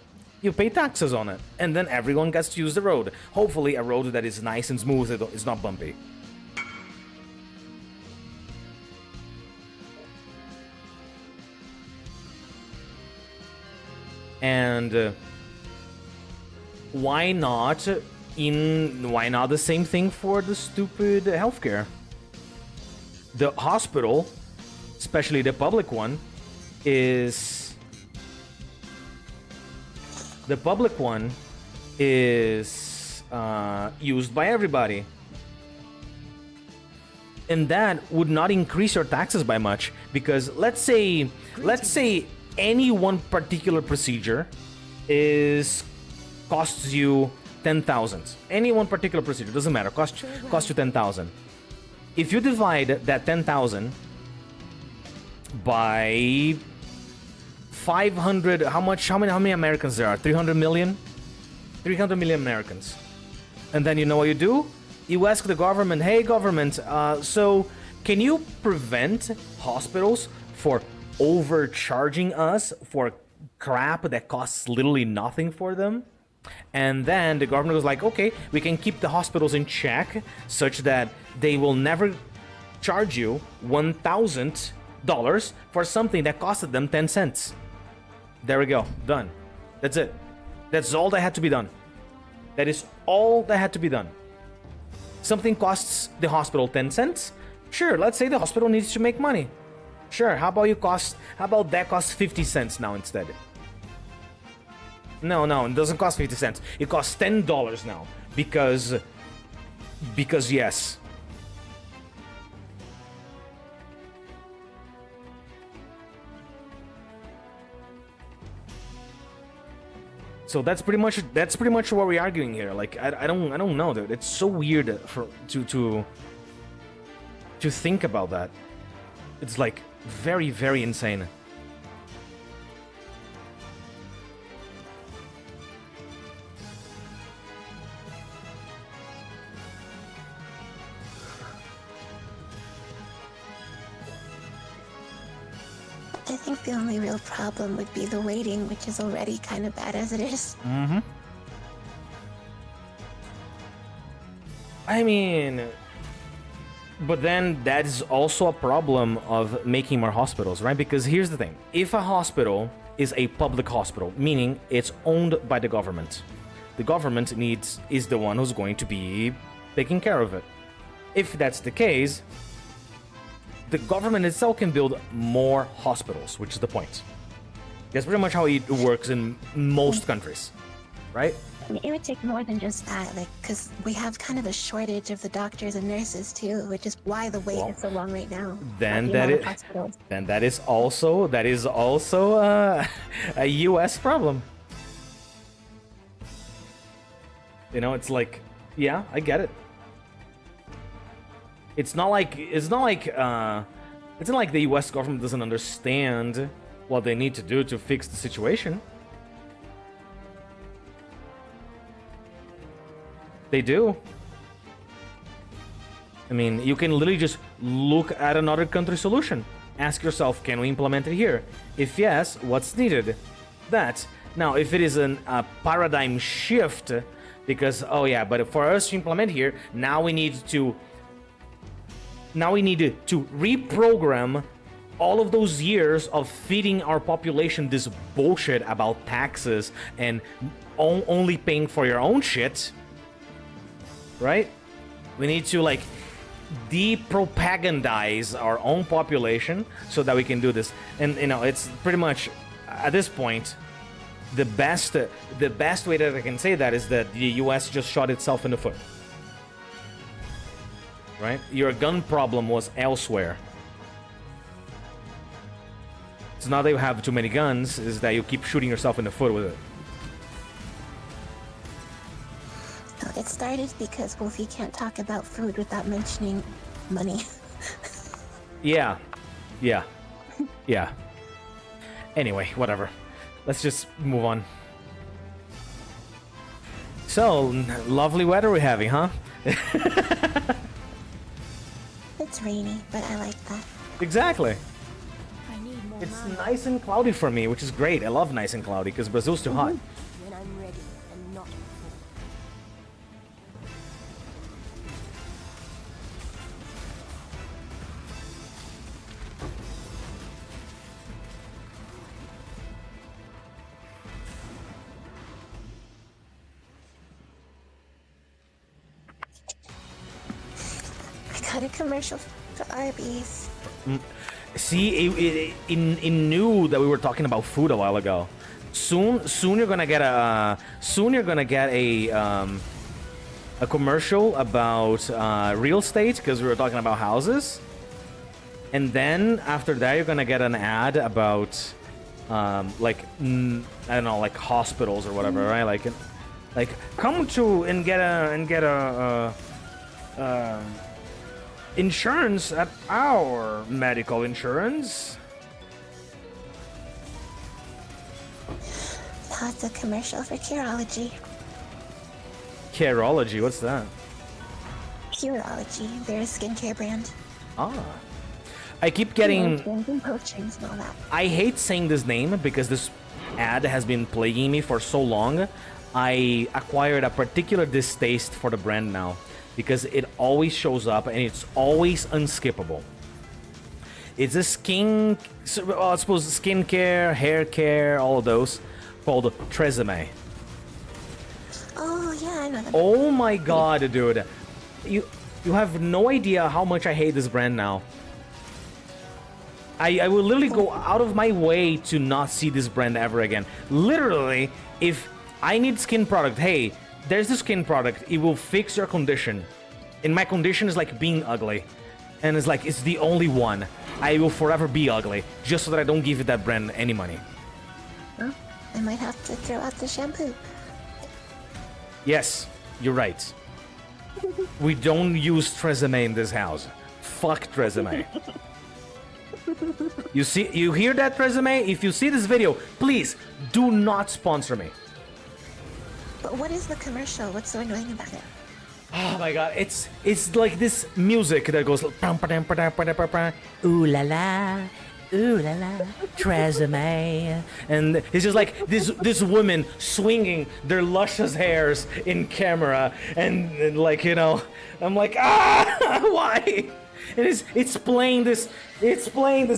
you pay taxes on it, and then everyone gets to use the road. Hopefully a road that is nice and smooth, it's not bumpy. And why not the same thing for the stupid healthcare? The hospital, especially the public one, is used by everybody. And that would not increase your taxes by much, because let's say any one particular procedure costs you 10,000. Any one particular procedure, doesn't matter, costs you 10,000. If you divide that 10,000 by 500, how many Americans there are? 300 million? 300 million Americans. And then you know what you do? You ask the government, hey government, so can you prevent hospitals for overcharging us for crap that costs literally nothing for them? And then the government was like, okay, we can keep the hospitals in check such that they will never charge you $1,000 for something that costed them 10 cents. There we go, done. That's it. That's all that had to be done. That is all that had to be done. Something costs the hospital 10 cents. Sure, let's say the hospital needs to make money. Sure, how about that costs 50 cents now instead? No, it doesn't cost 50 cents. It costs $10 now. Because yes. So that's pretty much what we're arguing here. Like I don't know, dude. It's so weird to think about that. It's like very, very insane. I think the only real problem would be the waiting, which is already kind of bad as it is. Mm-hmm. I mean, But then that is also a problem of making more hospitals, right? Because here's the thing. If a hospital is a public hospital, meaning it's owned by the government, the government is the one who's going to be taking care of it. If that's the case, the government itself can build more hospitals, which is the point. That's pretty much how it works in most countries, right? I mean, it would take more than just that, like, because we have kind of a shortage of the doctors and nurses too, which is why the wait is so long right now. Then that is also a U.S. problem. You know, it's like, yeah, I get it. It's not like the U.S. government doesn't understand what they need to do to fix the situation. They do. I mean, you can literally just look at another country's solution. Ask yourself, can we implement it here? If yes, what's needed? That. Now, if it is a paradigm shift, because, oh yeah, but for us to implement here, now we need to reprogram all of those years of feeding our population this bullshit about taxes and only paying for your own shit. Right? We need to like de-propagandize our own population so that we can do this. And you know, it's pretty much at this point the best way that I can say that is that the US just shot itself in the foot. Right? Your gun problem was elsewhere. So now that you have too many guns is that you keep shooting yourself in the foot with it. It started because Wolfie can't talk about food without mentioning money. Yeah. Anyway, whatever. Let's just move on. So, lovely weather we're having, huh? It's rainy, but I like that. Exactly. I need more It's money nice and cloudy for me, which is great. I love nice and cloudy because Brazil's too hot. when I'm ready and not before. I got a commercial for Arby's. See, it knew that we were talking about food a while ago. Soon you're gonna get a commercial about real estate because we were talking about houses, and then after that you're gonna get an ad about like I don't know, like hospitals or whatever, right? Like come to and get a insurance at our medical insurance. That's a commercial for Curology. Careology, what's that? Curology, they're a skincare brand. Ah. I keep getting... And potions and all that. I hate saying this name because this ad has been plaguing me for so long. I acquired a particular distaste for the brand now because it always shows up and it's always unskippable. It's a I suppose skincare, hair care, all of those, called Tresemme. Oh yeah, I know that. Oh my god, dude. You have no idea how much I hate this brand now. I will literally go out of my way to not see this brand ever again. Literally, if I need skin product, hey, there's the skin product, it will fix your condition. And my condition is like being ugly. And it's like, it's the only one. I will forever be ugly, just so that I don't give that brand any money. Well, I might have to throw out the shampoo. Yes, you're right. We don't use Tresemme in this house. Fuck Tresemme. You hear that, Tresemme? If you see this video, please do not sponsor me. But what is the commercial? What's so annoying about it? Oh my god, it's like this music that goes ooh la la, Tresemme, and it's just like this woman swinging their luscious hairs in camera, and like, you know, I'm like, why? And it's playing this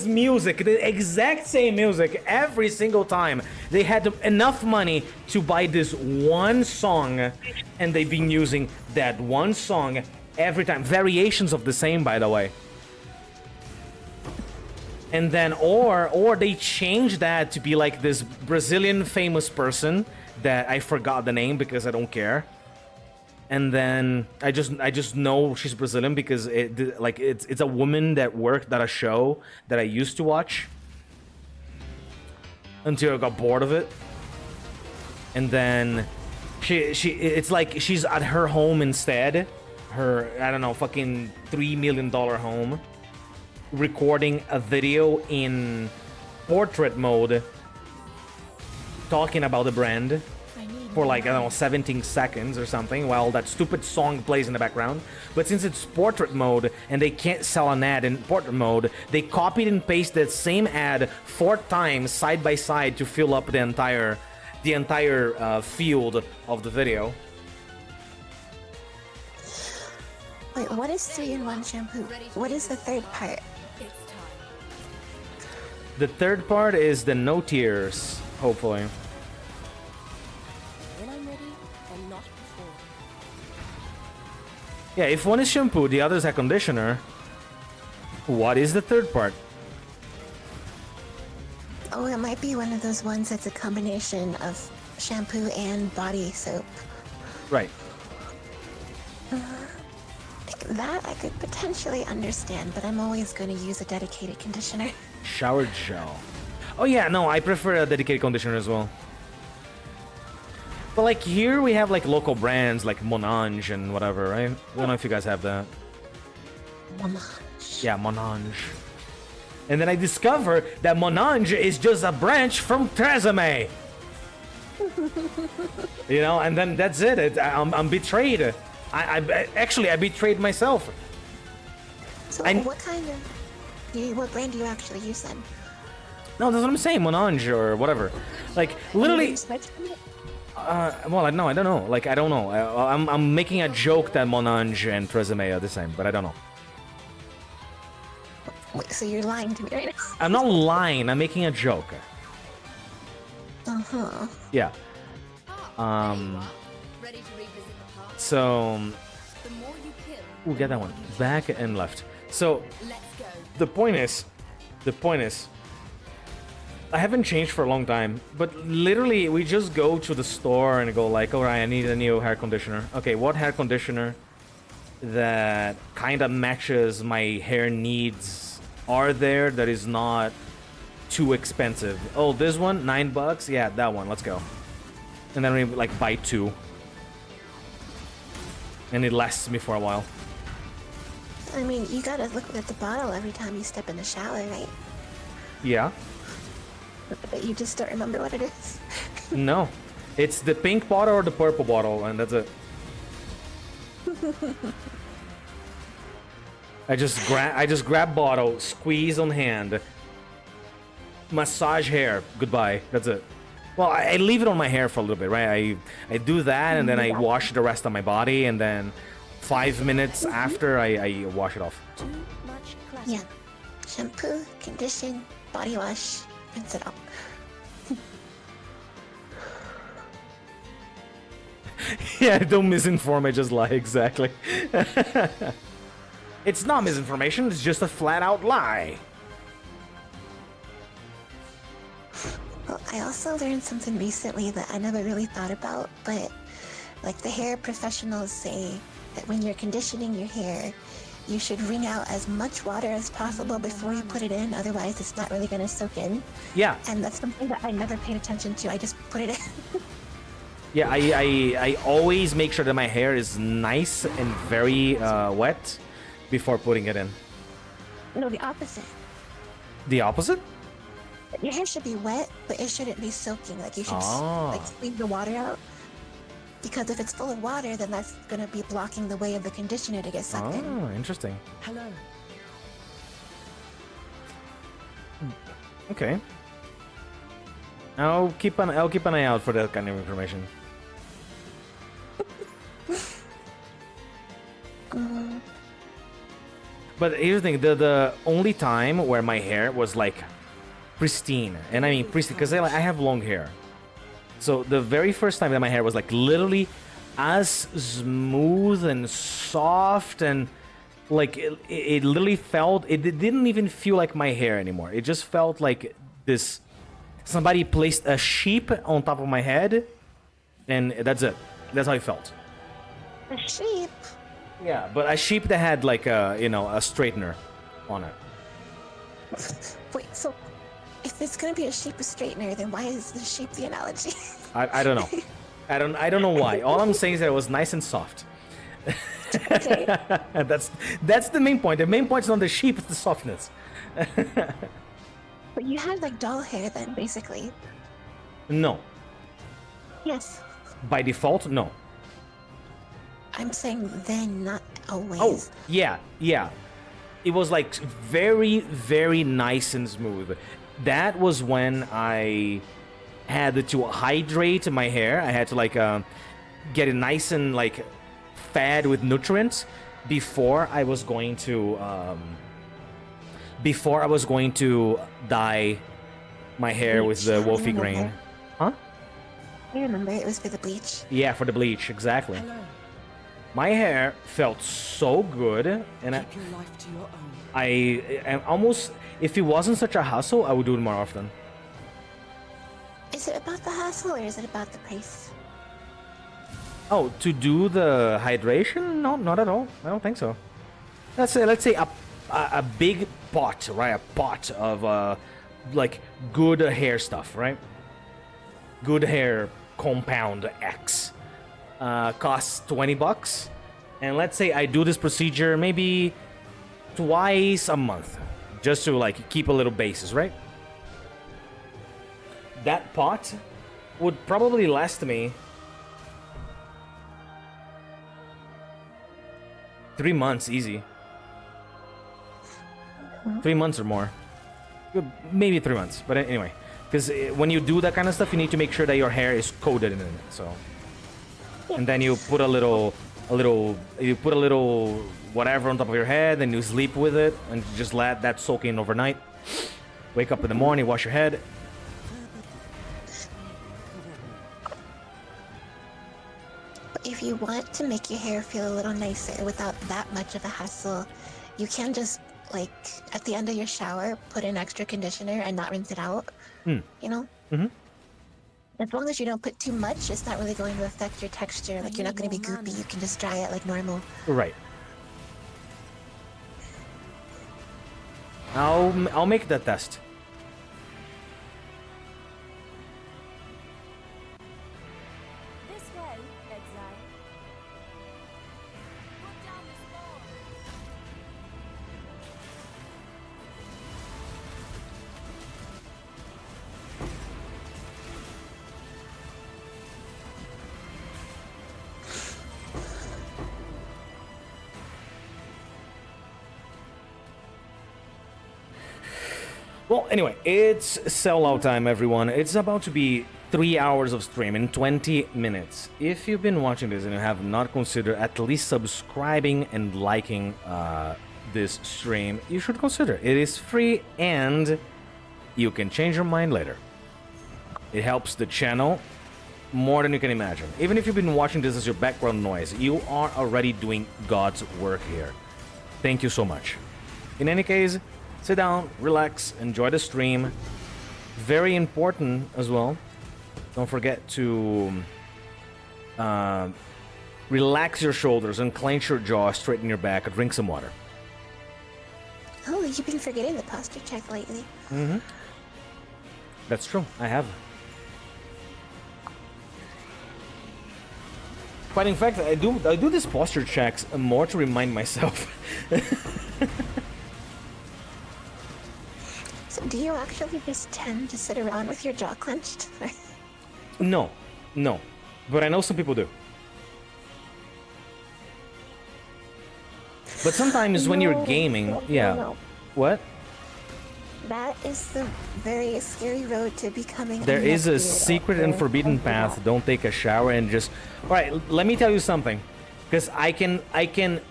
music, the exact same music every single time. They had enough money to buy this one song, and they've been using that one song every time. Variations of the same, by the way. And then, or they changed that to be like this Brazilian famous person that I forgot the name because I don't care. And then I just know she's Brazilian because it's a woman that worked at a show that I used to watch until I got bored of it. And then it's like she's at her home instead, her, I don't know, fucking $3 million home, recording a video in portrait mode talking about the brand for like, I don't know, 17 seconds or something while that stupid song plays in the background. But since it's portrait mode and they can't sell an ad in portrait mode, they copied and pasted that same ad 4 times side by side to fill up the entire field of the video. Wait, what is 3-in-1 shampoo? What is the third part? The third part is the no tears, hopefully. When I'm ready, and not before. Yeah, if one is shampoo, the other is a conditioner. What is the third part? Oh, it might be one of those ones that's a combination of shampoo and body soap. Right. That I could potentially understand, but I'm always going to use a dedicated conditioner. Shower gel. Oh yeah, no, I prefer a dedicated conditioner as well. But like here we have like local brands like Monange and whatever, right? I don't know if you guys have that. Monange. Yeah, Monange. And then I discover that Monange is just a branch from Tresemme. You know, and then that's it. I'm betrayed. I betrayed myself. So what brand do you actually use then? No, that's what I'm saying, Monange or whatever. Like literally. Well, no, I don't know. Like I don't know. I'm making a joke that Monange and Tresemme are the same, but I don't know. Wait, so you're lying to me right now? I'm not lying. I'm making a joke. Uh-huh. Yeah. Ready to revisit the past? So. The more you kill, Ooh, get that one. Back and left. So. let's go. The point is. I haven't changed for a long time, but literally we just go to the store and go like, alright, I need a new hair conditioner. Okay, what hair conditioner that kind of matches my hair needs are there that is not too expensive? Oh, this one, $9? Yeah, that one, let's go. And then we like buy 2. And it lasts me for a while. I mean, you gotta look at the bottle every time you step in the shower, right? Yeah. But you just don't remember what it is. No. It's the pink bottle or the purple bottle, and that's it. I just grab bottle, squeeze on hand, massage hair, goodbye. That's it. Well, I leave it on my hair for a little bit, right? I do that, and then I wash the rest of my body, and then 5 minutes after, I wash it off. Too much clutter. Yeah. Shampoo, condition, body wash, rinse it out. Yeah, don't misinform, I just lie, exactly. It's not misinformation, it's just a flat-out lie. Well, I also learned something recently that I never really thought about, but like the hair professionals say that when you're conditioning your hair, you should wring out as much water as possible before you put it in, otherwise it's not really going to soak in. Yeah. And that's something that I never paid attention to, I just put it in. Yeah, I always make sure that my hair is nice and very wet before putting it in. No, the opposite. The opposite? Your hair should be wet, but it shouldn't be soaking. Like you should like squeeze the water out. Because if it's full of water, then that's going to be blocking the way of the conditioner to get sucked in. Oh, interesting. Hello. Okay. I'll keep an eye out for that kind of information. But here's the thing: the only time where my hair was like pristine, and I mean pristine because I have long hair. So the very first time that my hair was like literally as smooth and soft and like it literally felt, it didn't even feel like my hair anymore. It just felt like this, somebody placed a sheep on top of my head, and that's it. That's how it felt. A sheep? Yeah, but a sheep that had like a, you know, a straightener on it. Wait, so if it's gonna be a sheep with straightener, then why is the sheep the analogy? I don't know. I don't know why. All I'm saying is that it was nice and soft. Okay. That's the main point. The main point is not the sheep, it's the softness. But you had like doll hair then, basically. No. Yes. By default, no. I'm saying then, not always. Oh, yeah. It was like very, very nice and smooth. That was when I had to hydrate my hair. I had to like get it nice and like fed with nutrients before I was going to dye my hair with the Wolfy grain. Huh? I remember it was for the bleach. Yeah, for the bleach, exactly. Hello. My hair felt so good, and Keep your life to your own. I almost, if it wasn't such a hassle, I would do it more often. Is it about the hassle or is it about the price? Oh, to do the hydration? No, not at all. I don't think so. Let's say a big pot, right? A pot of like good hair stuff, right? Good hair compound X costs $20, and let's say I do this procedure maybe twice a month, just to like keep a little basis, right? That pot would probably last me 3 months easy. 3 months or more. Maybe 3 months, but anyway. Because when you do that kind of stuff, you need to make sure that your hair is coated in it, so. And then you put a little whatever on top of your head, and you sleep with it, and just let that soak in overnight. Wake up in the morning, wash your head. If you want to make your hair feel a little nicer without that much of a hassle, you can just, like, at the end of your shower, put in extra conditioner and not rinse it out. You know? Mm-hmm. As long as you don't put too much, it's not really going to affect your texture. Like, you're not going to be goopy. You can just dry it like normal. Right. I'll make that test. This way, Exile. Put down the sword. Well, anyway, it's sellout time, everyone. It's about to be 3 hours of stream in 20 minutes. If you've been watching this and you have not considered at least subscribing and liking this stream, you should consider. It is free and you can change your mind later. It helps the channel more than you can imagine. Even if you've been watching this as your background noise, you are already doing God's work here. Thank you so much. In any case, sit down, relax, enjoy the stream. Very important as well. Don't forget to relax your shoulders and clench your jaw, straighten your back, drink some water. Oh, you've been forgetting the posture check lately. Mm-hmm. That's true, I have. But in fact, I do these posture checks more to remind myself. So do you actually just tend to sit around with your jaw clenched? No. But I know some people do. But sometimes when you're gaming, No. What? That is the very scary road to becoming. There is a secret and forbidden path. Don't take a shower and just. All right, let me tell you something, because I can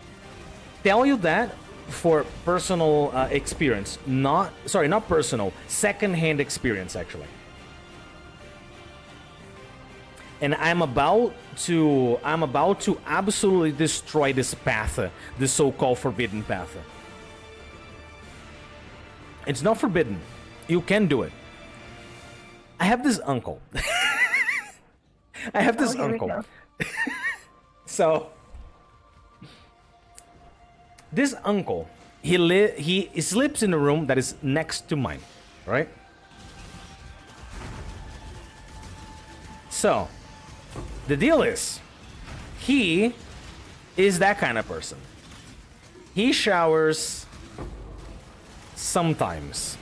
tell you that, for personal experience, not personal, second-hand experience actually. And I'm about to absolutely destroy this path, this so-called forbidden path. It's not forbidden. You can do it. I have this uncle. I have this uncle. So this uncle, he sleeps in a room that is next to mine, right? So the deal is, he is that kind of person. He showers sometimes,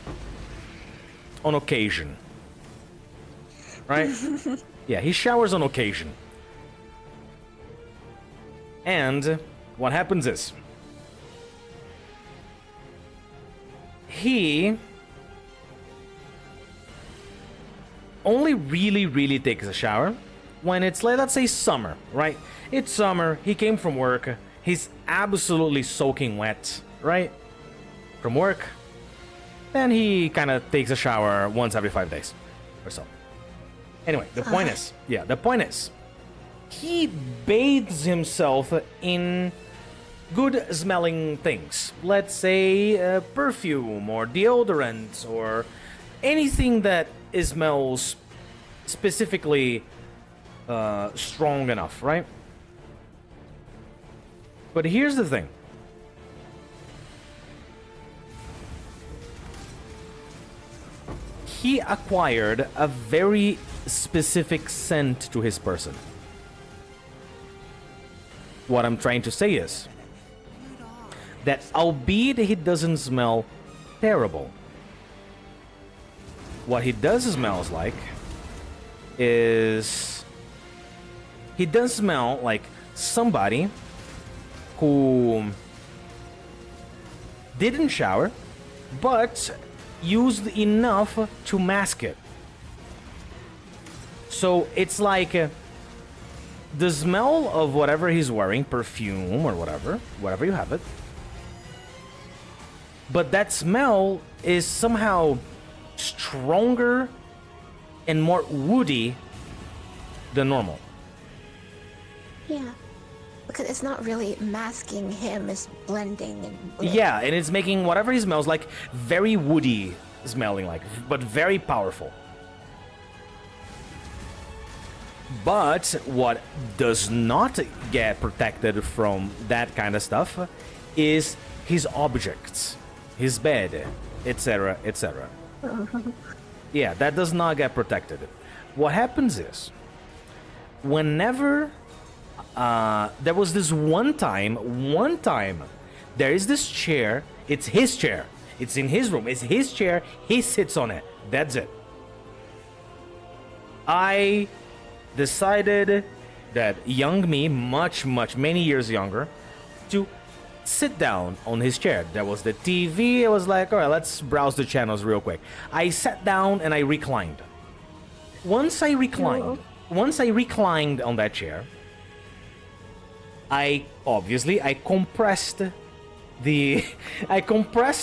on occasion, right? Yeah, he showers on occasion. And what happens is, he only really takes a shower when it's, like, let's say summer, right? It's summer, he came from work, he's absolutely soaking wet, right? From work. Then he kind of takes a shower once every 5 days or so. Anyway, the point is, he bathes himself in good smelling things. Let's say perfume or deodorant or anything that smells specifically strong enough, right? But here's the thing. He acquired a very specific scent to his person. What I'm trying to say is that albeit he doesn't smell terrible, what he does smells like is he does smell like somebody who didn't shower but used enough to mask it. So it's like the smell of whatever he's wearing, perfume or whatever you have it, but that smell is somehow stronger and more woody than normal. Yeah, because it's not really masking him, it's blending and yeah, and it's making whatever he smells like very woody smelling, like, but very powerful. But what does not get protected from that kind of stuff is his objects, his bed, etc., etc. Yeah, that does not get protected. What happens is, whenever there was this one time, there is this chair, it's his chair, it's in his room, it's his chair, he sits on it, that's it. I decided that young me, many years younger, to sit down on his chair. There was the TV, I was like, alright, let's browse the channels real quick. I sat down and I reclined. Once I reclined on that chair, I compressed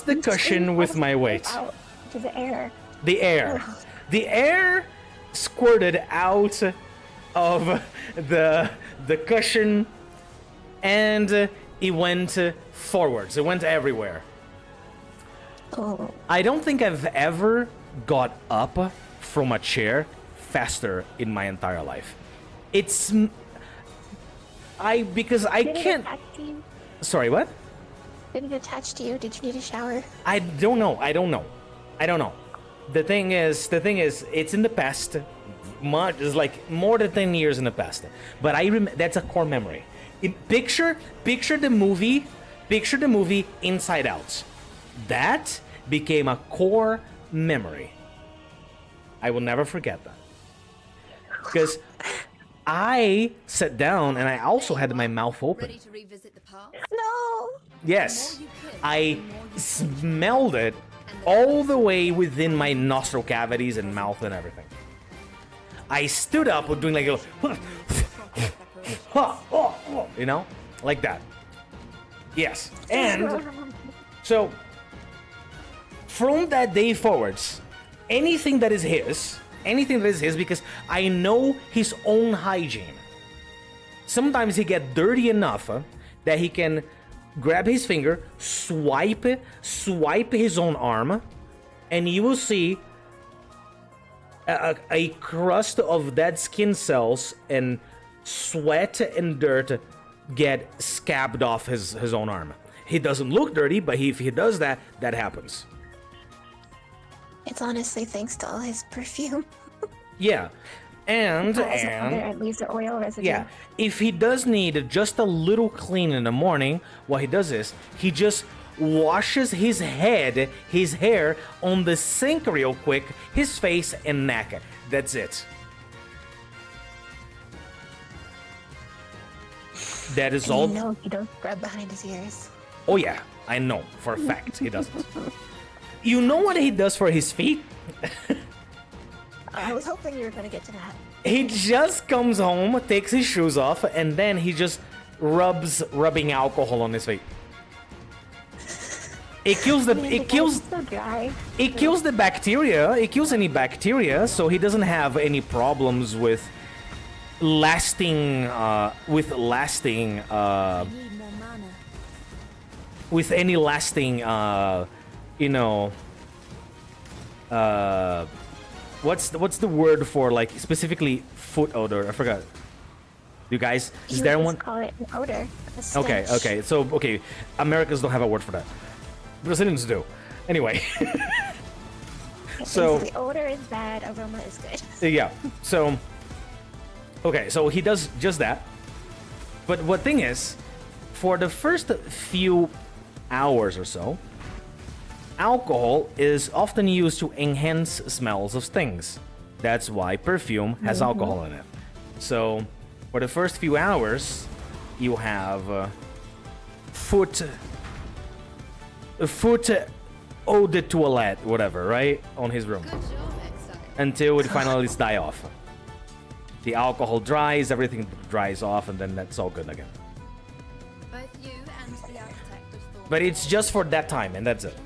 the cushion with my weight. Out to the air. The air squirted out of the cushion, and it went forwards. It went everywhere. Oh. I don't think I've ever got up from a chair faster in my entire life. Because I Did can't. it attach to you? Sorry, what? Did it attach to you? Did you need a shower? I don't know. The thing is, it's in the past. It's like more than 10 years in the past. But that's a core memory. Picture the movie Inside Out. That became a core memory. I will never forget that. Because I sat down and I also had my mouth open. Ready to revisit the past? No! Yes, I smelled it all the way within my nostril cavities and mouth and everything. I stood up doing like a, you know, like that. Yes, and So, from that day forwards, anything that is his, because I know his own hygiene. Sometimes he get dirty enough that he can grab his finger, swipe his own arm, and you will see a crust of dead skin cells and sweat and dirt get scabbed off his own arm. He doesn't look dirty, but if he does that, that happens. It's honestly thanks to all his perfume. Yeah. And it leaves the oil residue. yeah, if he does need just a little clean in the morning, what he does is he just washes his hair on the sink real quick, his face and neck. That's it. That is all. No, he don't scrub behind his ears. Oh yeah, I know for a fact he doesn't. You know what he does for his feet? I was hoping you were gonna get to that. He just comes home, takes his shoes off, and then he just rubbing alcohol on his feet. It kills the so dry. It kills the bacteria. It kills any bacteria, so he doesn't have any problems with lasting with any lasting what's the word for, like, specifically foot odor? I forgot. You guys, is there one? Call it an odor. Okay. So Americans don't have a word for that. Brazilians do. Anyway. So the odor is bad, aroma is good. yeah. So okay, so he does just that. But what thing is, for the first few hours or so, alcohol is often used to enhance smells of things. That's why perfume has alcohol in it. So, for the first few hours, you have foot eau de toilette, whatever, right? On his room. Good job, Exile. Until it finally die off. The alcohol dries, everything dries off, and then that's all good again. Both you and the architect have thought. But it's just for that time, and that's it.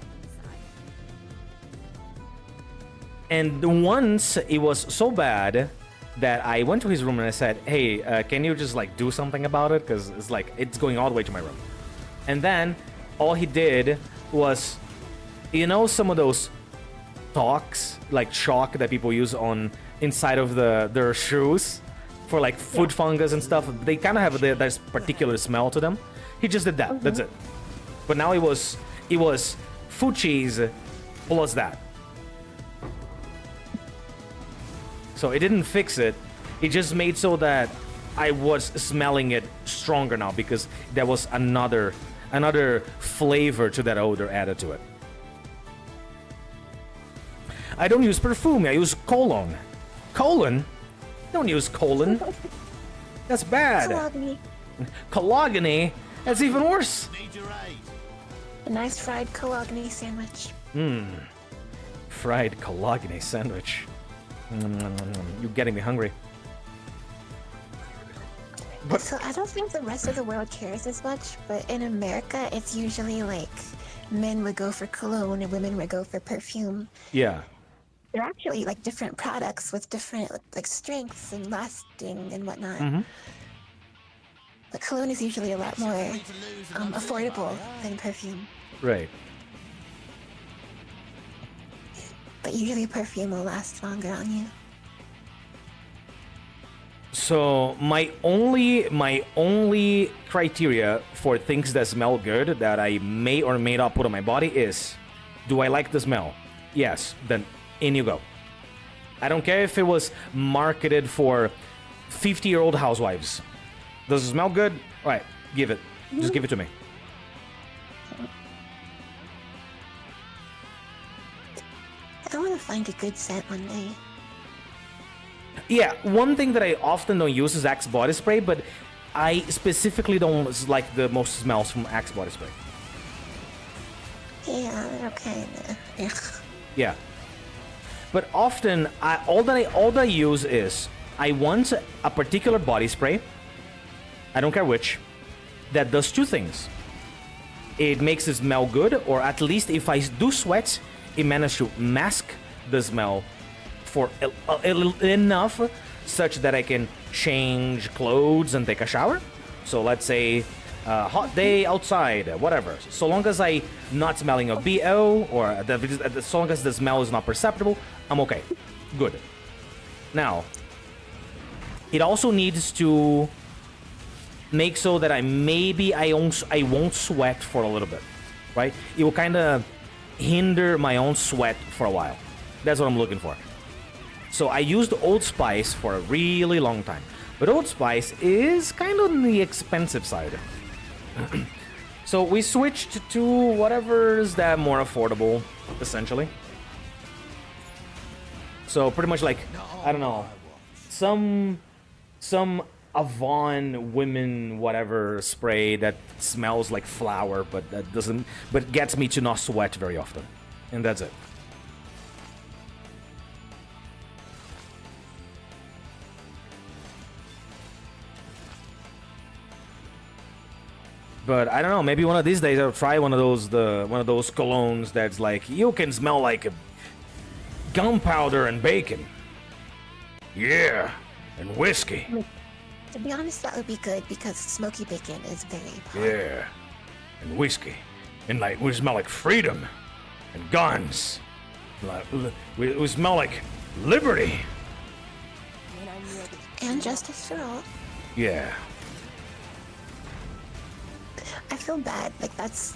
And once it was so bad that I went to his room and I said, hey, can you just like do something about it? Because it's like, it's going all the way to my room. And then all he did was, you know, some of those talks, like chalk that people use on inside of their shoes for like foot fungus and stuff. They kind of have this particular smell to them. He just did that. That's it. But now it was food cheese plus that. So it didn't fix it. It just made so that I was smelling it stronger now because there was another flavor to that odor added to it. I don't use perfume. I use cologne. Colon? Don't use colon. That's bad. Cologne? That's even worse. A nice fried cologne sandwich. Fried cologne sandwich. You're getting me hungry. But So I don't think the rest of the world cares as much, but in America, it's usually like men would go for cologne and women would go for perfume. yeah. They're actually like different products with different like strengths and lasting and whatnot. But cologne is usually a lot more affordable than perfume. Right. But usually perfume will last longer on you. So my only criteria for things that smell good that I may or may not put on my body is, do I like the smell? Yes, then in you go. I don't care if it was marketed for 50-year-old housewives. Does it smell good? All right, give it. Just give it to me. I want to find a good scent one day. Yeah, one thing that I often don't use is Axe body spray, but I specifically don't like the most smells from Axe body spray. Yeah, they're kinda. Yeah. But often, all that I use is, I want a particular body spray, I don't care which, that does two things. it makes the smell good, or at least if I do sweat, it manages to mask the smell for enough such that I can change clothes and take a shower. So let's say hot day outside, whatever. So long as I not smelling of BO, or so long as the smell is not perceptible, I'm okay. Good. Now, it also needs to make so that I won't sweat for a little bit, right? It will kind of hinder my own sweat for a while. That's what I'm looking for. So I used Old Spice for a really long time, but Old Spice is kind of on the expensive side. So we switched to whatever is that more affordable, essentially. So pretty much like, I don't know, some Avon women whatever spray that smells like flour, but gets me to not sweat very often, and that's it. But I don't know, maybe one of these days I'll try one of those colognes that's like, you can smell like gunpowder and bacon. Yeah, and whiskey. To be honest, that would be good because smoky bacon is very powerful. Yeah, and whiskey. And like, we smell like freedom and guns. Like, we smell like liberty. And justice for all. Yeah. I feel bad. Like that's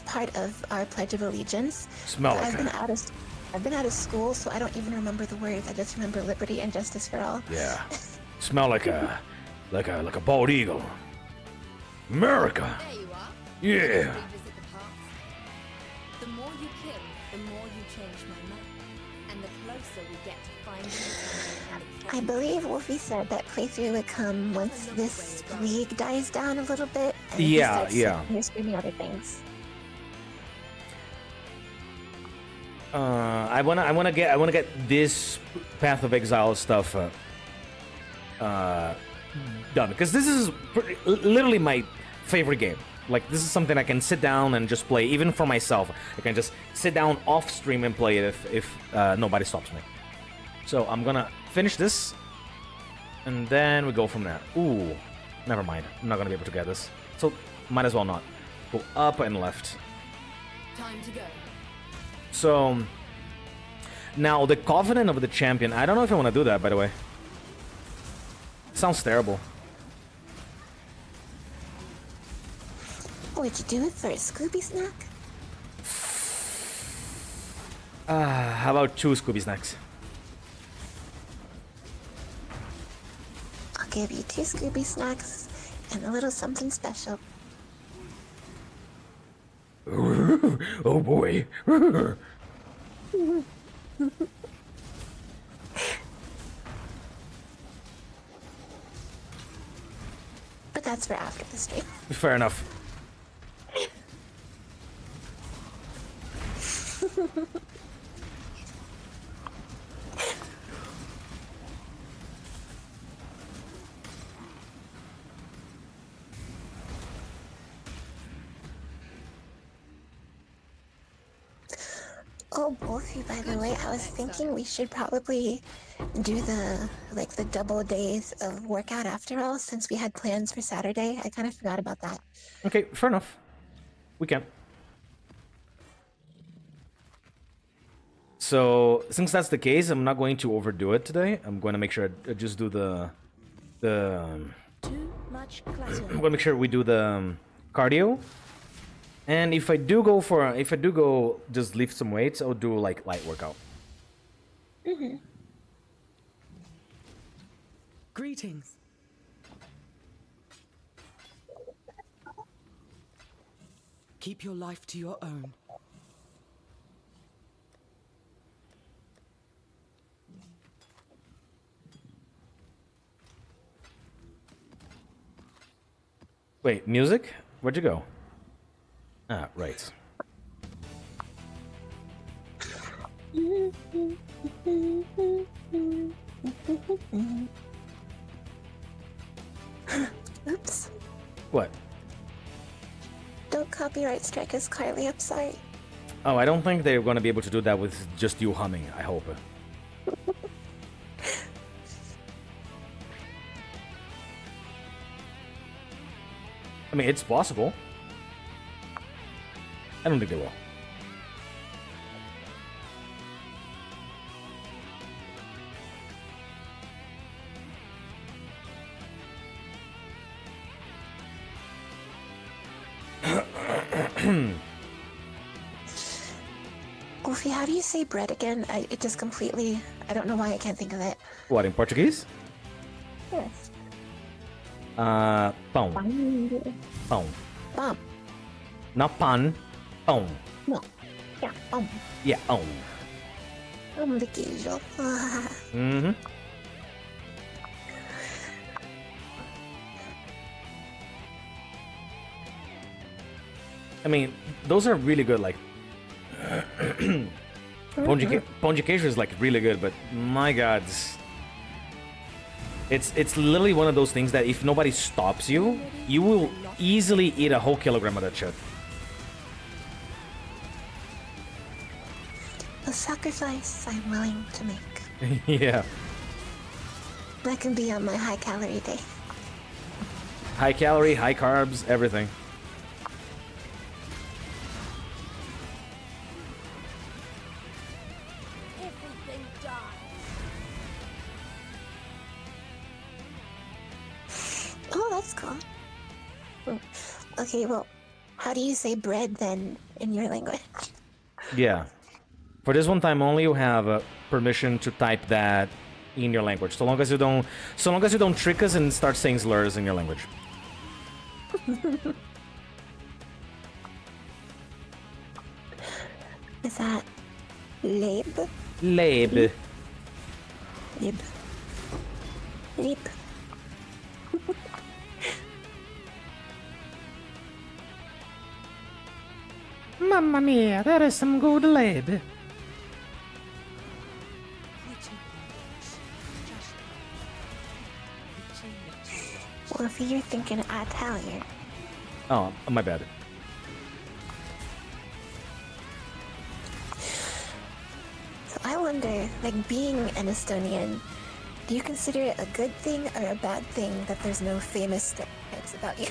part of our Pledge of Allegiance. Smell like I've been out of school, so I don't even remember the words. I just remember liberty and justice for all. Yeah. Smell like a bald eagle. America. There you are. Yeah. Revisit the past. The more you kill, the more you change my map, and the closer we get to finding the I believe Wolfie said that playthrough would come once this league dies down a little bit. And Yeah. You're screaming other things. I wanna get this Path of Exile stuff done, because this is literally my favorite game. Like, this is something I can sit down and just play, even for myself. I can just sit down off stream and play it if nobody stops me. So I'm gonna finish this, and then we go from there. Ooh, never mind. I'm not gonna be able to get this, so might as well not. Go up and left. Time to go. So now the Covenant of the Champion. I don't know if I want to do that, by the way. Sounds terrible. Would you do it for a Scooby snack? How about 2 Scooby snacks? I'll give you 2 Scooby snacks and a little something special. Oh boy. But that's for after the stream. Fair enough. Oh, Wolfie, by the way, I was thinking we should probably do the double days of workout after all, since we had plans for Saturday. I kind of forgot about that. Okay, fair enough. We can. So, since that's the case, I'm not going to overdo it today. I'm going to make sure I just do the Too much clutter. I'm going to make sure we do the cardio. And if I do go just lift some weights, I'll do like light workout. Greetings. Keep your life to your own. Wait, music? Where'd you go? Ah, right. Oops. What? Don't copyright strike us, Carly. I'm sorry. Oh, I don't think they're gonna be able to do that with just you humming, I hope. I mean, it's possible. I don't think they will. Wolfie, how do you say bread again? It just completely... I don't know why I can't think of it. What, in Portuguese? Yes. Pão. Pão. Pão. Not pan. Pão. No. Yeah, pão. Yeah, pão. Pão de queijo. Mm-hmm. I mean, those are really good, like... Pão de queijo is like really good, but my god, it's literally one of those things that if nobody stops you, you will easily eat a whole kilogram of that shit. A sacrifice I'm willing to make. Yeah. That can be on my high calorie day. High calorie, high carbs, everything. Everything dies. Oh, that's cool. Okay, well, how do you say bread then in your language? Yeah. For this one time only, you have permission to type that in your language. So long as you don't trick us and start saying slurs in your language. Is that lab? Lab. Lib. Lib. Mamma mia, that is some good lab. Well, if you're thinking Italian. Oh, my bad. So I wonder, like, being an Estonian, do you consider it a good thing or a bad thing that there's no famous stereotypes about you?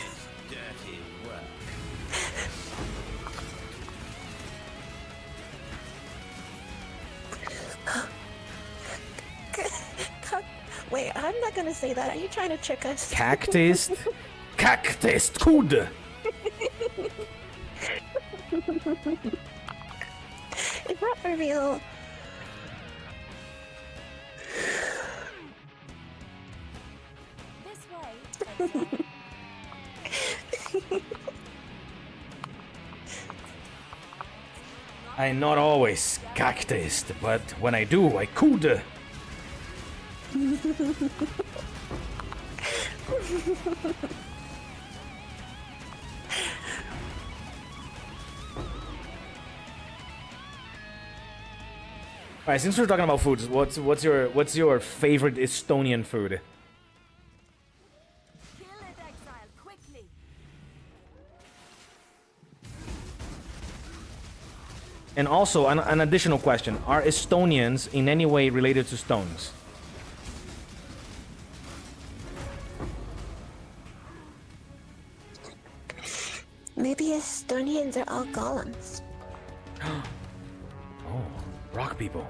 Dirty work. Wait, I'm not gonna say that. Are you trying to trick us? Cactus. Cactus good. Is that for real? This way. I not always cactus, but when I do, I could. Alright, since we're talking about foods, what's your favorite Estonian food? Kill it, Exile, quickly. And also, an additional question. Are Estonians in any way related to stones? Maybe Estonians are all golems. Oh, rock people.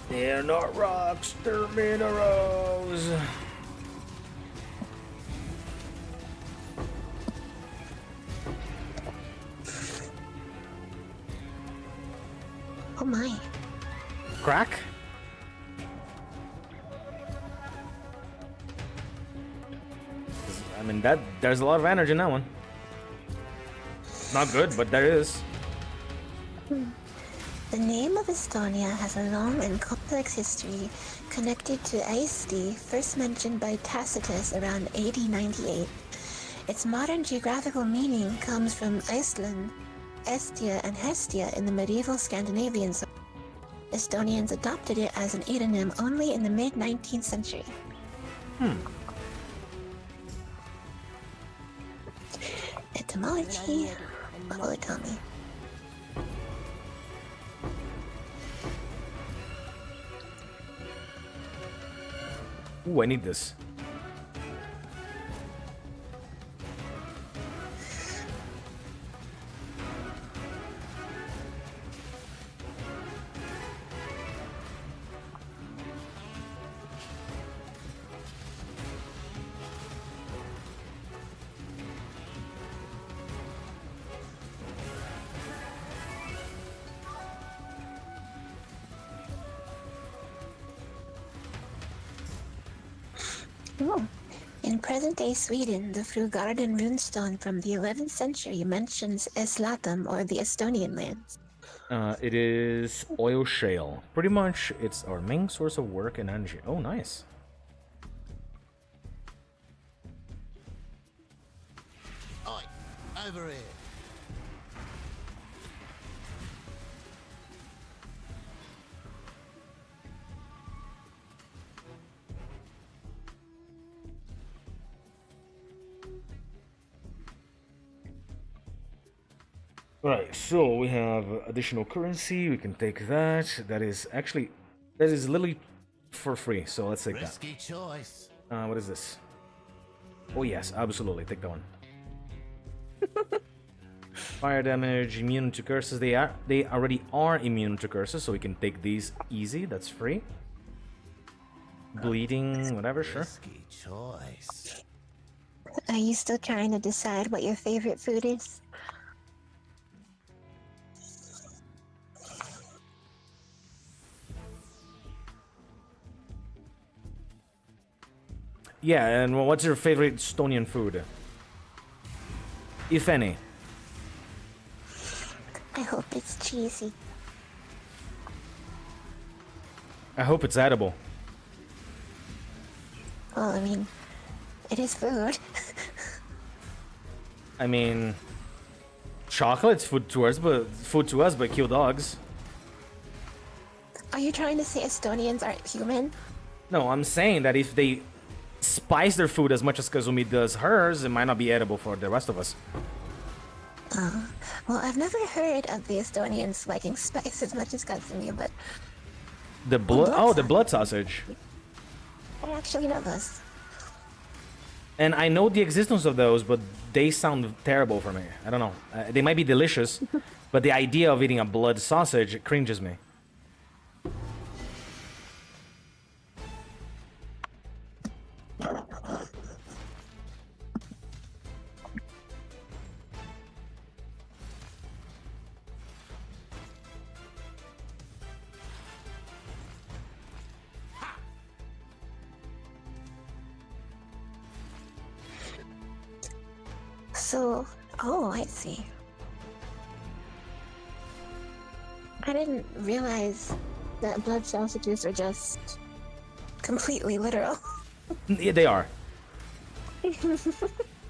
They're not rocks, they're minerals. Oh my. Crack? I mean, there's a lot of energy in that one. Not good, but there is. The name of Estonia has a long and complex history connected to Aisti, first mentioned by Tacitus around AD 98. Its modern geographical meaning comes from Iceland, Estia, and Hestia in the medieval Scandinavian zone. Estonians adopted it as an eponym only in the mid-19th century. Etymology. What will it tell me? Ooh, I need this. Oh. In present-day Sweden, the Frugarden runestone from the 11th century mentions Eslatum, or the Estonian lands. It is oil shale. Pretty much, it's our main source of work and energy. Oh, nice. Oi, over here. Right, so we have additional currency. We can take that. That is literally for free. So let's take Risky choice. that. What is this? Oh yes, absolutely. Take that one. Fire damage, immune to curses. They already are immune to curses, so we can take these easy. That's free. Bleeding, whatever, sure. Risky choice. Are you still trying to decide what your favorite food is? Yeah, and what's your favorite Estonian food? If any. I hope it's cheesy. I hope it's edible. Well, I mean, it is food. I mean, chocolate's food to us, but kill dogs. Are you trying to say Estonians aren't human? No, I'm saying that if they spice their food as much as Kazumi does hers, it might not be edible for the rest of us. Well, I've never heard of the Estonians liking spice as much as Katsumi, but The blood. Oh, the blood sausage. I actually know this. And I know the existence of those, but they sound terrible for me. I don't know. They might be delicious, but the idea of eating a blood sausage cringes me. So, oh, I see. I didn't realize that blood sausages are just completely literal. Yeah, they are.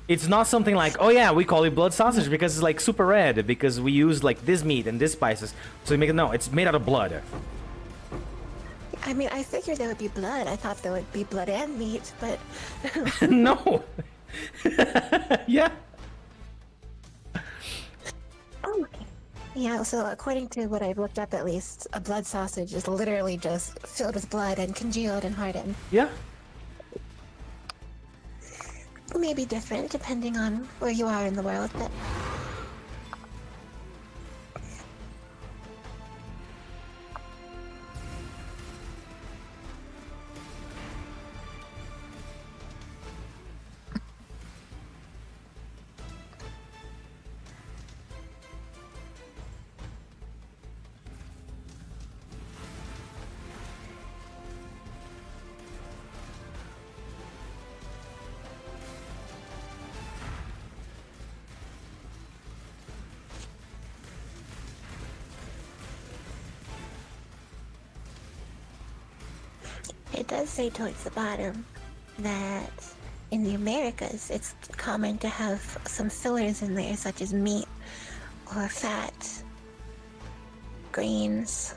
It's not something like, oh yeah, we call it blood sausage because it's like super red because we use like this meat and this spices. So you make it, no, it's made out of blood. I mean, I figured there would be blood. I thought there would be blood and meat, but No. Yeah. oh, okay. Yeah, so according to what I've looked up at least, a blood sausage is literally just filled with blood and congealed and hardened. Yeah. Maybe different depending on where you are in the world, but it does say towards the bottom that in the Americas, it's common to have some fillers in there, such as meat or fat, grains.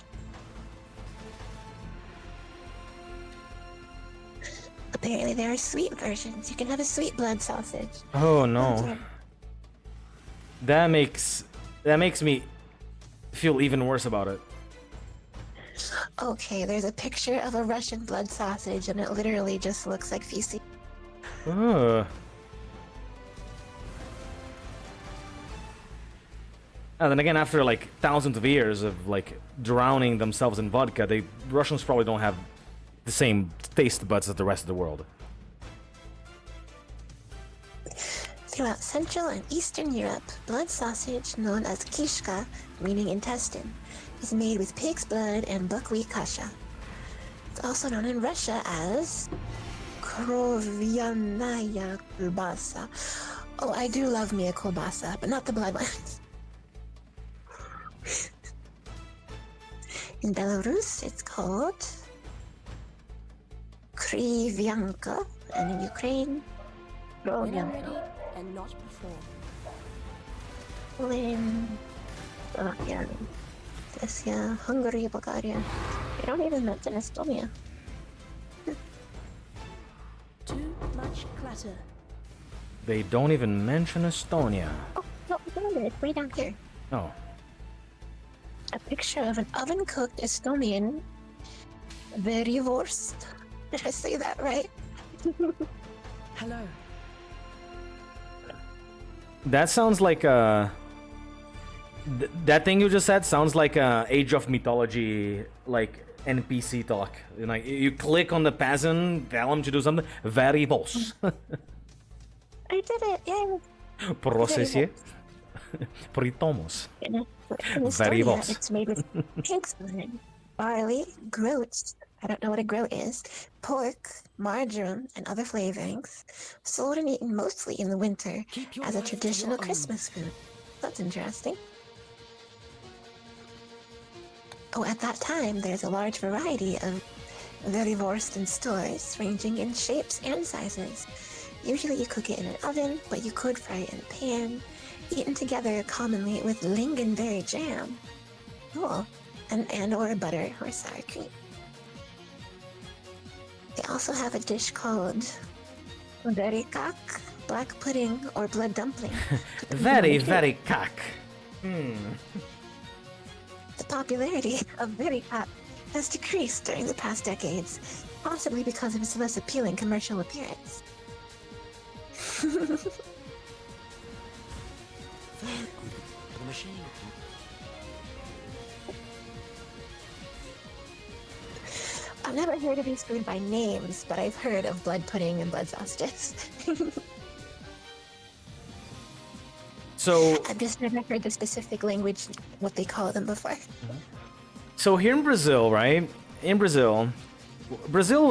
Apparently there are sweet versions. You can have a sweet blood sausage. Oh no. That makes me feel even worse about it. Okay, there's a picture of a Russian blood sausage and it literally just looks like feces. Ugh. And then again, after like thousands of years of like drowning themselves in vodka, the Russians probably don't have the same taste buds as the rest of the world. Throughout Central and Eastern Europe, blood sausage, known as kishka, meaning intestine, is made with pig's blood and buckwheat kasha. It's also known in Russia as krovyanaya kulbasa. Oh, I do love me a kulbasa, but not the blood one. In Belarus, it's called krivyanka, and in Ukraine, When I'm krovyanka. ready and not before. Poland, Slovakia, Russia, Hungary, Bulgaria. They don't even mention Estonia. Too much clutter. They don't even mention Estonia. Oh, no, it's way down here. Oh. A picture of an oven-cooked Estonian Verivurst. Did I say that right? Hello. That sounds like a... that thing you just said sounds like a Age of Mythology, like, NPC talk. You know, you click on the peasant, tell him to do something. Very boss. I did it, yeah. Procesie. Pritomos. In Very Estonia, boss. it's made with pig's blood, barley, groats, I don't know what a groat is, pork, marjoram, and other flavorings, sold and eaten mostly in the winter Keep your as a life to traditional your own. Christmas food. That's interesting. Oh, at that time, there's a large variety of Verivurst in stores, ranging in shapes and sizes. Usually you cook it in an oven, but you could fry it in a pan, eaten together commonly with lingonberry jam. Cool. And or butter or sour cream. They also have a dish called verikak, black pudding or blood dumpling. Very cock. The popularity of verikak has decreased during the past decades, possibly because of its less appealing commercial appearance. The machine. I've never heard of these food by names, but I've heard of blood pudding and blood sausages. So, I've just never heard the specific language, what they call them before. so here in Brazil, right? In Brazil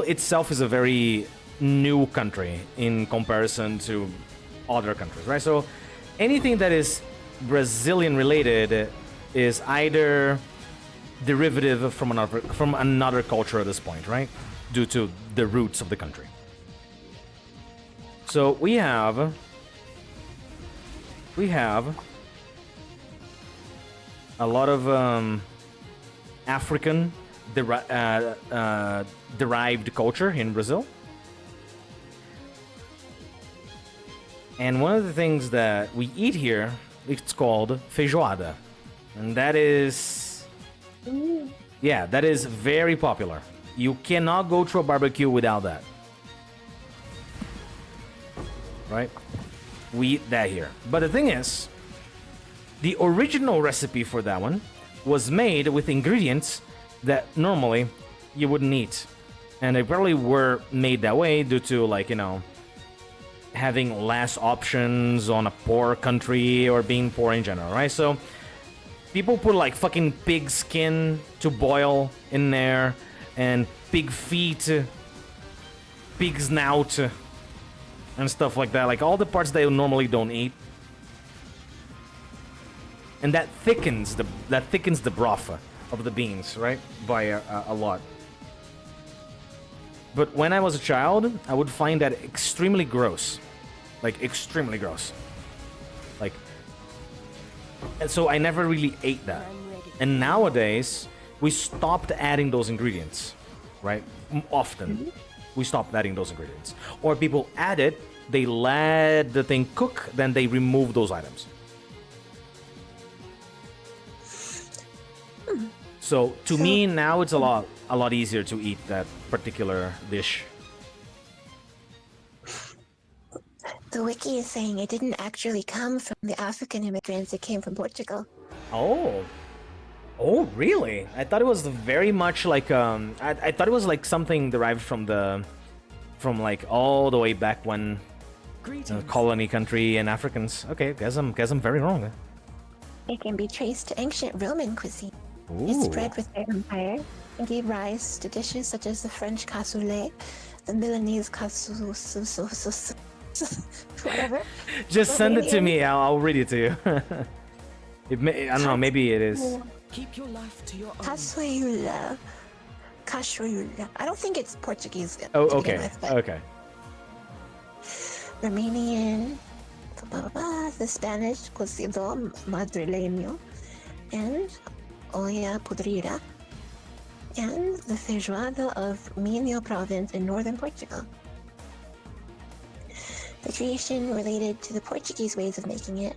itself is a very new country in comparison to other countries, right? So anything that is Brazilian related is either derivative from another culture at this point, right? Due to the roots of the country. So we have a lot of African derived culture in Brazil. And one of the things that we eat here, it's called feijoada. And that is... yeah, that is very popular. You cannot go to a barbecue without that. Right? We eat that here. But the thing is, the original recipe for that one was made with ingredients that normally you wouldn't eat. And they probably were made that way due to, like, you know, having less options on a poor country or being poor in general, right? So people put like fucking pig skin to boil in there, and pig feet, pig snout, and stuff like that. Like all the parts they normally don't eat. And that thickens the broth of the beans, right? By a lot. But when I was a child, I would find that extremely gross. Like, extremely gross. Like, and so I never really ate that. And nowadays, we stopped adding those ingredients, right? Often, we stopped adding those ingredients. Or people add it, they let the thing cook, then they remove those items. So to me now it's a lot easier to eat that particular dish. The wiki is saying it didn't actually come from the African immigrants, it came from Portugal. Oh. Oh, really? I thought it was very much like I thought it was like something derived from like all the way back when colony country and Africans. Okay, guess I'm very wrong. It can be traced to ancient Roman cuisine. Ooh. It spread with their empire and gave rise to dishes such as the French cassoulet, the Milanese cassoulet, whatever. Just send it to me. I'll read it to you. I don't know. Maybe it is. Keep your life to your own. Caçoeira. I don't think it's Portuguese. Oh, to okay. begin with, but Okay. Romanian, the Spanish cocido madrileño, and olla podrida, and the feijoada of Minho province in northern Portugal. The creation related to the Portuguese ways of making it,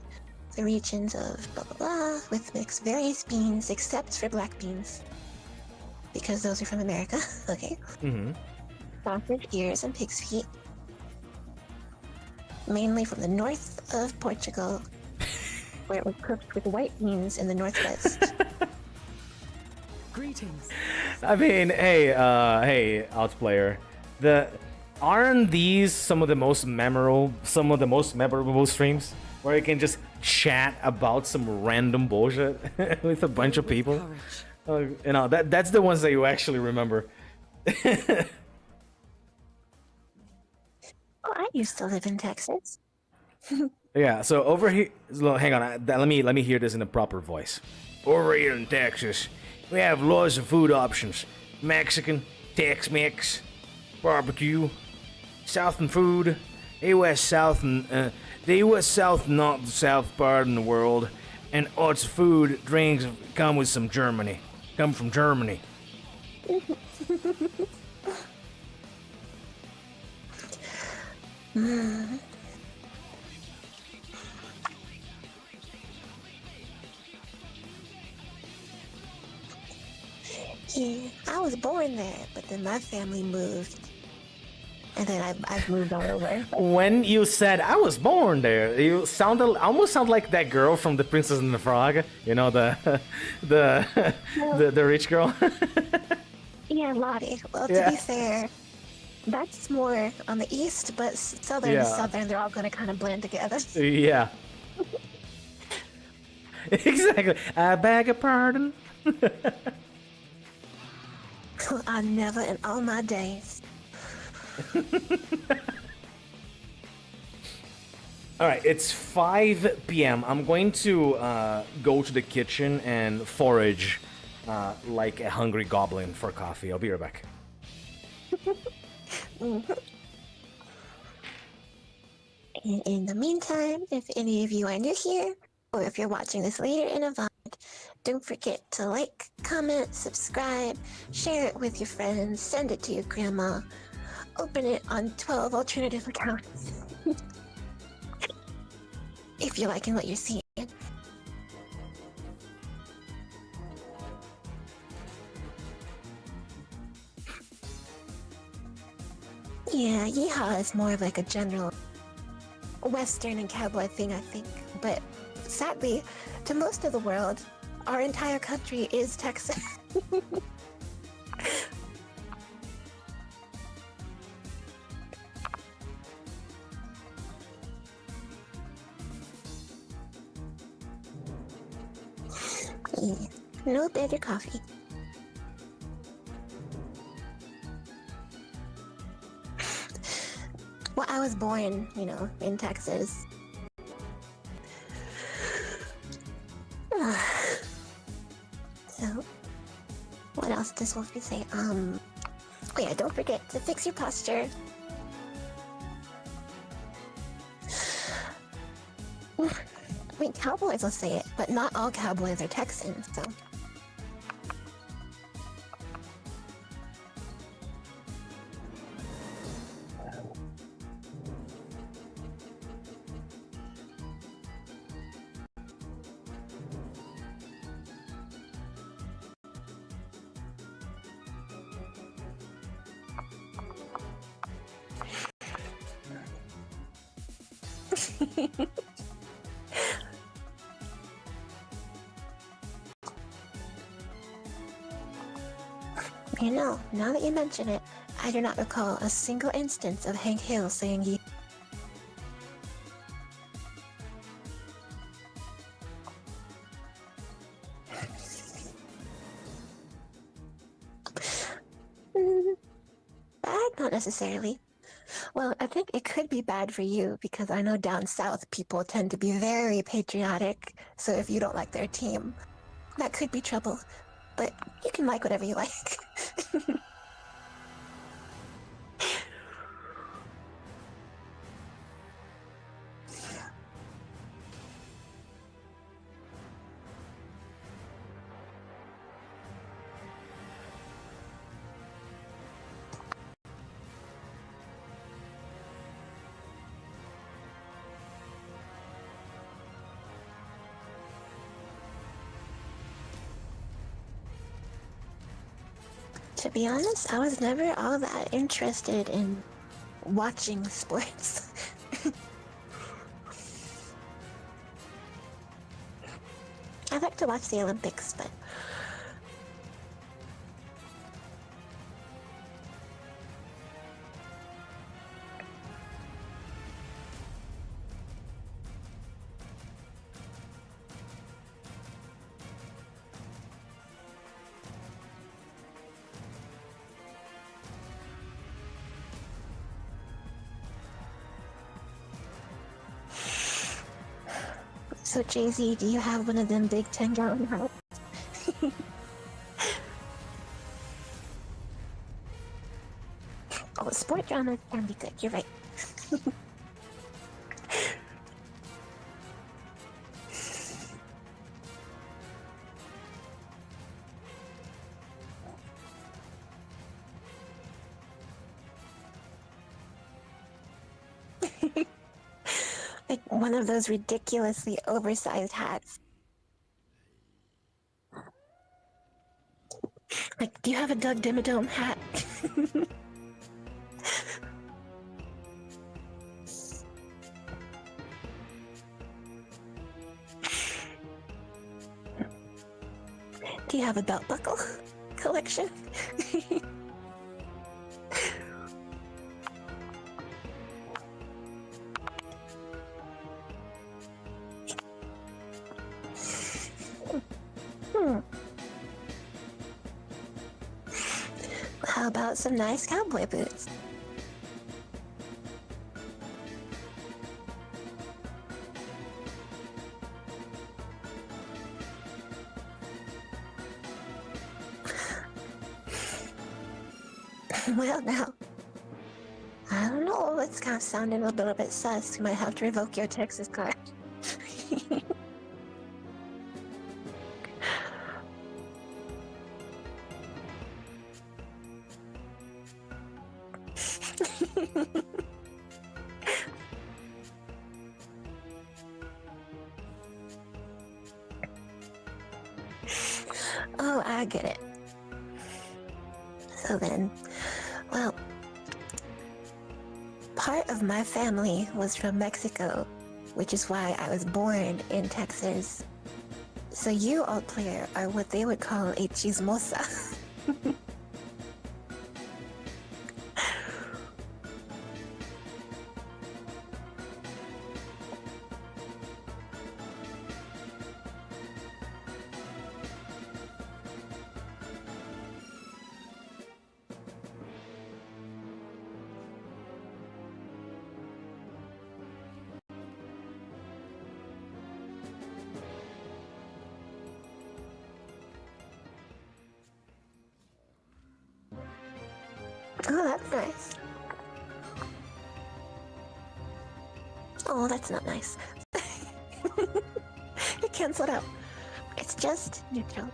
the regions of blah blah blah, with mixed various beans except for black beans, because those are from America. Okay. Sausage, ears, and pig's feet, mainly from the north of Portugal, where it was cooked with white beans in the northwest. Greetings. I mean, hey, Outplayer, aren't these some of the most memorable streams where you can just chat about some random bullshit with a bunch of people? You know, that's the ones that you actually remember. Oh, I used to live in Texas. Yeah, so over here, hang on, let me hear this in a proper voice. Over here in Texas, we have lots of food options: Mexican, Tex-Mex, barbecue, Southern food. The U.S. South, not the south part in the world, and lots of food, drinks come from Germany. Yeah, I was born there, but then my family moved, and then I've moved all over. When you said I was born there, you almost sound like that girl from The Princess and the Frog. You know, the rich girl. Yeah, Lottie. Well, to be fair, that's more on the east, but southern and southern, they're all going to kind of blend together. Yeah. Exactly. I beg your pardon. I never in all my days. Alright, it's 5 p.m. I'm going to go to the kitchen and forage like a hungry goblin for coffee. I'll be right back. In the meantime, if any of you are new here, or if you're watching this later in a VOD, don't forget to like, comment, subscribe, share it with your friends, send it to your grandma, open it on 12 alternative accounts. If you're liking what you're seeing. Yeah, yeehaw is more of like a general Western and cowboy thing, I think. But sadly, to most of the world, our entire country is Texas. Yeah, no better coffee. Well, I was born, you know, in Texas. So, what else does Wolfie say? Oh yeah, don't forget to fix your posture. I mean, cowboys will say it, but not all cowboys are Texans, so. You know, now that you mention it, I do not recall a single instance of Hank Hill saying he. Bad, not necessarily. Well, I think it could be bad for you because I know down south people tend to be very patriotic, so if you don't like their team, that could be trouble. But you can like whatever you like. To be honest, I was never all that interested in watching sports. I like to watch the Olympics, but so Jay-Z, do you have one of them big 10-gallon hats? Oh, sport dramas can be good, you're right. Like one of those ridiculously oversized hats. Like, do you have a Doug Dimmadome hat? Do you have a belt buckle collection? How about some nice cowboy boots? Well, now, I don't know, it's kind of sounding a little bit sus. You might have to revoke your Texas card. Oh, I get it. So then, well, part of my family was from Mexico, which is why I was born in Texas. So you, alt player, are what they would call a chismosa. Oh, that's nice. Oh, that's not nice. It canceled out. It's just neutral.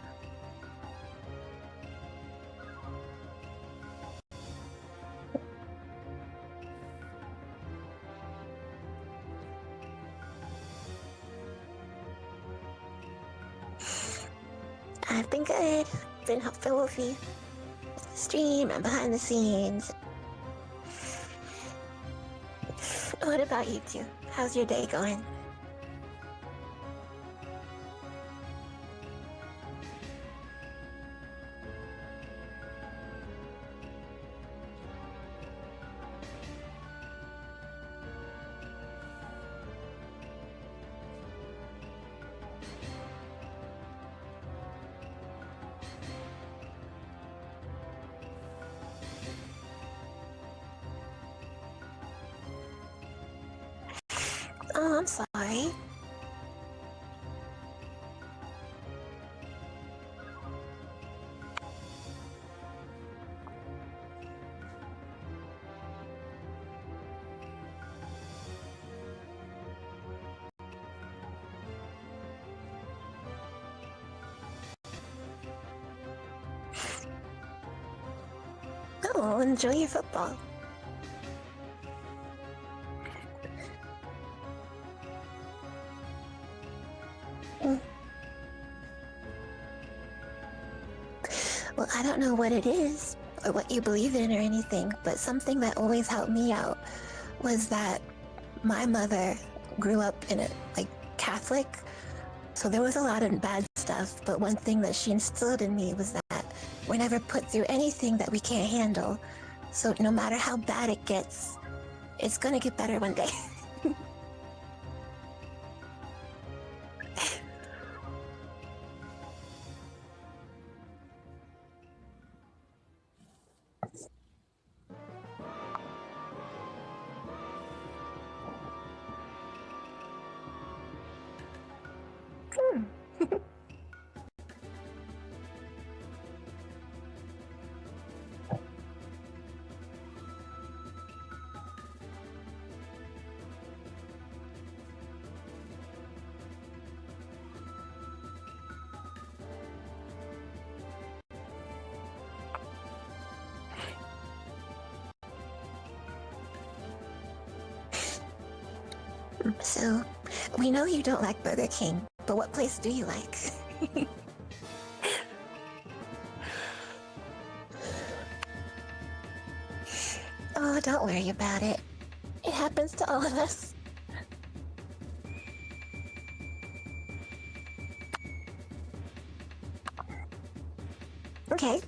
I've been good. Been helpful Wolfie. Stream and behind the scenes. What about you two? How's your day going? Oh, I'm sorry. Oh, enjoy your football. Well, I don't know what it is or what you believe in or anything, but something that always helped me out was that my mother grew up in a Catholic, so there was a lot of bad stuff, but one thing that she instilled in me was that we're never put through anything that we can't handle. So no matter how bad it gets, it's gonna get better one day. So, we know you don't like Burger King, but what place do you like? Oh, don't worry about it. It happens to all of us. Okay.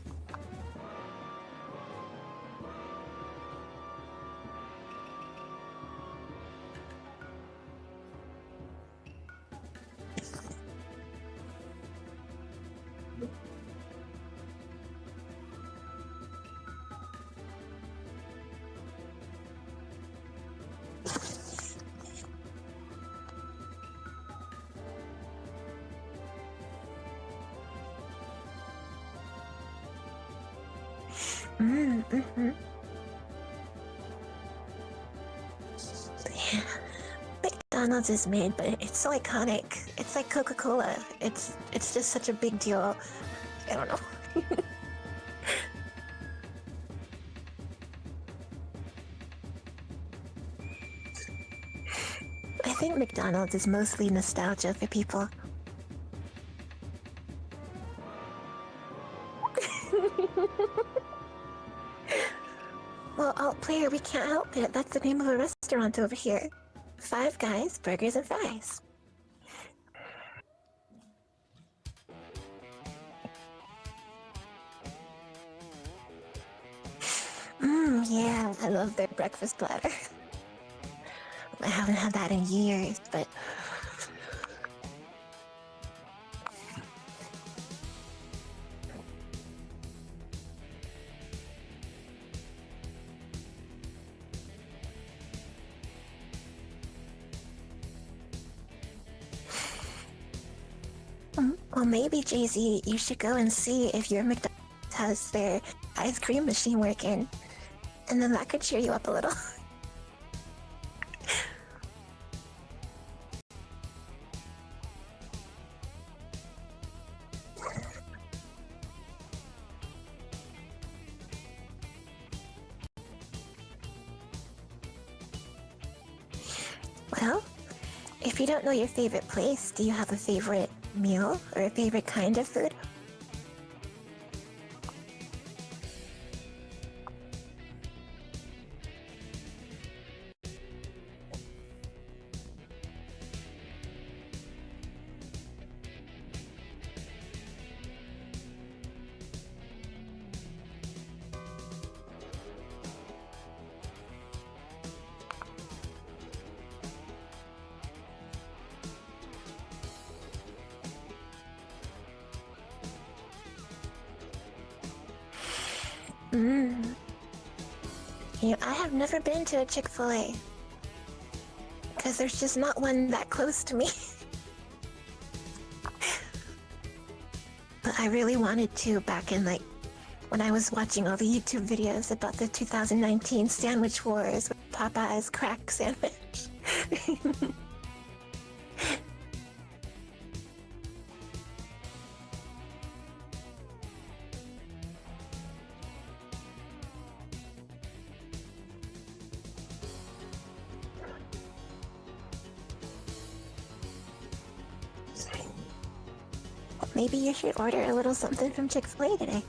Mm-hmm. Yeah. McDonald's is made, but it's so iconic. It's like Coca-Cola. It's just such a big deal. I don't know. I think McDonald's is mostly nostalgia for people. Well, alt player, we can't help it. That's the name of a restaurant over here. Five Guys, Burgers and Fries. Yeah, I love their breakfast platter. I haven't had that in years, but... Well, maybe, Jay-Z, you should go and see if your McDonald's has their ice cream machine working. and then that could cheer you up a little. Well, if you don't know your favorite place, do you have a favorite meal or a favorite kind of food? You know, I have never been to a Chick-fil-A because there's just not one that close to me. But I really wanted to back in, like, when I was watching all the YouTube videos about the 2019 sandwich wars with Popeye's crack sandwich. Maybe you should order a little something from Chick-fil-A today.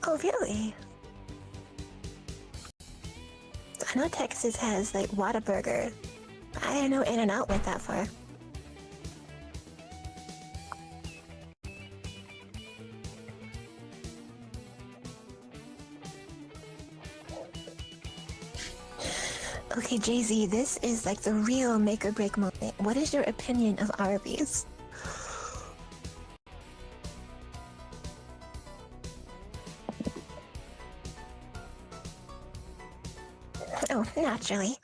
Oh, really? I know Texas has, like, Whataburger. I didn't know In-N-Out went that far. Okay, Jay-Z, this is like the real make or break moment. What is your opinion of Arby's? Oh, naturally.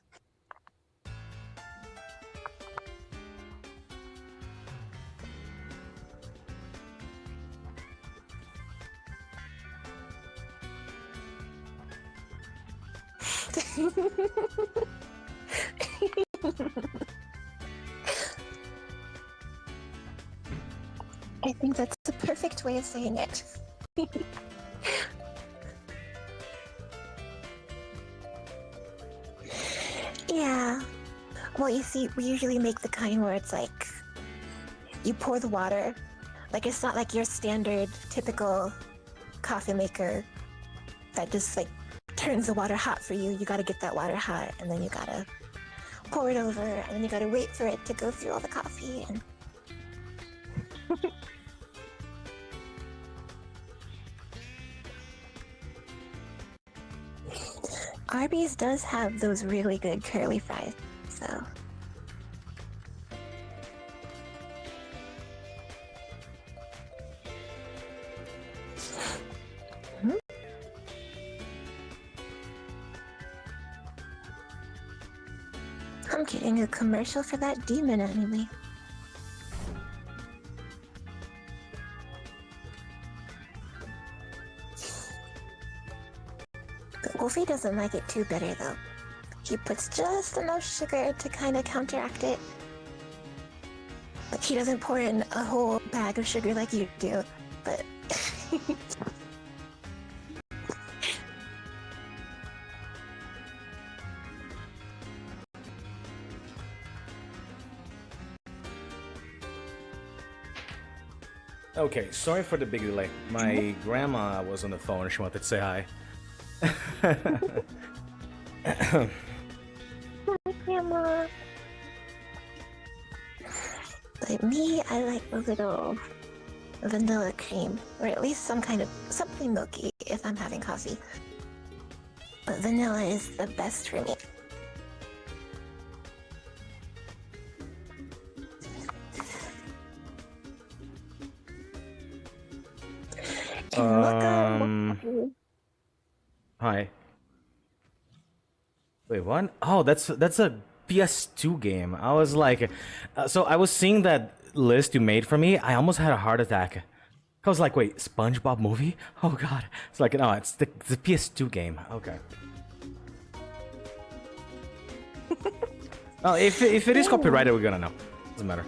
I think that's the perfect way of saying it. Yeah. Well, you see, we usually make the kind where it's like, you pour the water. Like, it's not like your standard, typical coffee maker that just, like, turns the water hot for you. You gotta get that water hot, and then you gotta pour it over, and then you gotta wait for it to go through all the coffee, and... Arby's does have those really good curly fries, so... I'm getting a commercial for that demon anime. But Wolfie doesn't like it too bitter though. He puts just enough sugar to kind of counteract it. Like he doesn't pour in a whole bag of sugar like you do, but... Okay, sorry for the big delay. My grandma was on the phone and she wanted to say hi. Hi, Grandma. Like me, I like a little vanilla cream, or at least some kind of something milky if I'm having coffee. But vanilla is the best for me. Hi. Wait, what? Oh, that's a PS2 game. I was like, so I was seeing that list you made for me. I almost had a heart attack. I was like, wait, SpongeBob movie? Oh god. It's like, no, it's the PS2 game. Okay. Well, if it is copyrighted, we're gonna know. Doesn't matter.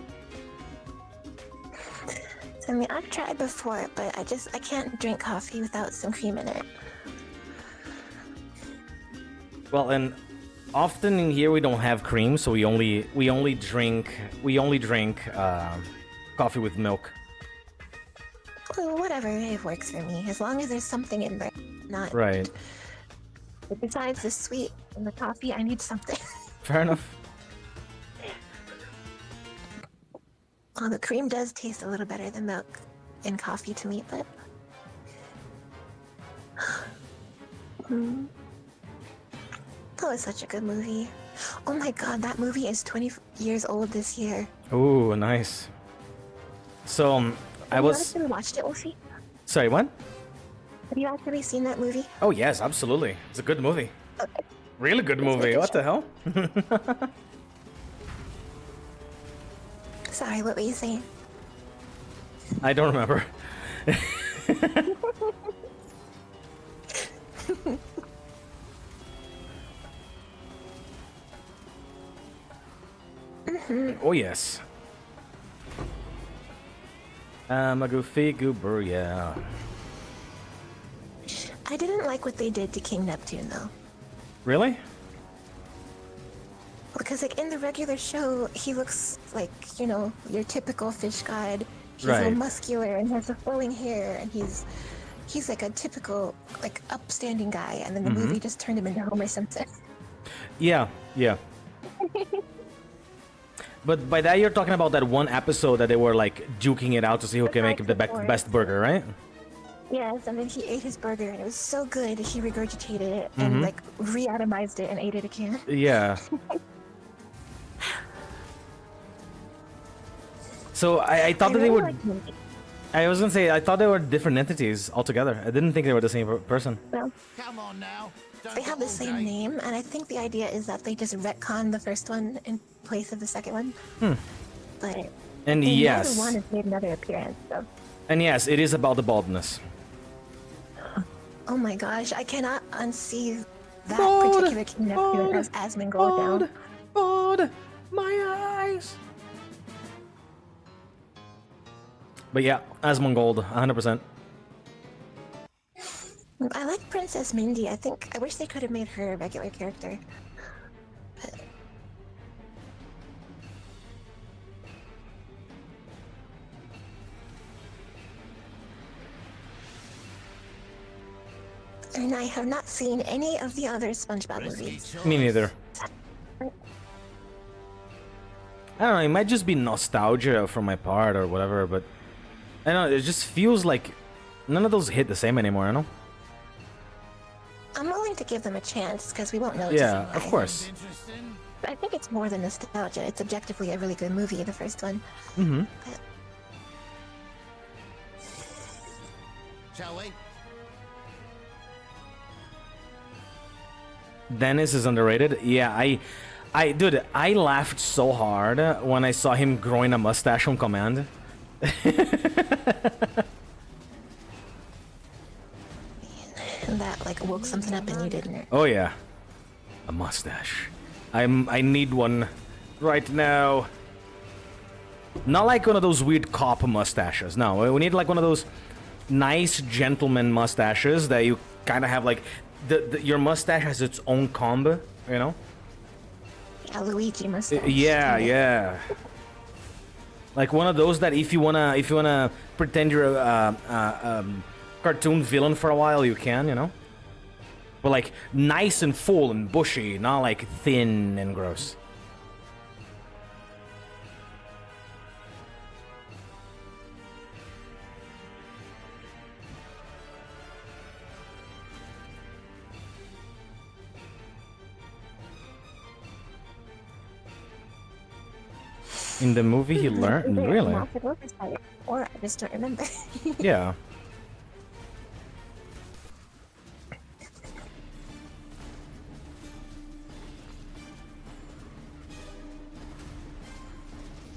I mean, I've tried before, but I can't drink coffee without some cream in it. Well, and often in here we don't have cream, so we only drink coffee with milk. Well, whatever, it works for me. As long as there's something in there, not Right. But besides the sweet and the coffee, I need something. Fair enough. Well, the cream does taste a little better than milk in coffee to me, but... That was such a good movie. Oh my god, that movie is 20 years old this year. Ooh, nice. So, I Have was... you actually watched it, Wolfie? Sorry, what? Have you actually seen that movie? Oh, yes, absolutely. It's a good movie. Okay. Really good movie. What the hell? Sorry, what were you saying? I don't remember. Oh, yes. I'm a goofy goober, yeah. I didn't like what they did to King Neptune, though. Really? Because, like, in the regular show, he looks like, you know, your typical fish god. He's all Right. muscular and has the flowing hair, and he's like a typical, like, upstanding guy. And then the movie just turned him into Homer Simpson. Yeah, yeah. But by that, you're talking about that one episode that they were, like, duking it out to see who can make the best burger, right? Yes, and then he ate his burger, and it was so good, he regurgitated it and, like, reatomized it and ate it again. Yeah. So I thought that they really were... like movies. I was gonna say, I thought they were different entities altogether. I didn't think they were the same person. Well, Come on now. Don't they have the same name, and I think the idea is that they just retcon the first one in place of the second one. But And another yes, one has made another appearance, so... and yes, it is about the baldness. Oh my gosh, I cannot unsee that Bald, particular King Neptune as Asmongold down. Bald, my eyes. But yeah, Asmongold, 100%. I like Princess Mindy. I wish they could have made her a regular character. But... And I have not seen any of the other SpongeBob movies. Me neither. I don't know, it might just be nostalgia from my part or whatever, but I don't know, it just feels like none of those hit the same anymore, you know? I'm willing to give them a chance because we won't know. Yeah, of course. But I think it's more than nostalgia. It's objectively a really good movie, the first one. Mm-hmm. But... Shall we? Dennis is underrated. Yeah, dude, I laughed so hard when I saw him growing a mustache on command. And that like woke something up in you, didn't it? Oh yeah, a mustache. I need one right now. Not like one of those weird cop mustaches. No, we need like one of those nice gentleman mustaches that you kind of have like your mustache has its own comb, you know? Yeah, Luigi mustache. Yeah. Like one of those that if you wanna pretend you're a cartoon villain for a while, you can, you know? But like nice and full and bushy, not like thin and gross. In the movie, he learned. Really? Or I just don't remember. Yeah.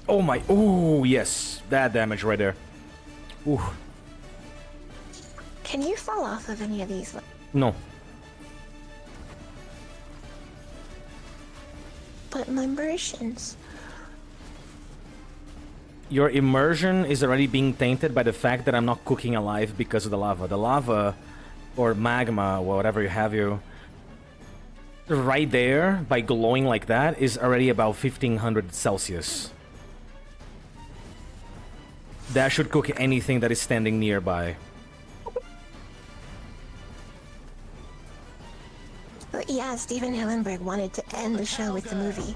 Oh my! Ooh, yes, that damage right there. Ooh. you fall off of any of these? No. But my immersions. Your immersion is already being tainted by the fact that I'm not cooking alive because of the lava. The lava, or magma, or whatever you have you, right there, by glowing like that, is already about 1500 Celsius. That should cook anything that is standing nearby. Well, yeah, Steven Hillenberg wanted to end the show with the movie,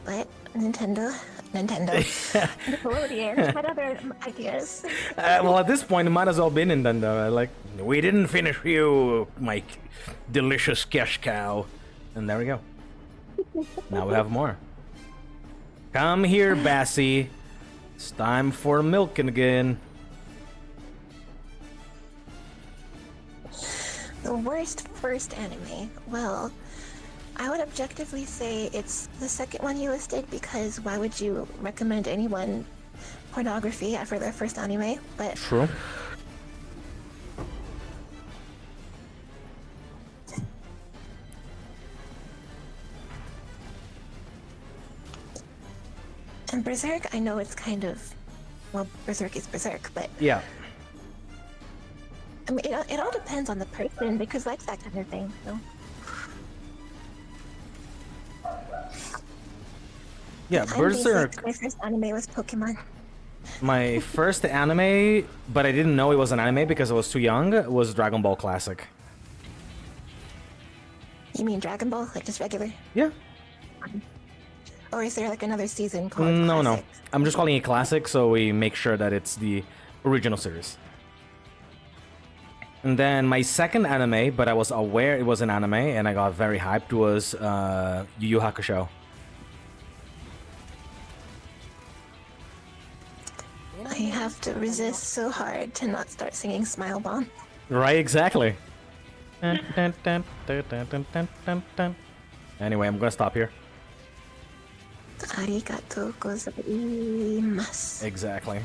but Nintendo, Nickelodeon had other ideas. Well, at this point, it might as well be Nintendo. Like, we didn't finish you, my delicious cash cow. And there we go. Now we have more. Come here, Bassie. It's time for milking again. The worst first anime. Well, I would objectively say it's the second one you listed, because why would you recommend anyone pornography after their first anime? But True. And Berserk, I know it's kind of, well, Berserk is Berserk, but Yeah. I mean, it all depends on the person, because like that kind of thing. So Yeah, I'm Berserk. basic. My first anime was Pokemon. My first anime, but I didn't know it was an anime because I was too young, was Dragon Ball Classic. You mean Dragon Ball, like just regular? Yeah. Or is there like another season called No. Classic? I'm just calling it Classic so we make sure that it's the original series. And then my second anime, but I was aware it was an anime and I got very hyped, was Yu Yu Hakusho. I have to resist so hard to not start singing Smile Bomb. Right, exactly. Anyway, I'm gonna stop here. Arigatou gozaimasu. Exactly.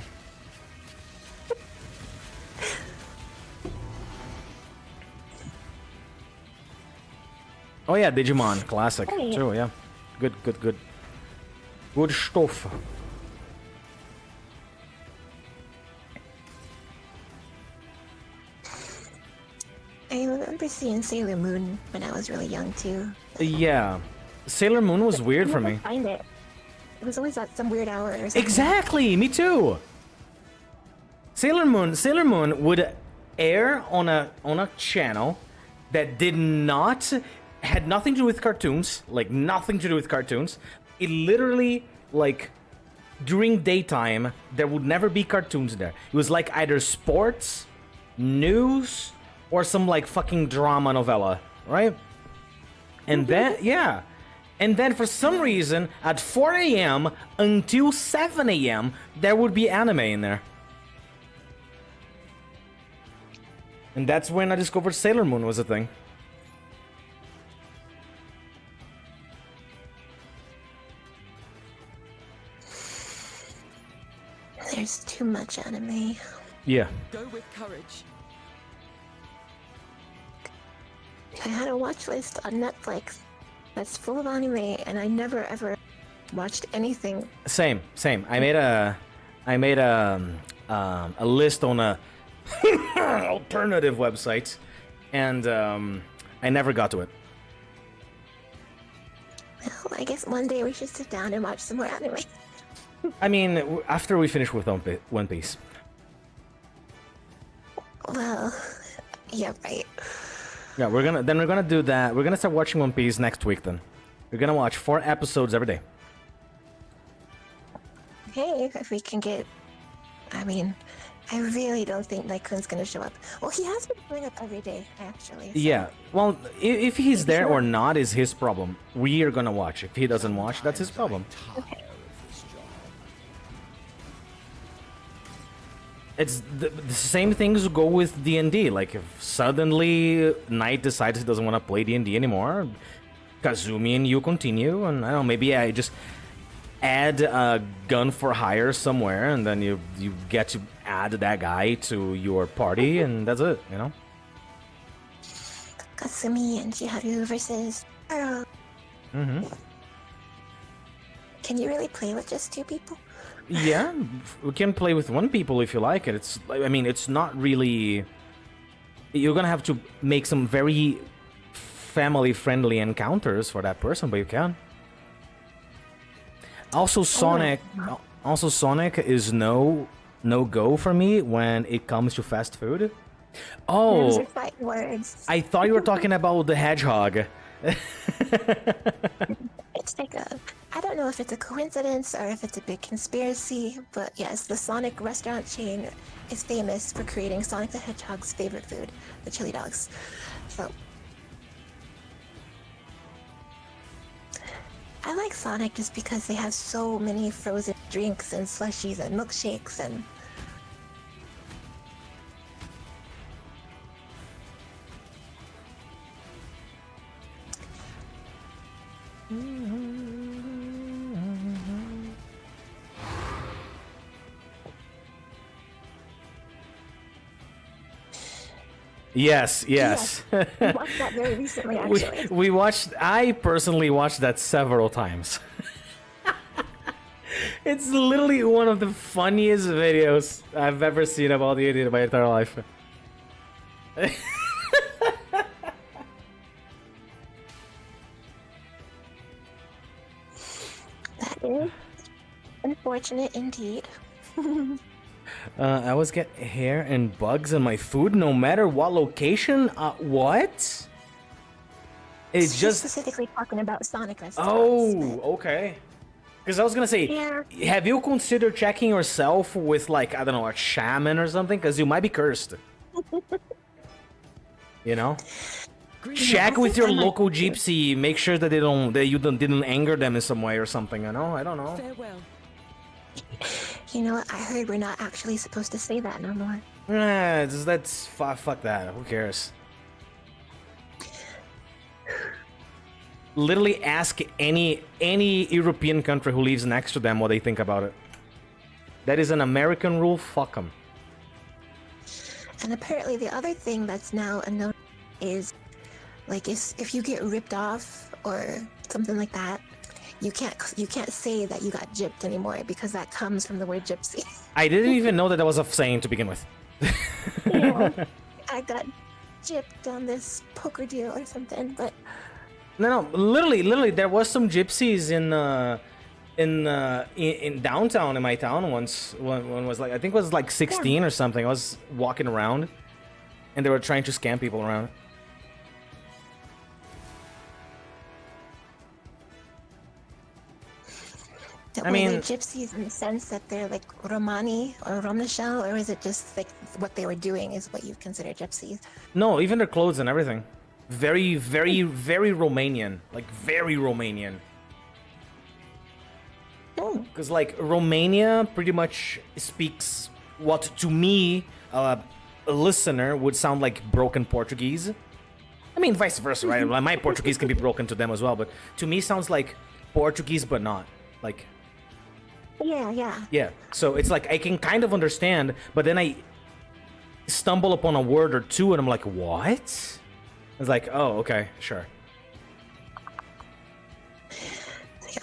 Oh yeah, Digimon Classic Hey. too, yeah. Good. Good stuff. I remember seeing Sailor Moon when I was really young too. Yeah. Sailor Moon was weird for Never me. find it. It was always at some weird hour or something. Exactly, me too. Sailor Moon would air on a channel that had nothing to do with cartoons, like nothing to do with cartoons. It literally, like, during daytime, there would never be cartoons there. It was like either sports, news, or some like fucking drama novella, right? And then, yeah. And then for some reason, at 4 a.m. until 7 a.m., there would be anime in there. And that's when I discovered Sailor Moon was a thing. There's too much anime. Yeah. Go with courage. I had a watch list on Netflix that's full of anime, and I never ever watched anything. Same. I made a list on a alternative website, and I never got to it. Well, I guess one day we should sit down and watch some more anime. I mean, after we finish with One Piece. Well, yeah, right. Yeah, we're gonna do that. We're gonna start watching One Piece next week. Then we're gonna watch 4 episodes every day. Hey, if we can get... I mean, I really don't think Naikun's gonna show up. Well, he has been showing up every day, actually. So. Yeah. Well, if he's there or not is his problem. We are gonna watch. If he doesn't watch, that's his problem. Okay. It's the same things go with D&D. Like, if suddenly Knight decides he doesn't want to play D&D anymore, Kazumi and you continue, and I don't know, maybe I just add a gun for hire somewhere, and then you get to add that guy to your party, and that's it, you know? Kasumi and Chiharu versus Earl. Mm-hmm. Can you really play with just 2 people? Yeah, we can play with 1 people if you like it. It's, I mean, it's not really... You're gonna have to make some very family-friendly encounters for that person, but you can. Also, Sonic is no-go for me when it comes to fast food. Those Oh, are fighting words. I thought you were talking about the hedgehog. It's like I don't know if it's a coincidence or if it's a big conspiracy, but yes, the Sonic restaurant chain is famous for creating Sonic the Hedgehog's favorite food, the chili dogs. So I like Sonic just because they have so many frozen drinks and slushies and milkshakes and Yes. we watched that very recently, actually. I personally watched that several times. It's literally one of the funniest videos I've ever seen about the idiot in my entire life. That is unfortunate indeed. I always get hair and bugs on my food, no matter what location. What? It's She's just specifically talking about Sonic restaurants. Oh, okay. Because I was gonna say, Yeah. have you considered checking yourself with, like, I don't know, a shaman or something? Because you might be cursed. You know? Check with your local gypsy. Make sure that didn't anger them in some way or something. You know? I don't know. Farewell. You know what? I heard we're not actually supposed to say that no more. Nah, fuck that. Who cares? Literally ask any European country who lives next to them what they think about it. That is an American rule. Fuck them. And apparently the other thing that's now a no is, like, if you get ripped off or something like that, you can't say that you got gypped anymore because that comes from the word gypsy. I didn't even know that was a saying to begin with. Yeah, I got gypped on this poker deal or something, but No, literally, there was some gypsies in downtown in my town once. One was like, I think it was like 16 or something. I was walking around, and they were trying to scam people around. I mean, they're gypsies in the sense that they're like Romani or Romnishel, or is it just like what they were doing is what you consider gypsies? No, even their clothes and everything. Very, very, very Romanian. Like, very Romanian. Because, like, Romania pretty much speaks what, to me, a listener, would sound like broken Portuguese. I mean, vice versa, right? Like, my Portuguese can be broken to them as well, but to me sounds like Portuguese, but not. Like... Yeah. Yeah, so it's like, I can kind of understand, but then I stumble upon a word or two, and I'm like, what? It's like, oh, okay, sure.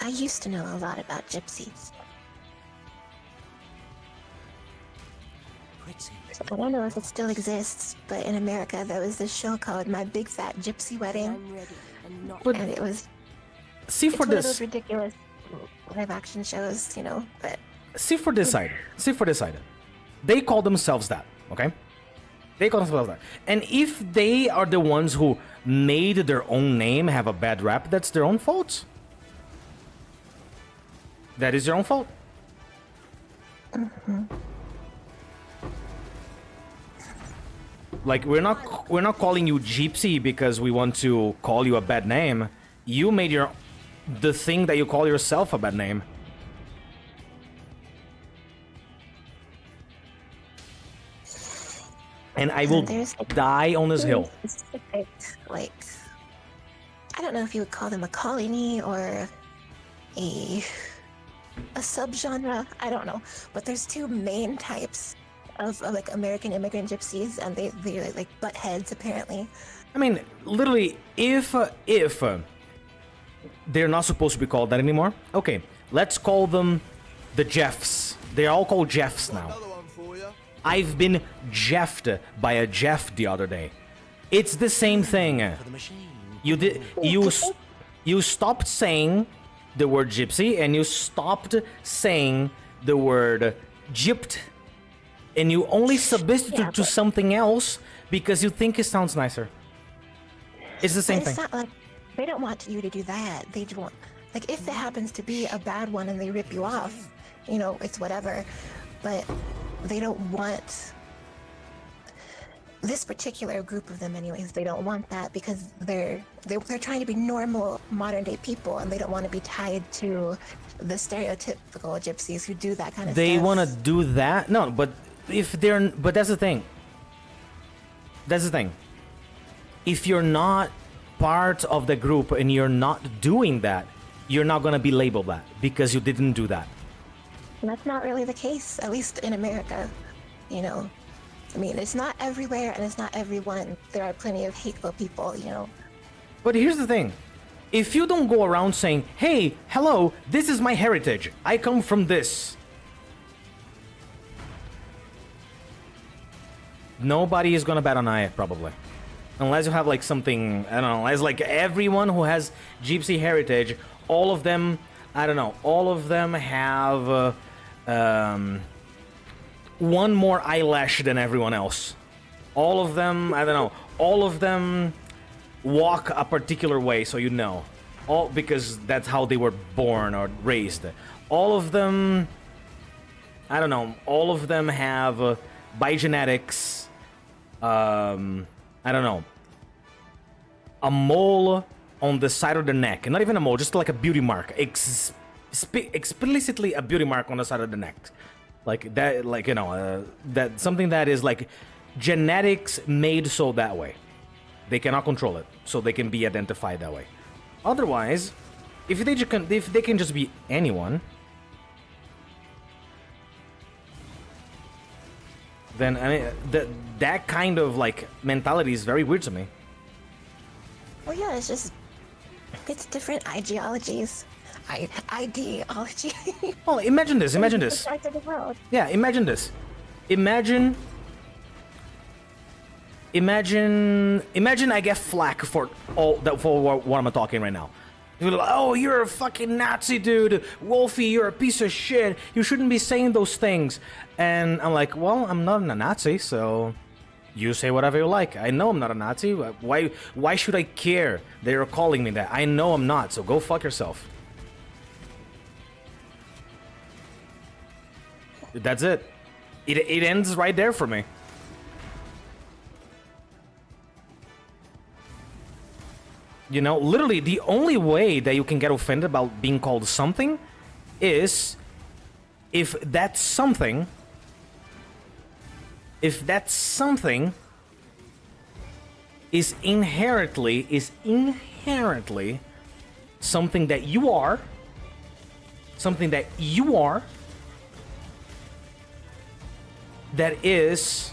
I used to know a lot about gypsies. I don't know if it still exists, but in America there was this show called My Big Fat Gypsy Wedding. And it was... See, for one of this... those ridiculous live action shows, you know, but... See for this item. They call themselves that, okay? They call themselves that. And if they are the ones who made their own name have a bad rap, that's their own fault. That is their own fault. Mm-hmm. Like, we're not calling you gypsy because we want to call you a bad name. You made the thing that you call yourself a bad name. And I will die on this hill. Specific, like, I don't know if you would call them a colony or a subgenre. I don't know, but there's two main types of like American immigrant gypsies, and they like butt heads apparently. I mean, literally, if they're not supposed to be called that anymore, okay, let's call them the Jeffs. They're all called Jeffs now. I've been Jeffed by a Jeff the other day. It's the same thing. You stopped saying the word gypsy, and you stopped saying the word gypped, and you only substitute to something else because you think it sounds nicer. It's the same thing. It's not like they don't want you to do that. They just want, like, if it happens to be a bad one and they rip you off, you know, it's whatever. But they don't want this particular group of them, anyways. They don't want that because they're trying to be normal modern day people, and they don't want to be tied to the stereotypical gypsies who do that kind of stuff. They want to do that? No, but if they're, but that's the thing. That's the thing. If you're not part of the group and you're not doing that, you're not going to be labeled that because you didn't do that. And that's not really the case, at least in America, you know. I mean, it's not everywhere and it's not everyone. There are plenty of hateful people, you know. But here's the thing. If you don't go around saying, hey, hello, this is my heritage. I come from this. Nobody is going to bat an eye, probably. Unless you have, like, something, I don't know, as, like, everyone who has gypsy heritage, all of them, I don't know, all of them have one more eyelash than everyone else. All of them, I don't know, all of them walk a particular way, so you know. All because that's how they were born or raised. All of them, I don't know, all of them have, by genetics, I don't know, a mole on the side of the neck. Not even a mole, just like a beauty mark. Explicitly a beauty mark on the side of the neck. Like that, like, you know, that something that is like genetics made so that way. They cannot control it, so they can be identified that way. Otherwise, if they can just be anyone, then I mean, that kind of like mentality is very weird to me. Well, yeah, it's different ideologies. Ideology. Oh, imagine this. Imagine this. Sides of the world. Yeah, imagine this. Imagine I get flack for what I'm talking right now. You're like, oh, you're a fucking Nazi, dude. Wolfie, you're a piece of shit. You shouldn't be saying those things. And I'm like, well, I'm not a Nazi, so you say whatever you like. I know I'm not a Nazi. Why should I care that you're calling me that? I know I'm not, so go fuck yourself. That's it. It ends right there for me. You know, literally the only way that you can get offended about being called something is if that something is inherently something that you are, that is,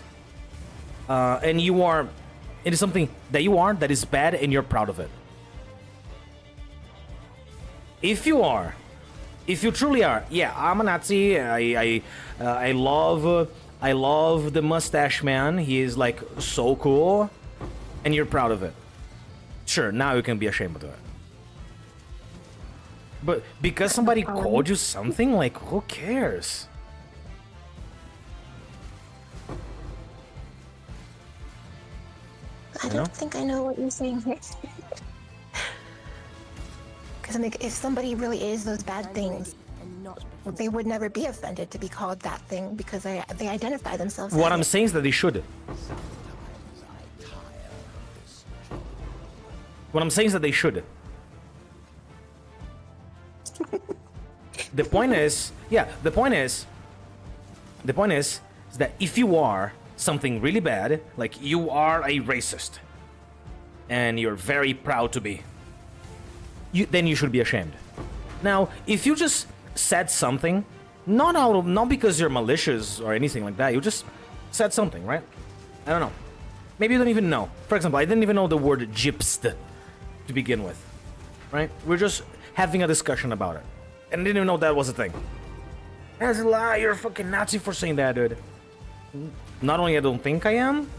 and you are, it is something that you are that is bad and you're proud of it. If you truly are, yeah, I'm a Nazi. I love the mustache man. He is like so cool, and you're proud of it. Sure, now you can be ashamed of it. But because somebody called you something, like, who cares? I don't think I know what you're saying here. Because I mean, if somebody really is those bad things, they would never be offended to be called that thing because they identify themselves. What I'm saying is that they should. What I'm saying is that they should. The point is that if you are something really bad, like you are a racist, and you're very proud to be, then you should be ashamed. Now, if you just said something, not because you're malicious or anything like that, you just said something, right? I don't know. Maybe you don't even know. For example, I didn't even know the word gypsed to begin with, right? We're just having a discussion about it. And I didn't even know that was a thing. That's a lie, you're a fucking Nazi for saying that, dude. Not only I don't think I am,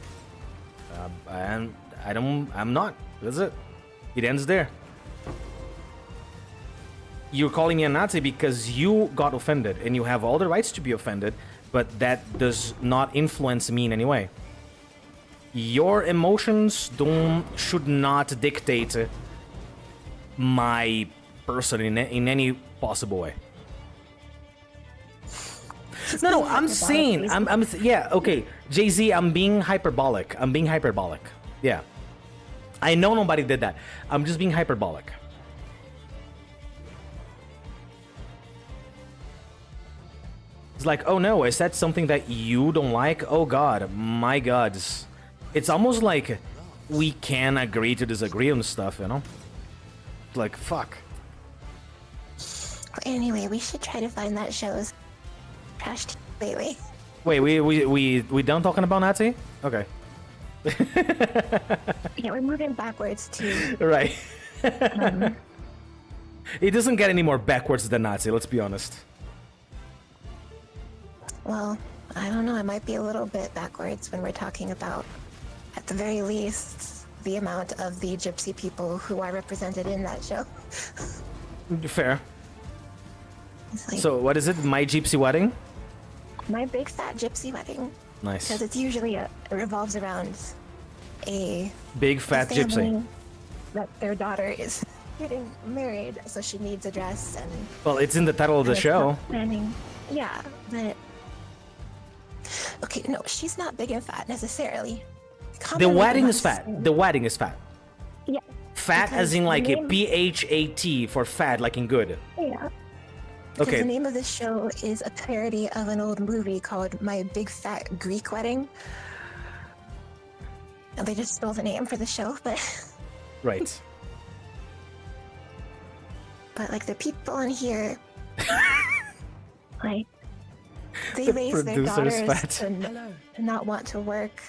I'm not. That's it. It ends there. You're calling me a Nazi because you got offended, and you have all the rights to be offended, but that does not influence me in any way. Your emotions should not dictate my person in any possible way. No, I'm saying, yeah, okay, Jay-Z, I'm being hyperbolic. Yeah. I know nobody did that. I'm just being hyperbolic. It's like, oh no, I said something that you don't like? Oh god, my gods. It's almost like we can agree to disagree on stuff, you know? Like, fuck. Anyway, we should try to find that show's trash lately. Wait, we done talking about Nazi? Okay. Yeah, we're moving backwards to... Right. It doesn't get any more backwards than Nazi, let's be honest. Well, I don't know, it might be a little bit backwards when we're talking about, at the very least, the amount of the gypsy people who are represented in that show. Fair. Like, so, what is it? My Gypsy Wedding? My Big Fat Gypsy Wedding. Nice. Because it's usually it revolves around a big fat gypsy that their daughter is getting married, so she needs a dress and. Well, it's in the title of the show. Planning. Yeah, but. Okay, no, she's not big and fat necessarily. The wedding is fat. The wedding is fat. Yeah. Fat as in like a PHAT for fat, like in good. Yeah. Okay. Because the name of this show is a parody of an old movie called My Big Fat Greek Wedding. And they just stole the name for the show, but... Right. But, like, the people in here... like, they raise their daughters to not want to work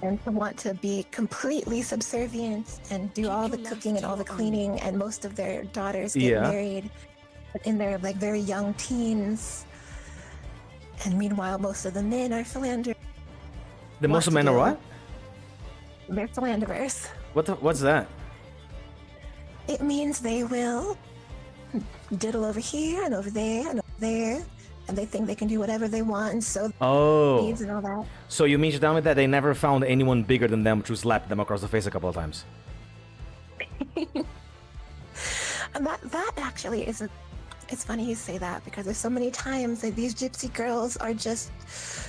and to want to be completely subservient and do all the cooking and all the cleaning, and most of their daughters get married in their like very young teens, and meanwhile most of the men are philanderers. Most of men are what? They're philanderers. What's that? It means they will diddle over here and over there and over there, and they think they can do whatever they want, and so needs and all that. So you mean to tell me that they never found anyone bigger than them to slap them across the face a couple of times? And that actually is it's funny you say that, because there's so many times that these gypsy girls are just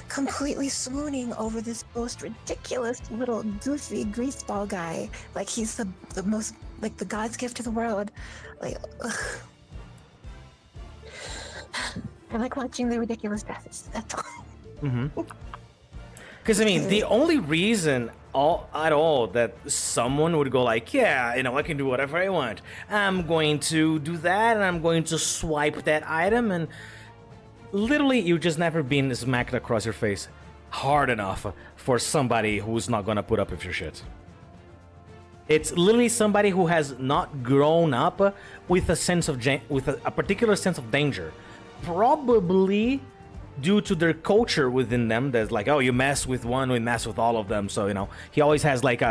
completely swooning over this most ridiculous little goofy greaseball guy. Like he's the most, like the God's gift to the world. Like, ugh. I like watching the ridiculous dresses, that's all. Mm-hmm. Because, I mean, the only reason at all that someone would go like, yeah, you know, I can do whatever I want. I'm going to do that, and I'm going to swipe that item, and literally you've just never been smacked across your face hard enough for somebody who's not gonna put up with your shit. It's literally somebody who has not grown up with a sense of with a particular sense of danger, probably due to their culture within them. That's like, oh, you mess with one, we mess with all of them. So, you know, he always has like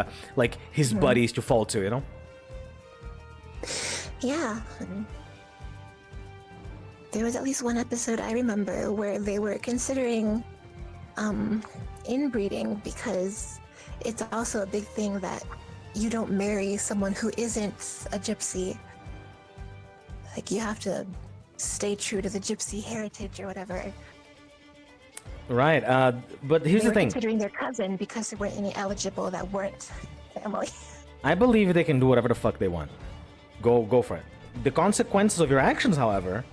his buddies to fall to, you know. Yeah. There was at least one episode I remember where they were considering inbreeding, because it's also a big thing that you don't marry someone who isn't a gypsy. Like, you have to stay true to the gypsy heritage or whatever. Right, but here's the thing. Considering their cousin because there weren't any eligible that weren't family. I believe they can do whatever the fuck they want. Go for it. The consequences of your actions, however,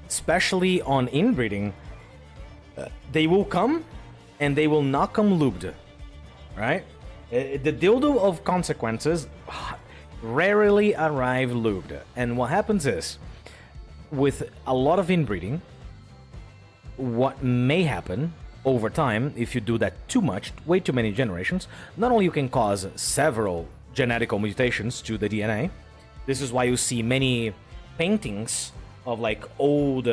especially on inbreeding, they will come, and they will not come lubed. Right? The dildo of consequences rarely arrive lubed. And what happens is, with a lot of inbreeding, what may happen over time, if you do that too much, way too many generations, not only you can cause several genetical mutations to the DNA. This is why you see many paintings of like old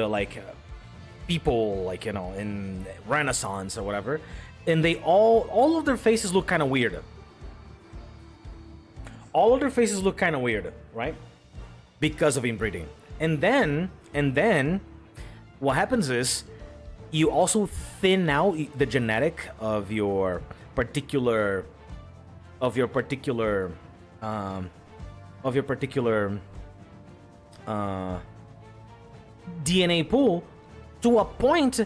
people, like, you know, in Renaissance or whatever, and they all of their faces look kind of weird. All of their faces look kind of weird, right? Because of inbreeding. And then what happens is you also thin out the genetic of your particular DNA pool to a point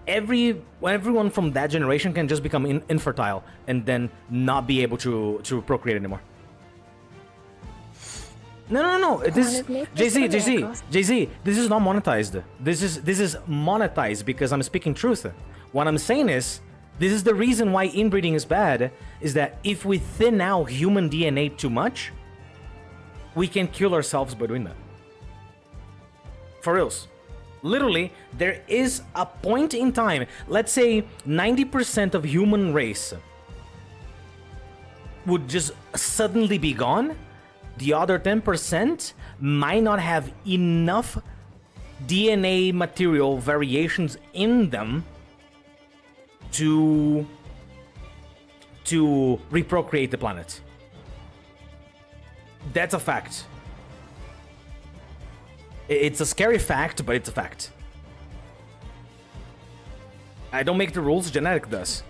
everyone from that generation can just become infertile and then not be able to procreate anymore. No. This is Jay-Z. This is not monetized. This is monetized because I'm speaking truth. What I'm saying is, this is the reason why inbreeding is bad. Is that if we thin out human DNA too much, we can kill ourselves by doing that. For reals. Literally, there is a point in time. Let's say 90% of human race would just suddenly be gone. The other 10% might not have enough DNA material variations in them to reprocreate the planet. That's a fact. It's a scary fact, but it's a fact. I don't make the rules, genetic does.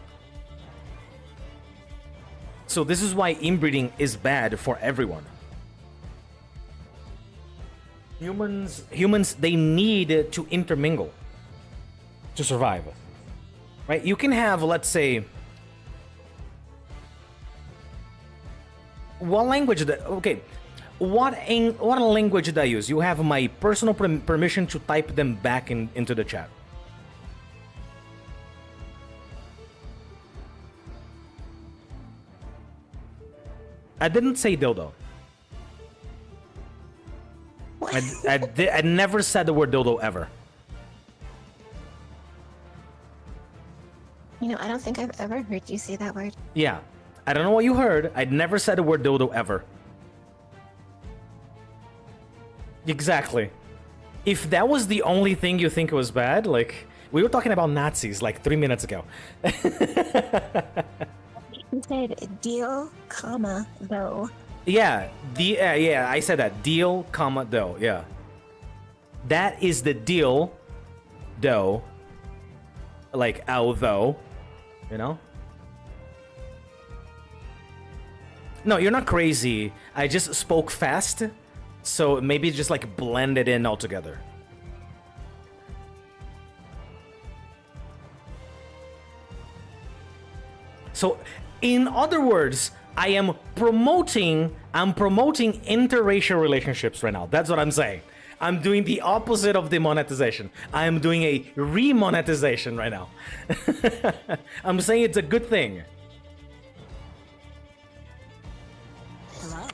So this is why inbreeding is bad for everyone. Humans, they need to intermingle to survive, right? You can have, let's say, what language that, okay, what language did I use? You have my personal permission to type them back into the chat. I didn't say dildo. I never said the word dildo ever. You know, I don't think I've ever heard you say that word. Yeah. I don't know what you heard. I never said the word dildo ever. Exactly. If that was the only thing you think was bad, like, we were talking about Nazis like 3 minutes ago. You said deal, comma, though. Yeah, yeah, I said that. Deal, comma, though, yeah. That is the deal, though. Like, although, you know? No, you're not crazy. I just spoke fast, so maybe just like blend it in altogether. So, in other words, I am promoting interracial relationships right now. That's what I'm saying. I'm doing the opposite of demonetization. I am doing a remonetization right now. I'm saying it's a good thing. Hello?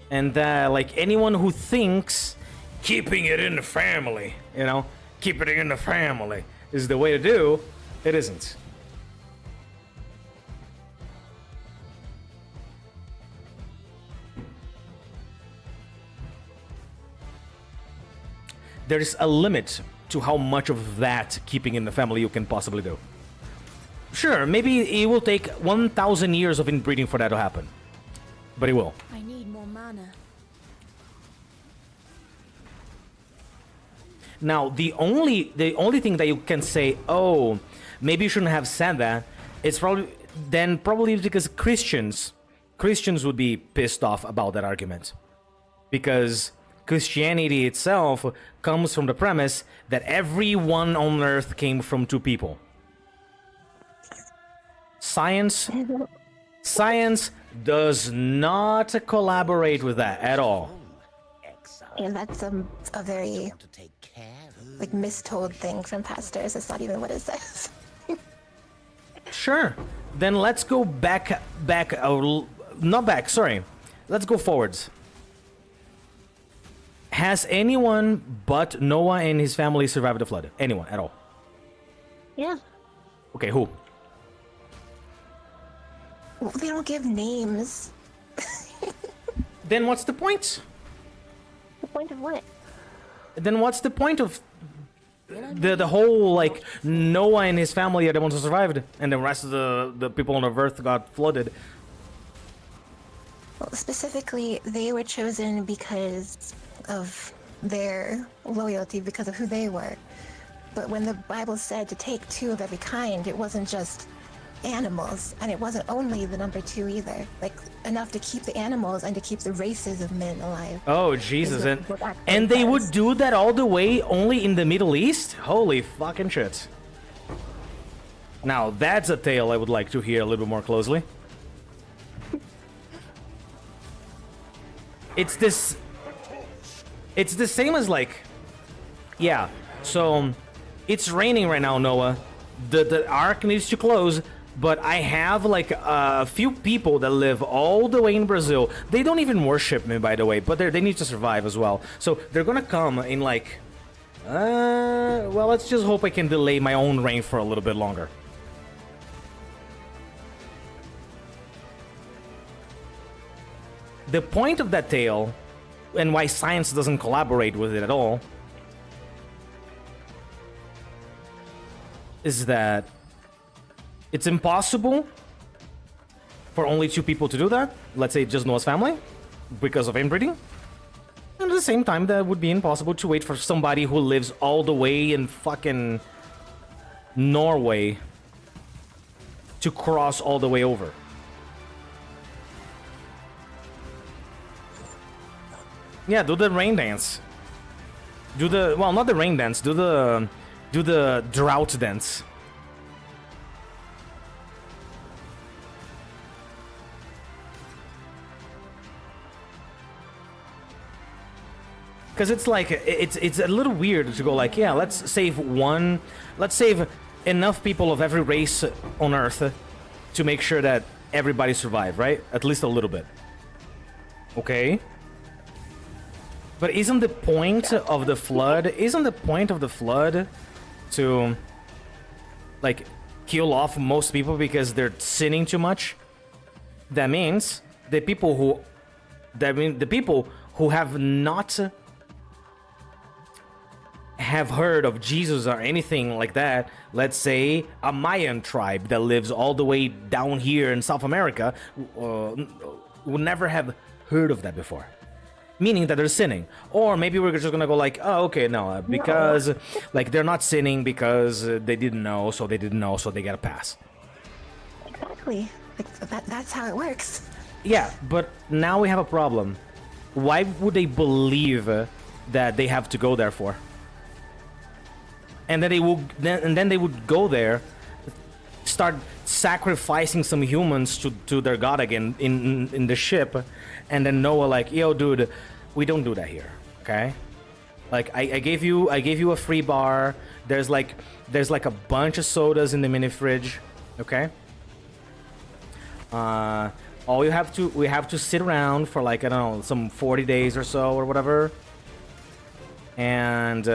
And like anyone who thinks keeping it in the family, you know, keeping it in the family is the way to do, it isn't. There's a limit to how much of that keeping in the family you can possibly do. Sure, maybe it will take 1,000 years of inbreeding for that to happen. But it will. I need more mana. Now, the only thing that you can say, oh, maybe you shouldn't have said that, it's probably because Christians would be pissed off about that argument. Because Christianity itself comes from the premise that everyone on earth came from two people. Science does not collaborate with that at all. And that's a very like mistold thing from pastors. It's not even what it says. Sure. Then let's go back. Not back. Sorry. Let's go forwards. Has anyone but Noah and his family survived the flood? Anyone at all? Yeah. Okay, who? Well, they don't give names. Then what's the point? The point of what? Then what's the point of the whole, like, Noah and his family are the ones who survived, and the rest of the people on Earth got flooded? Well, specifically, they were chosen because of their loyalty, because of who they were. But when the Bible said to take 2 of every kind, it wasn't just animals, and it wasn't only the number 2 either. Like, enough to keep the animals and to keep the races of men alive. Oh, Jesus. And they would do that all the way only in the Middle East? Holy fucking shit. Now, that's a tale I would like to hear a little bit more closely. It's the same as, like... Yeah, so... It's raining right now, Noah. The ark needs to close, but I have, like, a few people that live all the way in Brazil. They don't even worship me, by the way, but they need to survive as well. So they're gonna come in, like... well, let's just hope I can delay my own reign for a little bit longer. The point of that tale, and why science doesn't collaborate with it at all, is that it's impossible for only 2 people to do that. Let's say just Noah's family, because of inbreeding. And at the same time, that would be impossible to wait for somebody who lives all the way in fucking Norway to cross all the way over. Yeah, do the rain dance. Do the... Well, not the rain dance. Do the drought dance. Because it's like, it's a little weird to go like, yeah, let's save enough people of every race on Earth to make sure that everybody survive, right? At least a little bit. Okay. But isn't the point of the flood, to, like, kill off most people because they're sinning too much? That means the people who have not have heard of Jesus or anything like that, let's say a Mayan tribe that lives all the way down here in South America, would never have heard of that before. Meaning that they're sinning. Or maybe we're just gonna go like, oh, okay, no, because, like, they're not sinning because they didn't know, so they didn't know, so they get a pass. Exactly. Like, that's how it works. Yeah, but now we have a problem. Why would they believe that they have to go there for? And then they would go there, start sacrificing some humans to their god again in the ship, and then Noah like, yo, dude, we don't do that here, okay? Like, I gave you a free bar. There's like a bunch of sodas in the mini fridge, okay? We have to sit around for, like, I don't know, some 40 days or so or whatever, and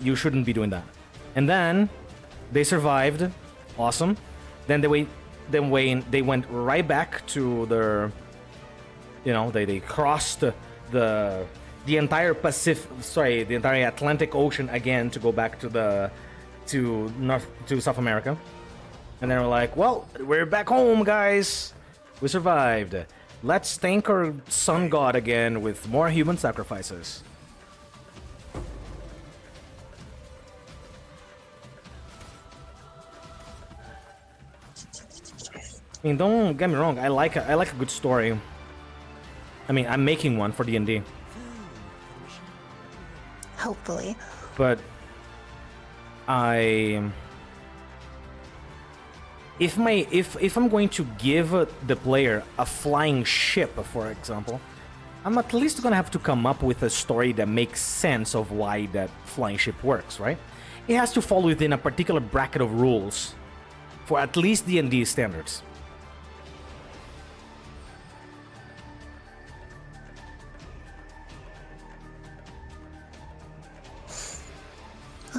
you shouldn't be doing that. And then they survived, awesome. Then they went right back to their, you know, they crossed the entire the entire Atlantic Ocean again to go back to South America. And they were like, well, we're back home, guys. We survived. Let's thank our sun god again with more human sacrifices. I mean, don't get me wrong. I like a good story. I mean, I'm making one for D&D. Hopefully. But if I'm going to give the player a flying ship, for example, I'm at least gonna have to come up with a story that makes sense of why that flying ship works, right? It has to fall within a particular bracket of rules for at least D&D standards.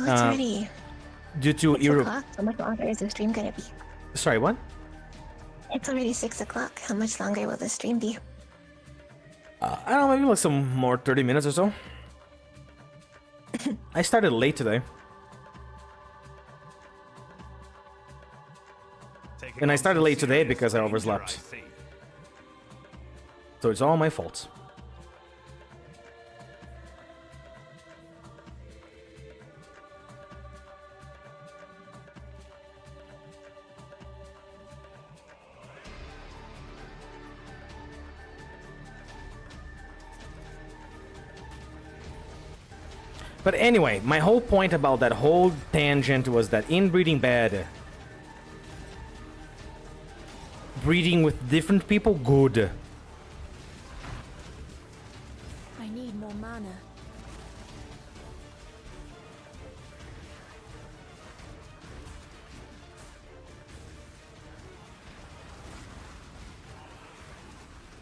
Oh, it's already Due to 6 o'clock. How much longer is the stream gonna be? Sorry, what? It's already 6 o'clock. How much longer will the stream be? I don't know, maybe like some more 30 minutes or so. I started late today. And I started late today because I overslept. So it's all my fault. But anyway, my whole point about that whole tangent was that inbreeding bad. Breeding with different people, good. I need more mana.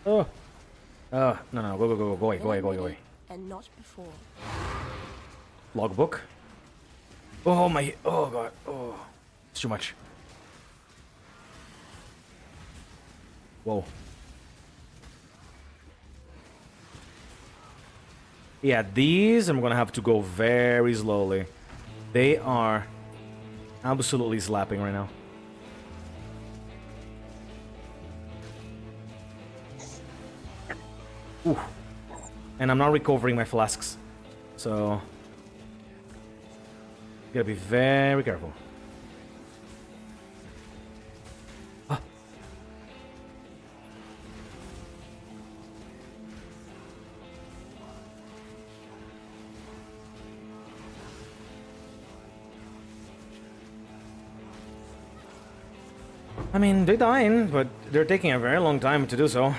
Oh. No, go away. And not before. Logbook. Oh my, oh god, oh. It's too much. Whoa. Yeah, these I'm gonna have to go very slowly. They are absolutely slapping right now. Ooh. And I'm not recovering my flasks. So gotta be very careful. Ah. I mean, they're dying, but they're taking a very long time to do so.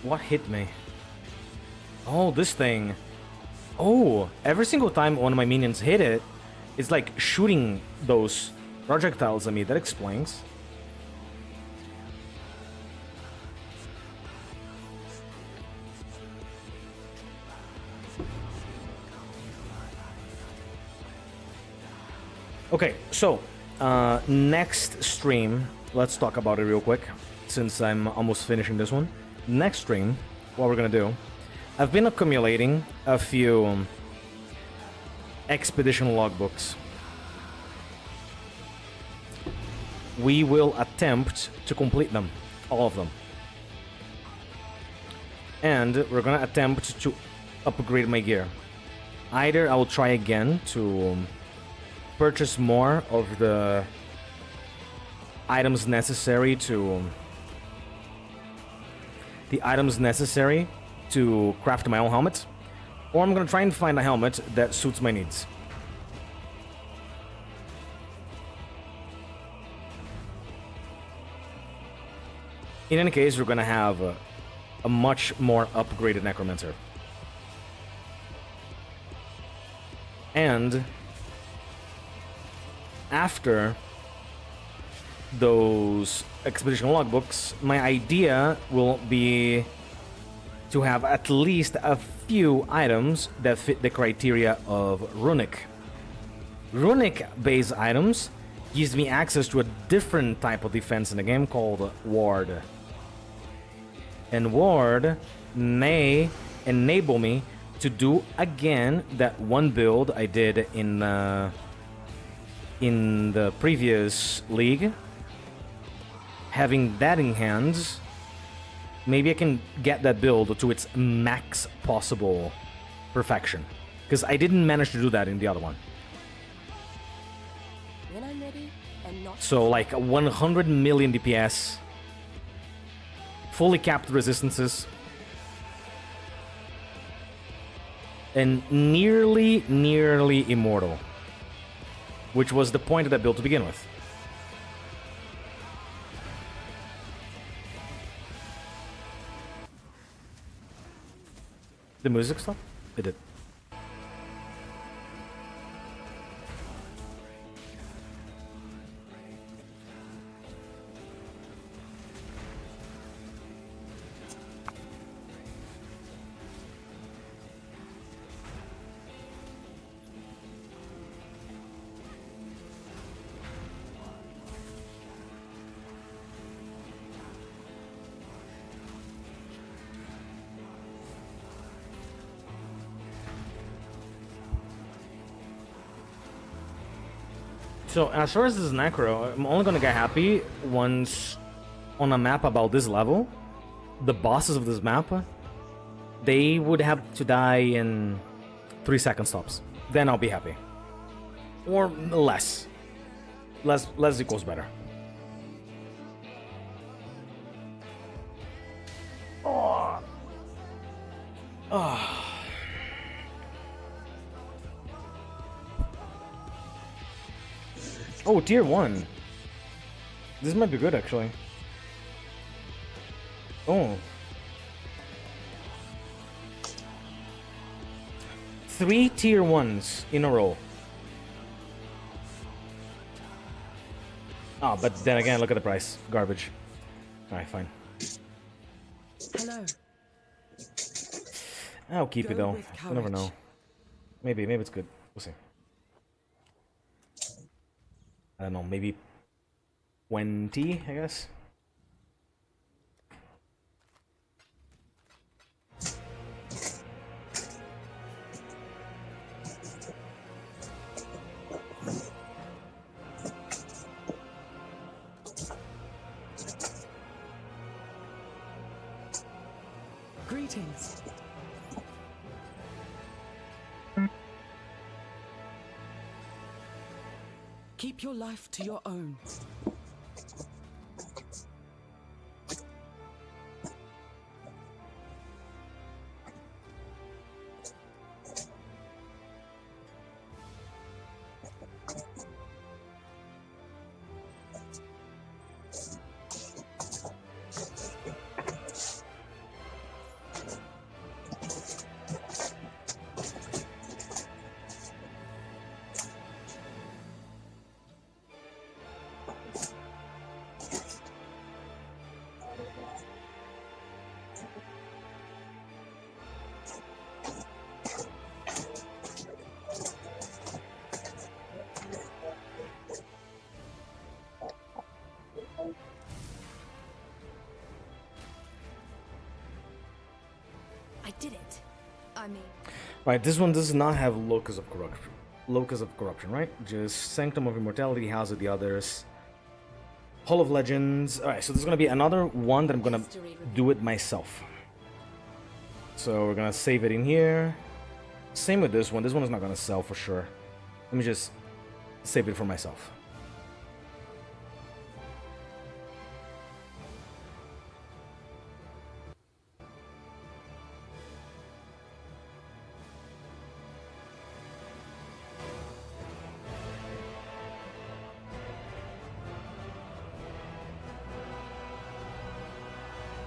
What hit me? Oh, this thing. Oh, every single time one of my minions hit it, it's like shooting those projectiles at me. That explains. Okay, so next stream, let's talk about it real quick, since I'm almost finishing this one. Next stream, what we're gonna do, I've been accumulating a few expedition logbooks. We will attempt to complete them, all of them. And we're gonna attempt to upgrade my gear. Either I will try again to purchase more of the items necessary to craft my own helmet, or I'm gonna try and find a helmet that suits my needs. In any case, we're gonna have a much more upgraded Necromancer. And after those expedition logbooks, my idea will be to have at least a few items that fit the criteria of runic. Runic-based items gives me access to a different type of defense in the game called Ward. And Ward may enable me to do again that one build I did in the previous league. Having that in hand, maybe I can get that build to its max possible perfection. Because I didn't manage to do that in the other one. When I'm ready, and not So like 100 million DPS, fully capped resistances, and nearly immortal, which was the point of that build to begin with. The music stopped? It did. So as far as this Necro, I'm only gonna get happy once on a map about this level, the bosses of this map, they would have to die in 3-second stops. Then I'll be happy. Or less. Less equals better. Oh. Oh. Oh, tier 1. This might be good, actually. Oh. 3 tier 1s in a row. Ah, but then again, look at the price. Garbage. Alright, fine. Hello. I'll keep it though. with You never know. courage. Maybe it's good. We'll see. I don't know, maybe 20, I guess. Greetings. Keep your life to your own. I did it. I mean, Right, this one does not have Locus of Corruption. Locus of Corruption, right? Just Sanctum of Immortality, House of the Others. Hall of Legends. Alright, so there's gonna be another one that I'm gonna do it myself. So we're gonna save it in here. Same with this one. This one is not gonna sell for sure. Let me just save it for myself.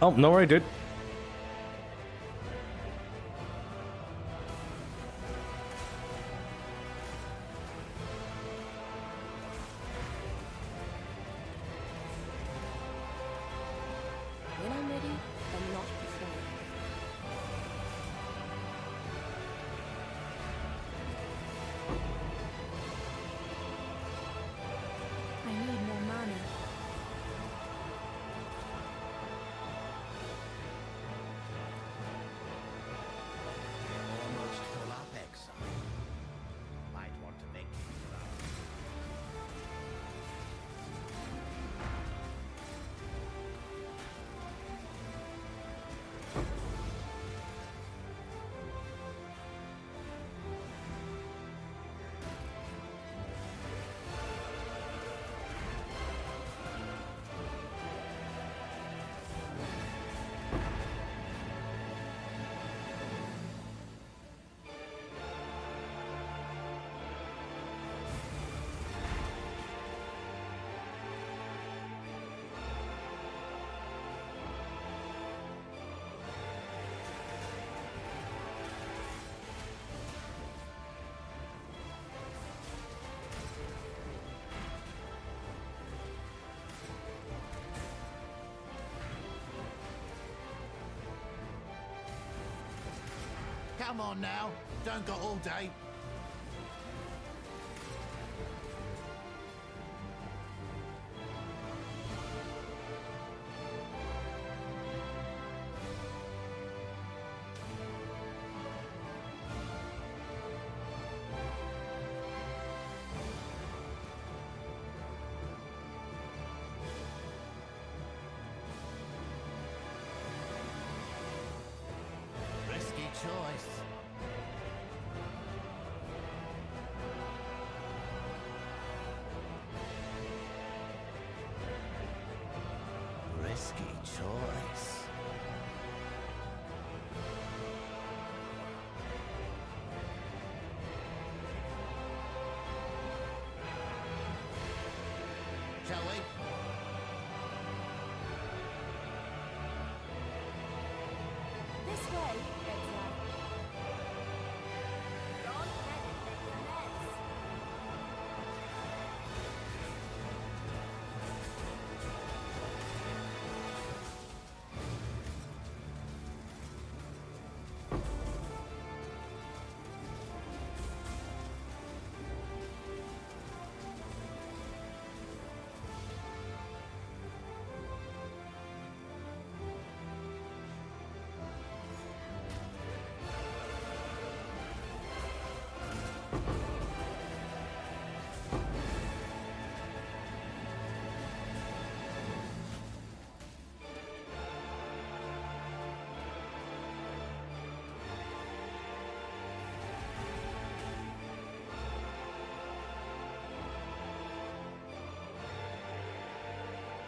Oh, no worry, dude. When I'm ready, and not before. I need more mana. Come on now. Don't got all day. Risky choice. Risky choice. Shall we? This way, Exile. Don't let it make a mess.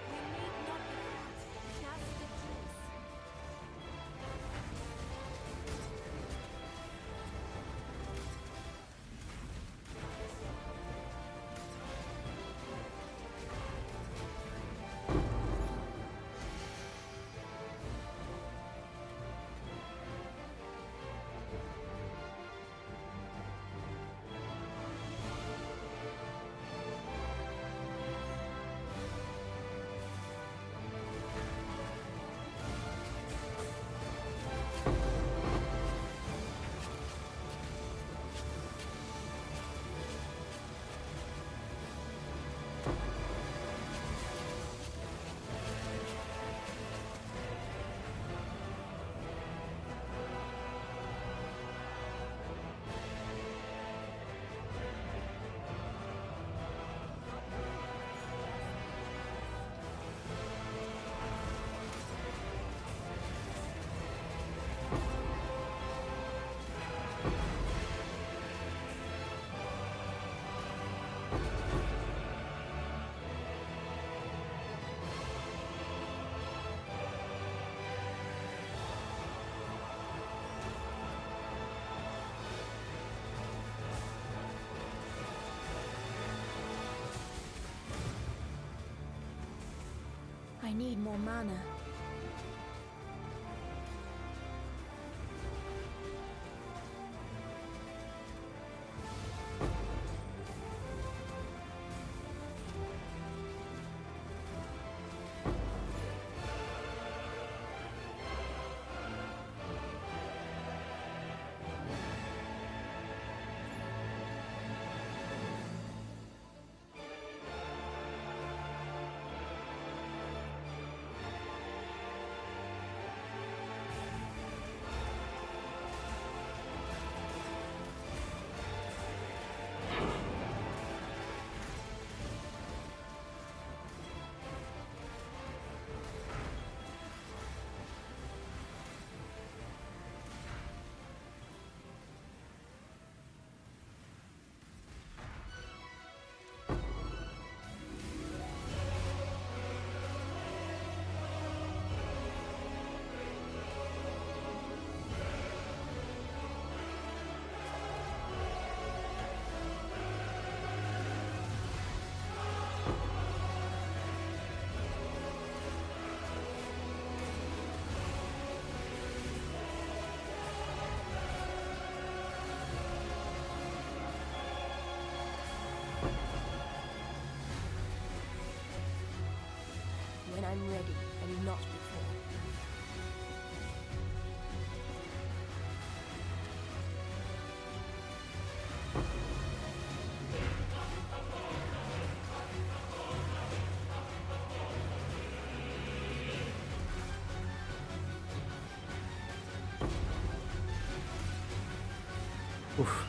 We need not defeat, just victories. I need more mana. When I'm ready and not before. Oof.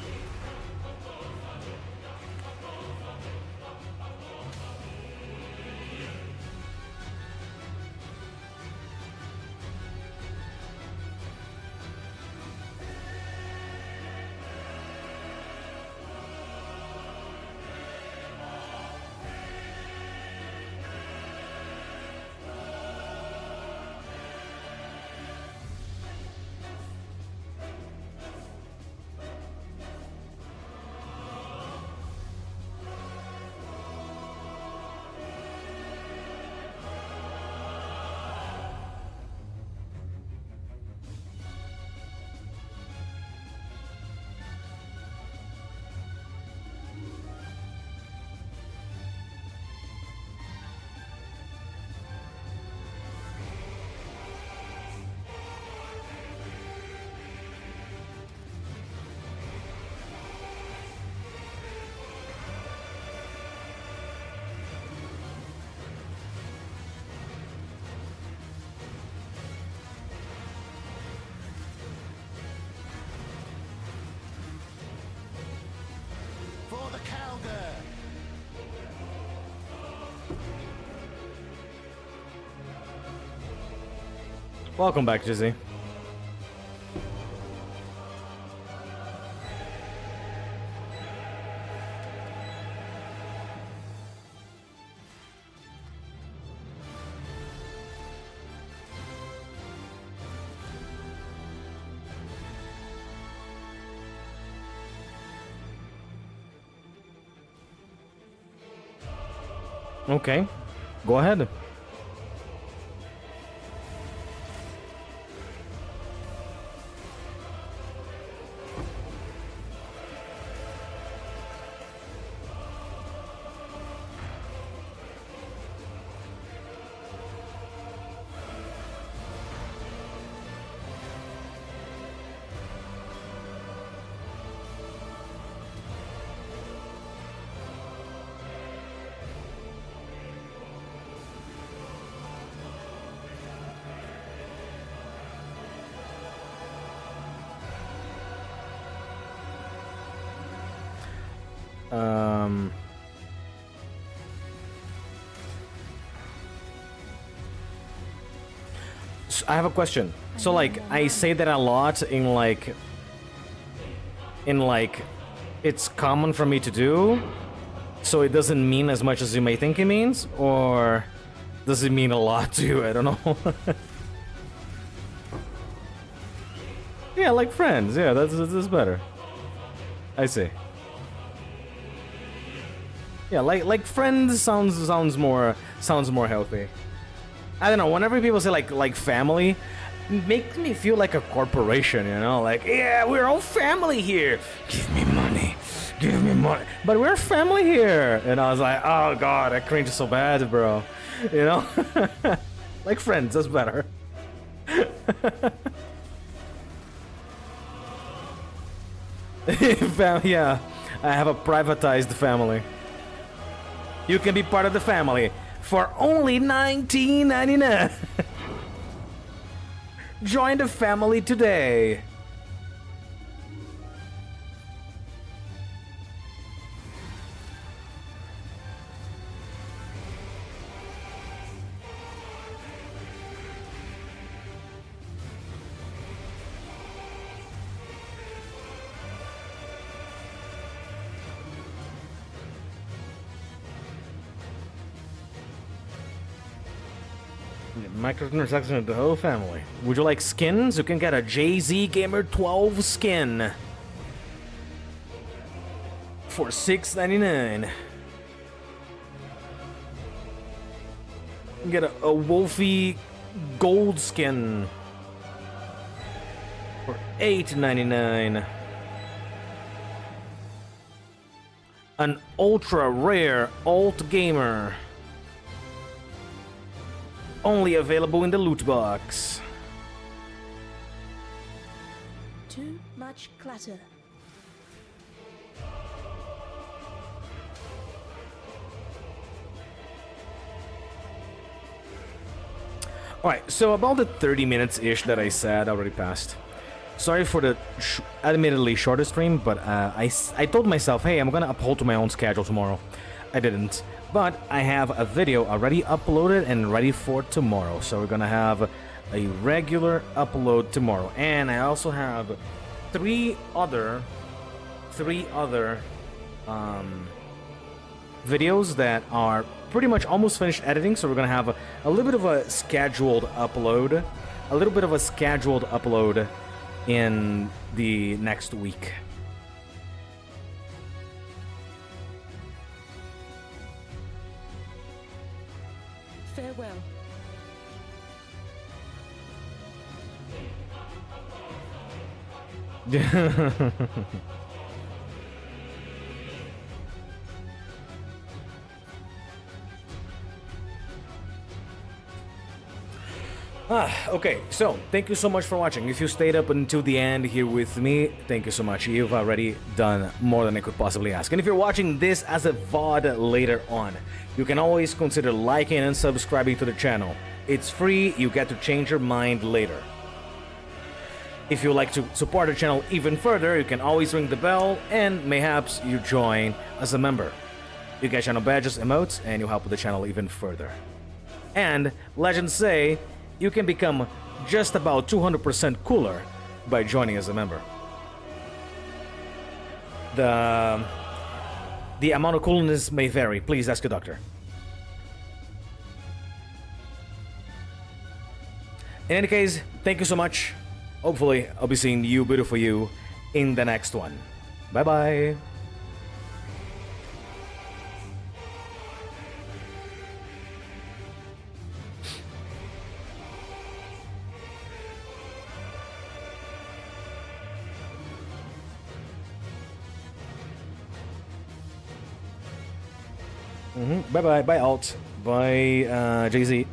For the cowgirl. Welcome back, Jizzy. Okay, go ahead. I have a question. So like I say that a lot in like it's common for me to do, so it doesn't mean as much as you may think it means, or does it mean a lot to you? I don't know. Yeah, like friends. Yeah, that's better. I see. Yeah, like friends sounds more healthy. I don't know. Whenever people say like family, it makes me feel like a corporation. You know, like yeah, we're all family here. Give me money, give me money. But we're family here. And I was like, oh god, I cringe so bad, bro. You know, like friends, that's better. Yeah, I have a privatized family. You can be part of the family for only $19.99. Join the family today. Microtransaction of the whole family. Would you like skins? You can get a Jay-Z Gamer 12 skin for $6.99. You can get a Wolfy gold skin for $8.99. An ultra rare alt gamer. Only available in the loot box. Too much clutter. Alright, so about the 30 minutes-ish that I said already passed. sorry for the admittedly shorter stream, but I told myself, hey, I'm gonna uphold to my own schedule tomorrow. I didn't, but I have a video already uploaded and ready for tomorrow, so we're gonna have a regular upload tomorrow. And I also have three other videos that are pretty much almost finished editing, so we're gonna have a little bit of a scheduled upload, in the next week. Farewell. Okay, so thank you so much for watching. If you stayed up until the end here with me, thank you so much. You've already done more than I could possibly ask. And if you're watching this as a VOD later on, you can always consider liking and subscribing to the channel. It's free, you get to change your mind later. If you like to support the channel even further, you can always ring the bell and mayhaps you join as a member. You get channel badges, emotes, and you help with the channel even further. And legends say you can become just about 200% cooler by joining as a member. The amount of coolness may vary. Please ask your doctor. In any case, thank you so much. Hopefully, I'll be seeing you, beautiful you, in the next one. Bye-bye. Bye-bye. Bye, Alt. Bye, Jay-Z.